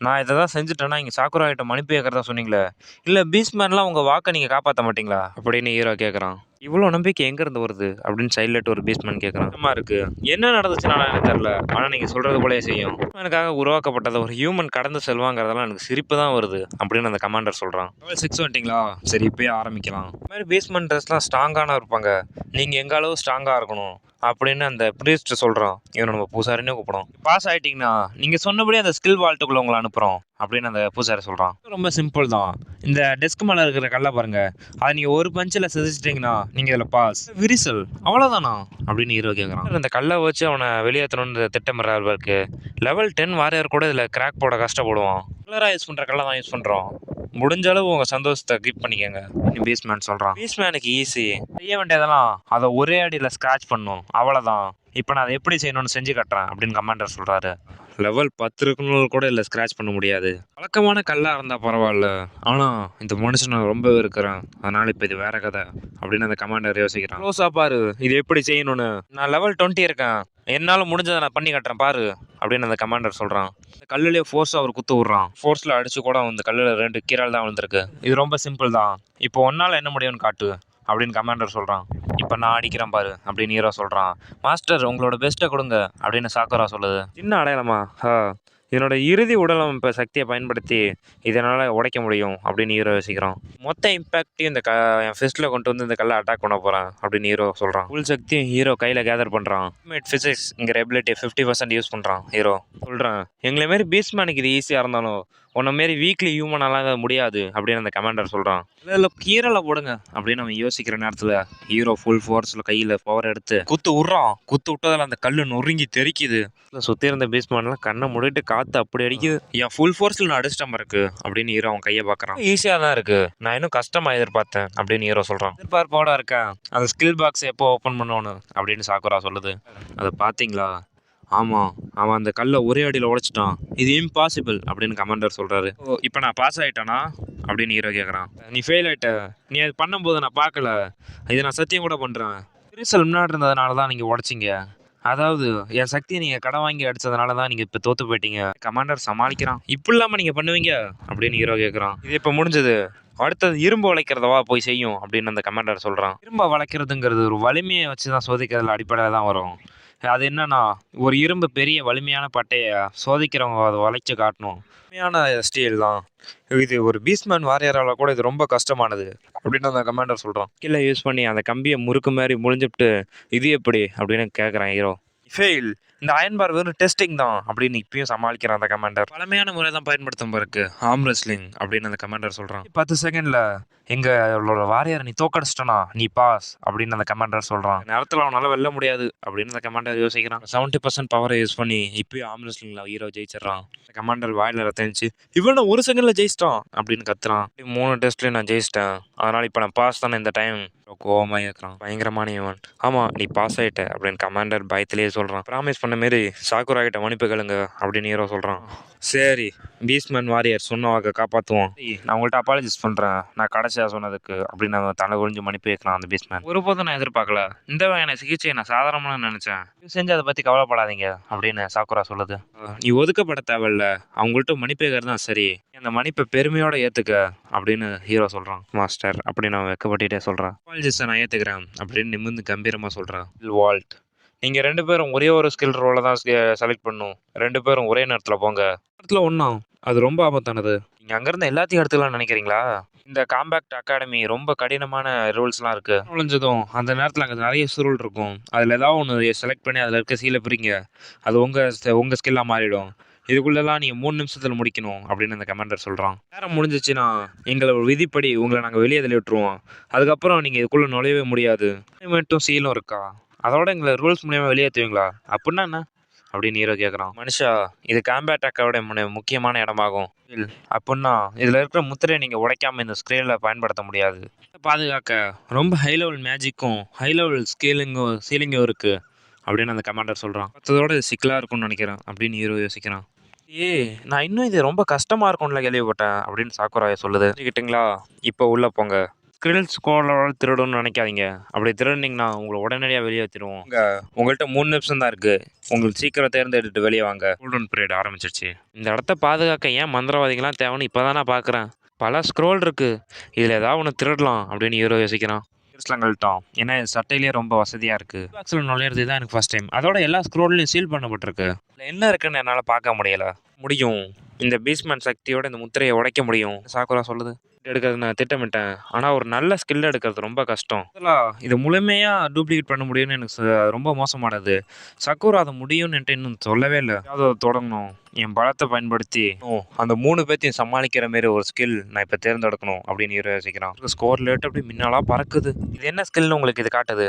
[SPEAKER 1] நான் இத தான் செஞ்சுட்டேன்னா, இங்க சாக்குரா கிட்ட மன்னிப்பு கேட்கறதா சொன்னீங்களே. இல்ல பீஸ்ட்மேன்லாம் உங்க வாக்க நீங்க காப்பாத்த மாட்டீங்களா? அப்படின்னு ஹீரோ கேட்கறான். இவ்ளோ நம்பிக்கை எங்கருந்து வருது? அப்படின்னு சைடுல ஒரு பீஸ்ட்மேன் கேட்கறான். கஷ்டமா இருக்கு. என்ன நடந்துச்சுன்னு எனக்கு தெரியல. ஆனா நீங்க சொல்றது போலயே செய்யும். பீஸ்ட்மேனுக்காக உருவாக்கப்பட்டத ஒரு ஹியூமன் கடந்து செல்வாங்கிறதெல்லாம் எனக்கு சிரிப்பு தான் வருது அப்படின்னு அந்த கமாண்டர் சொல்றான். லெவல் 6 வந்துட்டீங்களா? சரி இப்பயே ஆரம்பிக்கலாம். இந்த மாதிரி பீஸ்ட்மேன் ட்ரெஸ்லாம் ஸ்ட்ராங்கான இருப்பாங்க. நீங்க எங்க அளவு ஸ்ட்ராங்கா இருக்கணும். அப்படின்னு அந்த ப்ரீஸ்ட் சொல்றான். இவனை நம்ம பூசாரினே கூப்பிடும். பாஸ் ஆயிட்டீங்கன்னா நீங்க சொன்னபடி அந்த ஸ்கில் வால்ட்டுக்குள்ள உங்களை அனுப்புறோம் அப்படின்னு அந்த பூசாரி சொல்றான். ரொம்ப சிம்பிள் தான். இந்த டெஸ்க் மேல இருக்கிற கல்லை பாருங்க. அதை நீங்க ஒரு பஞ்சில் செதுச்சிட்டீங்கன்னா நீங்க இதுல பாஸ். விரிசல் அவ்வளவுதானா அப்படின்னு ஹீரோ கேட்கறான். அந்த கல்லை வச்சு அவனை வெளியேற்றணும்னு திட்டமிடுறாருக்கு. லெவல் 10 வாரியர் கூட இதுல கிராக் போட கஷ்டப்படுவான். ரெகுலரா யூஸ் பண்ற கல்லை தான் யூஸ் பண்றோம். முடிஞ்ச அளவு உங்க சந்தோஷத்தை கீப் பண்ணிக்கங்க. பீஸ்மேன் சொல்றான். பீஸ்மேனுக்கு ஈஸி. செய்ய வேண்டியதெல்லாம் அதை ஒரே அடியில ஸ்கிராச் பண்ணும், அவ்வளவுதான். இப்போ நான் அதை எப்படி செய்யணும்னு செஞ்சு காட்டுறேன் அப்படின்னு கமாண்டர் சொல்றாரு. லெவல் 10 இருக்குன்னு கூட இல்லை ஸ்கிராச் பண்ண முடியாது. வழக்கமான கல்லா இருந்தா பரவாயில்ல, ஆனா இந்த மனுஷன் நான் ரொம்ப இருக்கிறேன், அதனால இப்போ இது வேற கதை அப்படின்னு அந்த கமாண்டர் யோசிக்கிறான். க்ளோஸா பாரு இது எப்படி செய்யணும்னு. நான் லெவல் 20 இருக்கேன், என்னால் முடிஞ்சதை நான் பண்ணி காட்டுறேன் பாரு அப்படின்னு அந்த கமாண்டர் சொல்றான். இந்த கல்லுலேயே ஃபோர்ஸாக அவர் குத்து விட்றான். ஃபோர்ஸில் அடிச்சு கூட அந்த கல்லில் 2 கீரால் தான் விழுந்திருக்கு. இது ரொம்ப சிம்பிள் தான். இப்போ ஒன்னால் என்ன முடியும்னு காட்டு அப்படின்னு கமாண்டர் சொல்கிறான். இப்போ நான் அடிக்கிறேன் பாரு அப்படின்னு ஹீரோ சொல்கிறான். மாஸ்டர் உங்களோட பெஸ்ட்டை கொடுங்க அப்படின்னு சாக்குரா சொல்லுது. சின்ன அடையாளமா? இதனோட இறுதி உடலமைப்பு சக்தியை பயன்படுத்தி இதனால் உடைக்க முடியும் அப்படின்னு ஹீரோ யோசிக்கிறான். மொத்த இம்பாக்டையும் இந்த என் ஃபிஸ்ட்டில் கொண்டு வந்து இந்த கல்லை அட்டாக் பண்ண போகிறேன் அப்படின்னு ஹீரோ சொல்கிறான். ஃபுல் சக்தியும் ஹீரோ கையில் கேதர் பண்ணுறான். ஃபிசிக்ஸ்ங்கிற எபிலிட்டி 50% யூஸ் பண்ணுறான் ஹீரோ. சொல்கிறேன் எங்களை மாரி பீஸ்ட்மேனுக்கு இது ஈஸியாக இருந்தாலும் உன்ன மாரி வீக்லி ஹியூமனால முடியாது அப்படின்னு அந்த கமாண்டர் சொல்கிறான். இல்லை கீரலை போடுங்க அப்படின்னு அவன் யோசிக்கிற நேரத்தில் ஹீரோ ஃபுல் ஃபோர்ஸில் கையில் பவர் எடுத்து குத்து விட்றான். குத்து விட்டதில் அந்த கல் நொறுங்கி தெரிக்குது. சுற்றி இருந்த பீஸ்ட்மேன்லாம் கண்ணை மூடிட்டு காற்று அப்படி அடிக்குது. என் ஃபுல் ஃபோர்ஸில் நான் அடிச்சிட்டமா இருக்கு அப்படின்னு ஹீரோ அவன் கையை பார்க்குறான். ஈஸியாக தான் இருக்கு, நான் இன்னும் கஷ்டமாக எதிர்பார்த்தேன் அப்படின்னு ஹீரோ சொல்கிறான். எதிர்பார்ப்போட இருக்கேன். அந்த ஸ்கில் பாக்ஸ் எப்போ ஓப்பன் பண்ணணும் அப்படின்னு சாக்குரா சொல்லுது. அதை பார்த்தீங்களா? ஆமாம், அவன் அந்த கல்லை ஒரே அடியில் உடைச்சிட்டான். இது இம்பாசிபிள் அப்படின்னு கமாண்டர் சொல்கிறாரு. இப்போ நான் பாஸ் ஆகிட்டேனா அப்படின்னு ஹீரோ கேட்குறான். நீ ஃபெயில் ஆகிட்ட, நீ அது பண்ணும்போது நான் பார்க்கல, இதை நான் சத்தியம் கூட பண்ணுறேன். விரிசல் முன்னாடி இருந்ததுனால தான் நீங்கள் உடைச்சிங்க. அதாவது என் சக்தியை நீங்கள் கடன் வாங்கி அடித்ததுனால தான் நீங்கள் இப்போ தோற்று போயிட்டீங்க. கமாண்டர் சமாளிக்கிறான். இப்படி இல்லாமல் நீங்கள் பண்ணுவீங்க அப்படின்னு ஹீரோ கேட்குறான். இது இப்போ முடிஞ்சது, அடுத்தது இரும்பு வளைக்கிறதவா போய் செய்யும் அப்படின்னு அந்த கமாண்டர் சொல்கிறான். இரும்பை வளைக்கிறதுங்கிறது ஒரு வலிமையை வச்சு தான் சோதிக்கிறதுல அடிப்படையில் தான் வரும். அது என்னன்னா, ஒரு இரும்பு பெரிய வலிமையான பட்டையை சோதிக்கிறவங்க அதை வளைச்சு காட்டணும். உண்மையான ஸ்டீல் தான் இது. ஒரு பீஸ்ட்மேன் வாரியரால் கூட இது ரொம்ப கஷ்டமானது அப்படின்னு அந்த கமாண்டர் சொல்கிறான். கீழே யூஸ் பண்ணி அந்த கம்பியை முறுக்கு மாதிரி முழிஞ்சுட்டு இது எப்படி அப்படின்னு கேட்குறான் ஹீரோ. ஃபெயில், இந்த அயன் பார் வெறும் டெஸ்டிங் தான் அப்படின்னு இப்பயும் சமாளிக்கிறான் அந்த கமாண்டர். பழமையான முறை தான் பயன்படுத்தும் இருக்கு ஆர்ம் ரெஸ்லிங் அப்படின்னு அந்த கமாண்டர் சொல்கிறான். 10 செகண்டில் எங்களோட வாரியரை நீ தோக்கடிச்சிட்டனா நீ பாஸ் அப்படின்னு அந்த கமாண்டர் சொல்கிறான். நேரத்தில் அவனால் வெல்ல முடியாது அப்படின்னு அந்த கமாண்டர் யோசிக்கிறான். 70% பவரை யூஸ் பண்ணி இப்பயும் ஆர்ம் ரெஸ்லிங்கில் ஹீரோ ஜெயிச்சிடறான். கமாண்டர் வாயில் ரத்தனிச்சு இவன் 1 செகண்டில் ஜெயிச்சிட்டான் அப்படின்னு கத்துறான். 3 டெஸ்ட்லையும் நான் ஜெயிச்சிட்டேன், அதனால் இப்போ நான் பாஸ் தானே இந்த டைம். கோவமாக இருக்கிறான். பயங்கரமான இவன். ஆமாம் நீ பாஸ் ஆகிட்ட அப்படின்னு கமாண்டர் பயத்திலேயே சொல்கிறான். ப்ராமிஸ் பண்ண மாரி சாக்குரா கிட்ட மன்னிப்பு கேளுங்க அப்படின்னு ஹீரோ சொல்கிறான். சரி, பீஸ்ட்மேன் வாரியர் சொன்ன வாக்கை காப்பாற்றுவோம். நான் உங்கள்கிட்ட அப்பாலஜிஸ் பண்ணுறேன் நான் கடைசியாக சொன்னதுக்கு அப்படின்னு அவன் தலை குழிஞ்சு மன்னிப்பு வைக்கலாம் அந்த பீஸ்ட்மேன். ஒருபோதும் நான் எதிர்பார்க்கல, இந்த வகையான சிகிச்சையை நான் சாதாரணமாக நினச்சேன். செஞ்சு அதை பற்றி கவலைப்படாதீங்க அப்படின்னு சாக்குரா சொல்லுது. நீ ஒதுக்கப்பட தேவையில்ல, அவங்கள்ட்ட மன்னிப்பு கேட்கறது தான் சரி, அந்த மன்னிப்பை பெருமையோட ஏற்றுக்க அப்படின்னு ஹீரோ சொல்கிறான். மாஸ்டர் அப்படின்னு அவன் வெக்கப்பட்டுட்டே சொல்கிறான். அப்பாலஜிஸை நான் ஏற்றுக்கிறேன் அப்படின்னு நிமிர்ந்து கம்பீரமாக சொல்கிறான். வால்ட், நீங்கள் 2 பேரும் ஒரே ஒரு ஸ்கில் ரோலை தான் செலக்ட் பண்ணும். 2 பேரும் ஒரே நேரத்தில் போங்க. நேரத்தில் ஒன்றும் அது ரொம்ப ஆபத்தானது. நீங்கள் அங்கேருந்து எல்லாத்தையும் எடுத்துக்கலாம்னு நினைக்கிறீங்களா? இந்த காம்பேக்ட் அகாடமி ரொம்ப கடினமான ரூல்ஸ்லாம் இருக்குது. நுழைஞ்சதும் அந்த நேரத்தில் அங்கே நிறைய சுருள் இருக்கும். அதில் ஏதாவது ஒன்று செலக்ட் பண்ணி அதில் இருக்க சீலை பிரிங்க, அது உங்கள் ஸ்கில்லாக மாறிடும். இதுக்குள்ளெல்லாம் நீங்கள் 3 நிமிஷத்தில் முடிக்கணும் அப்படின்னு அந்த கமாண்டர் சொல்கிறான். நேரம் முடிஞ்சிச்சுன்னா எங்களோட விதிப்படி உங்களை நாங்கள் வெளியே தள்ளி விட்டுருவோம். அதுக்கப்புறம் நீங்கள் இதுக்குள்ளே நுழையவே முடியாது. மட்டும் சீலும் இருக்கா, அதோட எங்களை ரூல்ஸ் மூலியமாக வெளியேற்றுவீங்களா அப்படின்னா என்ன அப்படின்னு ஹீரோ கேட்குறான். மனுஷா, இது காம்பேட் அக்காவோட முக்கியமான இடமாகும். அப்படின்னா இதில் இருக்கிற முத்திரையை நீங்கள் உடைக்காமல் இந்த ஸ்க்ரீனில் பயன்படுத்த முடியாது. பாதுகாக்க ரொம்ப ஹை லெவல் மேஜிக்கும் ஹை லெவல் சீலிங்கும் இருக்குது அப்படின்னு அந்த கமாண்டர் சொல்கிறான். மற்றதோட இது சிக்கலாக இருக்கும்னு நினைக்கிறேன் அப்படின்னு ஹீரோ யோசிக்கிறான். நான் இன்னும் இது ரொம்ப கஷ்டமாக இருக்கும்ல கேள்விப்பட்டேன் அப்படின்னு சாக்குரா சொல்லுது. கேட்டுங்களா, இப்போ உள்ளே போங்க. ஸ்கிரில் ஸ்கோரோட திருடணும்னு நினைக்காதீங்க. அப்படி திருடுனீங்கன்னா உங்களை உடனடியாக வெளியே வச்சிருவோம். உங்கள்கிட்ட 3 நிமிஷம் தான் இருக்குது. உங்களுக்கு சீக்கிரம் தேர்ந்தெடுத்து வெளியே வாங்க. கூல்டவுன் பீரியட் ஆரம்பிச்சிருச்சு. இந்த இடத்த பாதுகாக்க ஏன் மந்திரவாதிகள்லாம் தேவைன்னு இப்போ தான் நான் பார்க்குறேன். பல ஸ்க்ரோல் இருக்குது. இதில் ஏதாவது ஒன்று திருடலாம் அப்படின்னு ஹீரோ யோசிக்கிறான். கழட்டும் ஏன்னா சட்டையிலேயே ரொம்ப வசதியாக இருக்குது. பாக்ஸில் நுழையிறது தான் எனக்கு ஃபஸ்ட் டைம். அதோட எல்லா ஸ்க்ரோல்லையும் சீல் பண்ணப்பட்டிருக்கு. இல்லை என்ன இருக்குன்னு என்னால் பார்க்க முடியும். இந்த பீஸ்மேன் சக்தியோட இந்த முத்திரையை உடைக்க முடியும் சாக்குரா சொல்லுது. எடுக்கிறது நான் திட்டமிட்டேன். ஆனால் ஒரு நல்ல ஸ்கில் எடுக்கிறது ரொம்ப கஷ்டம். இது முழுமையாக டூப்ளிகேட் பண்ண முடியும்னு எனக்கு ரொம்ப மோசமானது. சக்குரா அதை முடியும்னு இன்னும் சொல்லவே இல்லை. அதை தொடங்கணும். என் பலத்தை பயன்படுத்தி அந்த 3 பேர்த்தையும் சமாளிக்கிற மாரி ஒரு ஸ்கில் நான் இப்போ தேர்ந்தெடுக்கணும் அப்படின்னு யோசிக்கிறான். ஸ்கோர் லேட் அப்படி மின்னாலாம் பறக்குது. இது என்ன ஸ்கில்னு உங்களுக்கு இது காட்டுது.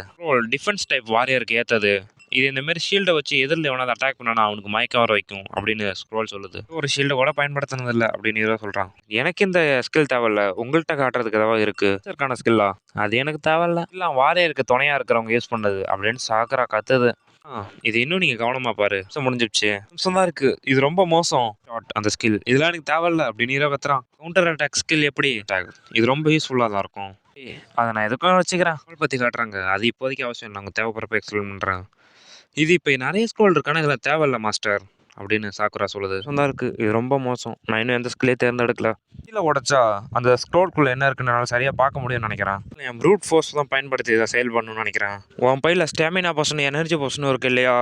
[SPEAKER 1] டிஃபென்ஸ் டைப் வாரியருக்கு ஏற்றது. இது இந்த மாதிரி ஷீல்டை வச்சு எதிரில் எவனாவது அட்டாக் பண்ணனா அவனுக்கு மயக்கம் வர வைக்கும் அப்படின்னு ஸ்க்ரோல் சொல்லுது. ஒரு ஷீல்டை கூட பயன்படுத்தினதில்லை அப்படின்னு ஹீரோ சொல்கிறான். எனக்கு இந்த ஸ்கில் தேவையில்ல. உங்கள்கிட்ட காட்டுறதுக்கு ஏதாவது இருக்குது ஸ்கில்லா? அது எனக்கு தேவையில்ல. இல்லை வாரியருக்கு துணையாக இருக்கிறவங்க யூஸ் பண்ணது அப்படின்னு சாக்குரா கத்துது. இது இன்னும் நீங்கள் கவனமாக பாரு. முடிஞ்சிடுச்சு. நிமிஷம் தான் இருக்குது. இது ரொம்ப மோசம் அந்த ஸ்கில். இதெல்லாம் எனக்கு தேவையில்ல அப்படின்னு ஹீரோ கத்துறான். கவுண்டர் அட்டாக் ஸ்கில் எப்படி இது ரொம்ப யூஸ்ஃபுல்லாக தான் இருக்கும். அதை நான் எதுக்கும் வச்சுக்கிறேன். பற்றி காட்டுறாங்க. அது இப்போதைக்கு அவசியம் இல்லை. நாங்கள் தேவைப்படுறப்ப எக்ஸ்பிளைன் பண்ணுறேன். இது இப்போ நிறைய ஸ்க்ரோல் இருக்கான இதில் தேவையில்ல மாஸ்டர் அப்படின்னு சாக்குரா சொல்லுது. தான் இருக்குது. இது ரொம்ப மோசம். நான் இன்னும் எந்த ஸ்கில்லே தேர்ந்தெடுக்கல. கீழே உடச்சா அந்த ஸ்க்ரோல்குள்ளே என்ன இருக்குன்னு என்னால் சரியாக பார்க்க முடியும்னு நினைக்கிறேன். என் ப்ரூட் ஃபோர்ஸ் தான் பயன்படுத்தி இதை செயல் பண்ணணும்னு நினைக்கிறேன். உன் பையில் ஸ்டாமினா போர்ஷன் எனர்ஜி போர்ஷனும் இருக்குது இல்லையா?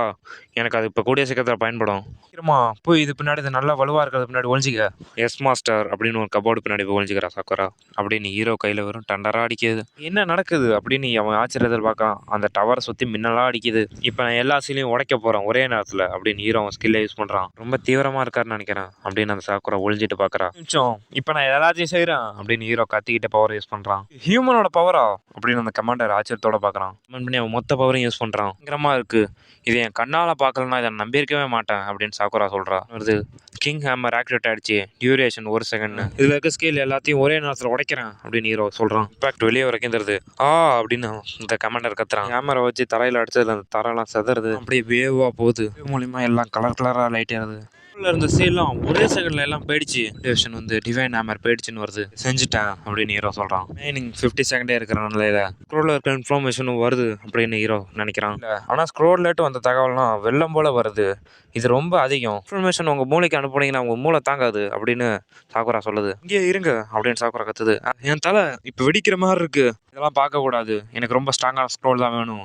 [SPEAKER 1] எனக்கு அது இப்போ கூடிய சீக்கிரத்தில் பயன்படும். சீக்கிரமா போய் இது பின்னாடி இது நல்லா வலுவாக இருக்கிறது பின்னாடி ஒழிஞ்சிக்க. எஸ் மாஸ்டர் அப்படின்னு ஒரு கபோர்டு பின்னாடி போய் ஒழிஞ்சிக்கிறா சாக்குரா. அப்படின்னு ஹீரோ கையில் வரும் டண்டராக அடிக்குது. என்ன நடக்குது அப்படின்னு அவன் ஆச்சரியத்தில் பார்க்கலாம். அந்த டவரை சுற்றி மின்னலாக அடிக்குது. இப்போ நான் எல்லா சீலையும் உடைக்க போகிறேன் ஒரே நேரத்தில் அப்படின்னு ஹீரோ அவன் ஸ்கில்லை யூஸ் பண்ணுறான். ரொம்ப தீவிரமாக இருக்காருன்னு நினைக்கிறேன் அப்படின்னு அந்த சாக்குரா ஒழிஞ்சிட்டு பார்க்குறா. நிமிஷம் இப்போ நான் எல்லாத்தையும் செய்கிறேன் அப்படின்னு ஹீரோ கத்திக்கிட்ட பவர் யூஸ் பண்ணுறான். ஹியூமனோட பவரா அப்படின்னு அந்த கமாண்டர் ஆச்சரியத்தோட பார்க்குறான். கமெண்ட் பண்ணி அவன் மொத்த பவரையும் யூஸ் பண்ணுறான். பயங்கரமாக இருக்குது. இது என் கண்ணால் பார்க்கலன்னா இதை நம்பியிருக்கவே மாட்டேன் அப்படின்னு சாக்குரா சொல்கிறா. வருது கிங் ஹேமர் ஆக்டிவேட் ஆகிடுச்சு. Duration 1 second. இதில் இருக்க ஸ்கில் எல்லாத்தையும் ஒரே நேரத்தில் உடைக்கிறேன் அப்படின்னு ஹீரோ சொல்கிறான். இம்பாக்ட் வெளியே வரைக்கும் தருது. அப்படின்னு இந்த கமாண்டர் கத்துறான். ஹேமரை வச்சு தரையில் அடிச்சதுல அந்த தரையெல்லாம் செதறுது. அப்படியே வேவாக போகுது. மூலியமாக எல்லாம் கலர் கலராக லைட் ஆகுது. இருந்த சீலாம் ஒரே செகண்ட்ல எல்லாம் போயிடுச்சு. டிவிஷன் வந்து டிவைன் ஹேமர் போயிடுச்சுன்னு வருது. செஞ்சுட்டேன் அப்படின்னு ஹீரோ சொல்றான். மைனிங் 50 செகண்டே இருக்கிறனால ஸ்க்ரோல்ல இருக்க இன்ஃபர்மேஷனும் வருது அப்படின்னு ஹீரோ நினைக்கிறான். ஆனால் ஸ்க்ரோல் லேட்டு வந்த தகவல்லாம் வெள்ளம் போல வருது. இது ரொம்ப அதிகம். இன்ஃபர்மேஷன் உங்க மூளைக்கு அனுப்புனீங்கன்னா உங்க மூளை தாங்காது அப்படின்னு சாக்குரா சொல்லுது. இங்கே இருங்க அப்படின்னு சாக்குரா கத்துது. என் தலை இப்போ வெடிக்கிற மாதிரி இருக்கு. இதெல்லாம் பார்க்கக்கூடாது. எனக்கு ரொம்ப ஸ்ட்ராங்கான ஸ்க்ரோல் தான் வேணும்.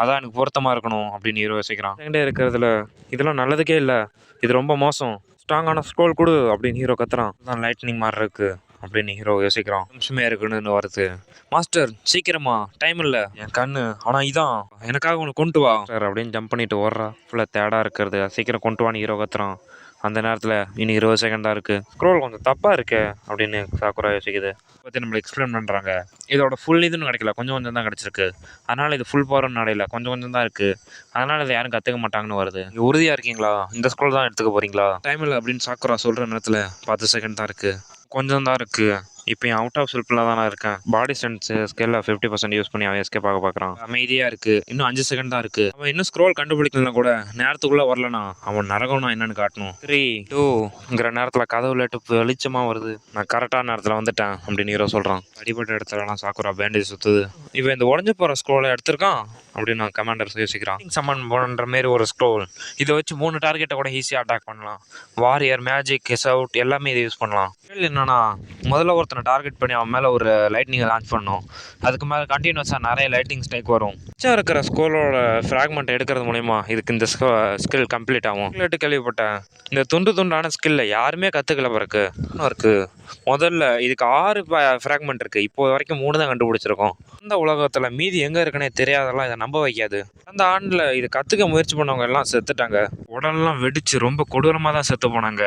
[SPEAKER 1] அதான் எனக்கு பொருத்தமாக இருக்கணும் அப்படின்னு ஹீரோ யோசிக்கிறான். செகண்டே இருக்கிறதுல இதெல்லாம் நல்லதுக்கே இல்லை. இது ரொம்ப மோசம். ஸ்ட்ராங்கான ஸ்க்ரோல் கொடு அப்படின்னு ஹீரோ கத்துறான். தான் லைட்னிங் மாதிரி இருக்கு அப்படின்னு ஹீரோ யோசிக்கிறான். நிமிஷமே இருக்குன்னு வருது. மாஸ்டர் சீக்கிரமா டைம் இல்லை என் கண்ணு. ஆனால் இதான் எனக்காக ஒன்று கொண்டு வா சார் அப்படின்னு ஜம்ப் பண்ணிட்டு ஓடுறா. ஃபுல்லாக தேடாக இருக்கிறது. சீக்கிரம் கொண்டு வான்னு ஹீரோ கத்துறான். அந்த நேரத்தில் இன்னும் 20 செகண்ட் தான் இருக்குது. ஸ்க்ரோல் கொஞ்சம் தப்பாக இருக்கு அப்படின்னு சாக்குரா யோசிக்குது. பற்றி நம்மளை எக்ஸ்பிளைன் பண்ணுறாங்க. இதோட ஃபுல் இதுன்னு கிடைக்கல. கொஞ்சம் தான் கிடச்சிருக்கு. அதனால் இது ஃபுல் பவர்னு நடையில கொஞ்சம் தான் இருக்குது. அதனால் இதை யாரும் கற்றுக்க மாட்டாங்கன்னு வருது. உறுதியாக இருக்கீங்களா? இந்த ஸ்க்ரோல் தான் எடுத்துக்க போகிறீங்களா? டைம் இல்லை அப்படின்னு சாக்குரா சொல்கிற நேரத்தில் 10 செகண்ட் தான் இருக்குது. கொஞ்சம் தான் இருக்குது. இப்போ என் அவுட் ஆஃப் ஸ்லிப்பில் தான் இருக்கேன். பாடி ஸ்ட்ரென்த் ஸ்கேலில் 50% யூஸ் பண்ணி அவன் எஸ்கேப் ஆக பார்க்குறான். அமைதியாக இருக்குது. இன்னும் 5 செகண்ட் தான் இருக்குது. அவன் இன்னும் ஸ்க்ரோல் கண்டுபிடிக்கலன்னா கூட நேரத்துக்குள்ளே வரலனா அவன் நரகம்னா என்னன்னு காட்டணும். 3, 2ங்கிற நேரத்தில் கதவு லேட்டு வெளிச்சமாக வருது. நான் கரெக்டான நேரத்தில் வந்துட்டேன் அப்படின்னு ஹீரோ சொல்கிறான். அடிப்பட்ட இடத்துலலாம் சாக்குரா பேண்டேஜ் சுற்றுது. இவன் இந்த உடஞ்சி போகிற ஸ்க்ரோலை எடுத்திருக்கான் அப்படின்னு நான் கமாண்டர் யோசிக்கிறான். சம்மன் பண்ணுற மாரி ஒரு ஸ்க்ரோல். இதை வச்சு 3 டார்கெட்டை கூட ஈஸியாக அட்டாக் பண்ணலாம். வாரியர், மேஜிக், சவுட் எல்லாமே இதை யூஸ் பண்ணலாம். என்னன்னா முதல்ல ஒருத்தனை டார்கெட் பண்ணி அவன் மேலே ஒரு லைட்னிங்கை லான்ச் பண்ணணும். அதுக்கு மேலே கண்டினியூஸாக நிறைய லைட்டிங் ஸ்ட்ரைக் வரும். மிச்சம் இருக்கிற ஸ்கோலோட ஃப்ராக்மெண்ட் எடுக்கிறது மூலிமா இதுக்கு இந்த ஸ்கில் கம்ப்ளீட் ஆகும். கேள்விப்பட்டேன். இந்த துண்டான ஸ்கில்ல யாருமே கற்றுக்கல பிறகு இருக்குது. முதல்ல இதுக்கு 6 ஃப்ராக்மெண்ட் இருக்குது. இப்போ வரைக்கும் 3 தான் கண்டுபிடிச்சிருக்கோம். இந்த உலகத்தில் மீதி எங்கே இருக்குன்னே தெரியாதெல்லாம் இதை நம்ப வைக்காது. அந்த ஆண்டில் இது கற்றுக்க முயற்சி பண்ணவங்க எல்லாம் செத்துட்டாங்க. உடலெல்லாம் வெடிச்சு ரொம்ப கொடூரமாக தான் செத்து போனாங்க.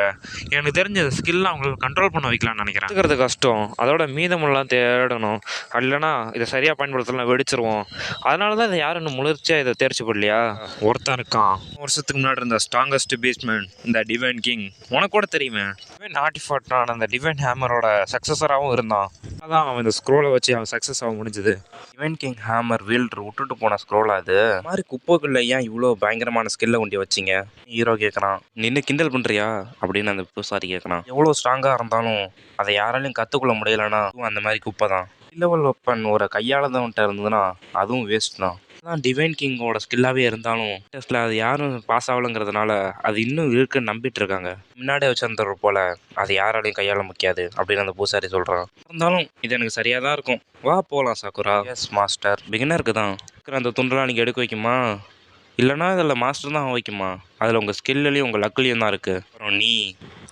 [SPEAKER 1] எனக்கு தெரிஞ்ச ஸ்கில்லாம் அவங்களுக்கு கண்ட்ரோல் பண்ண வைக்கலாம்னு நினைக்கிறேன். கற்றுக்கிறது கஷ்டம். அதோட மீதமெல்லாம் தேடணும். இல்லைனா இதை சரியாக பயன்படுத்தலாம் வெடிச்சிருவோம். அதனால தான் இதை யாரும் இன்னும் முயற்சியாக இதை தேர்ச்சி போடலையா? ஒருத்தன் இருக்கான். வருஷத்துக்கு முன்னாடி இருந்த ஸ்ட்ராங்கஸ்ட் பீஸ்மேன் இந்த டிவைன் கிங். உனக்கு கூட தெரியுமே. ஆர்டிஃபாக்டான அந்த டிவைன் ஹேமரோட சக்ஸஸராகவும் இருந்தான். அதான் அவன் இந்த ஸ்க்ரோலை வச்சு அவன் சக்ஸஸ் ஆக முடிஞ்சுது. டிவைன் கிங் ஹேமர் வீல்டர் விட்டுட்டு போன ஸ்க்ரோலா அது? மாதிரி குப்பைக்குள்ள ஏன் இவ்வளோ பயங்கரமான ஸ்கில்லை கொண்டு வச்சிங்க? ஹீரோ கேட்குறான். நின்று கிண்டல் பண்ணுறியா அப்படின்னு அந்த பூசாரி கேட்குறான். எவ்வளோ ஸ்ட்ராங்காக இருந்தாலும் அதை யாராலையும் கற்றுக்கொள்ள முடியலைன்னா அந்த மாதிரி குப்பை தான். லெவல் வெப்பன் ஒரு கையாளதவன்ட்ட இருந்ததுன்னா அதுவும் வேஸ்ட் தான். அதான் டிவைன் கிங்கோட ஸ்கில்லாவே இருந்தாலும் டெஸ்ட்ல அது யாரும் பாஸ் ஆகலங்கிறதுனால அது இன்னும் இருக்குன்னு நம்பிட்டு இருக்காங்க. முன்னாடியே வச்சிருந்தவர் போல அது யாராலையும் கையாள முடியாது அப்படின்னு அந்த பூசாரி சொல்றான். இருந்தாலும் இது எனக்கு சரியா தான் இருக்கும். வா போலாம் சாக்குரா. Yes master. பிகினருக்கு தான் இருக்கிற அந்த துண்டெல்லாம் நீங்க எடுக்க வைக்குமா, இல்லைனா இதில் மாஸ்டர் தான் வைக்குமா? அதில் உங்கள் ஸ்கில்லையும் உங்கள் லக்குலையும் தான் இருக்குது. அப்புறம் நீ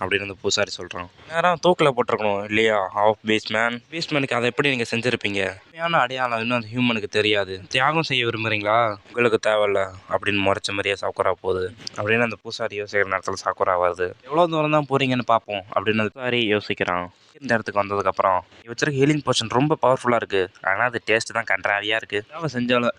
[SPEAKER 1] அப்படின்னு அந்த பூசாரி சொல்கிறான். நேரம் தூக்கில் போட்டிருக்கணும் இல்லையா ஆஃப் பேஸ்மேனுக்கு அதை எப்படி நீங்கள் செஞ்சுருப்பீங்க? உண்மையான அடையாளம் இன்னும் அந்த ஹியூமனுக்கு தெரியாது. தியாகம் செய்ய விரும்புகிறீங்களா? உங்களுக்கு தேவையில்ல அப்படின்னு முறைச்ச மாதிரியே சாக்குரா போகுது அப்படின்னு அந்த பூசாரி யோசிக்கிற நேரத்தில் சாக்குரா வருது. எவ்வளோ தூரம் தான் போகிறீங்கன்னு பார்ப்போம் அப்படின்னு அந்த பூசாரி யோசிக்கிறான். இந்த இடத்துக்கு வந்ததுக்கப்புறம் வச்சிருக்க ஹீலிங் போர்ஷன் ரொம்ப பவர்ஃபுல்லாக இருக்குது, ஆனால் அது டேஸ்ட் தான் கன்றாவியாக இருக்குது. அவன் செஞ்சாலும்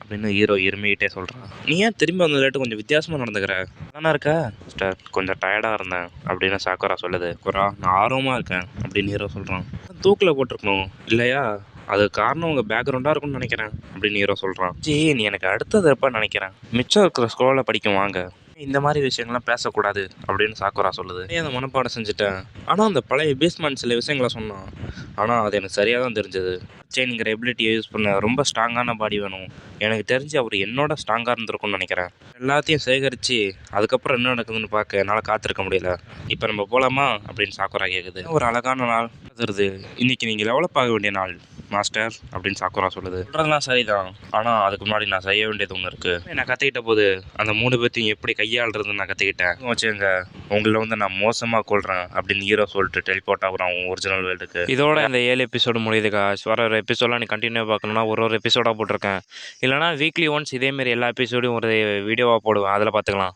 [SPEAKER 1] அப்படின்னு ஹீரோ இருமிக்கிட்டே சொல்கிறான். நீ ஏன் திரும்பி வந்த லேட்டு கொஞ்சம் வித்தியாசமாக நடந்துக்கிற? தானே இருக்கா சிஸ்டர், கொஞ்சம் டயர்டாக இருந்தேன் அப்படின்னு சாக்குரா சொல்லுது. குரா நான் ஆர்வமாக இருக்கேன் அப்படின்னு ஹீரோ சொல்கிறான். தூக்கில் போட்டிருக்கணும் இல்லையா, அது காரணம் உங்கள் பேக்ரவுண்டாக இருக்கும்னு நினைக்கிறேன் அப்படின்னு ஹீரோ சொல்கிறான். ஜி நீ எனக்கு அடுத்தது எப்போ நினைக்கிறேன், மிச்சம் இருக்கிற ஸ்கூலில் படிக்கும் வாங்க, இந்த மாதிரி விஷயங்கள்லாம் பேசக்கூடாது அப்படின்னு சாக்குரா சொல்லுது. அந்த மனப்பாடம் செஞ்சுட்டேன், ஆனால் அந்த பழைய பேஸ்மேன் சில விஷயங்களை சொன்னான், ஆனால் அது எனக்கு சரியாக தான் தெரிஞ்சது. சேனிங்கிற எபிலிட்டியை யூஸ் பண்ண ரொம்ப ஸ்ட்ராங்கான பாடி வேணும். எனக்கு தெரிஞ்சு அவர் என்னோட ஸ்ட்ராங்காக இருந்திருக்கும்னு நினைக்கிறேன். எல்லாத்தையும் சேகரித்து அதுக்கப்புறம் என்ன நடக்குதுன்னு பார்க்க என்னால் காத்திருக்க முடியல. இப்போ நம்ம போகலாமா அப்படின்னு சாக்குரா கேட்குது. ஒரு அழகான நாள் வருது, இன்னைக்கு நீங்கள் டெவலப் ஆக வேண்டிய நாள் மாஸ்டர் அப்படின்னு சாக்குரா சொல்லுது. சொல்கிறதுலாம் சரிதான், ஆனால் அதுக்கு முன்னாடி நான் செய்ய வேண்டியது ஒன்று இருக்குது. நான் கற்றுக்கிட்ட போது அந்த 3 பேர்த்தையும் எப்படி கையாளுறதுன்னு நான் கற்றுக்கிட்டேன். வச்சுங்க உங்களை நான் மோசமாக கொள்கிறேன் அப்படின்னு ஹீரோ சொல்லிட்டு டெலிபோர்ட் ஆகுறான் ஒரிஜினல் வேர்ல்டுக்கு. இதோட இந்த 7 எபிசோடு முடியுதுக்கா. வர ஒரு எபிசோடெலாம் நீ கண்டினியூ பார்க்கணுன்னா ஒரு எபிசோடாக போட்டிருக்கேன், இல்லைனா வீக்லி ஒன்ஸ் இதேமாரி எல்லா எபிசோடையும் ஒரு வீடியோவாக போடுவேன், அதில் பார்த்துக்கலாம்.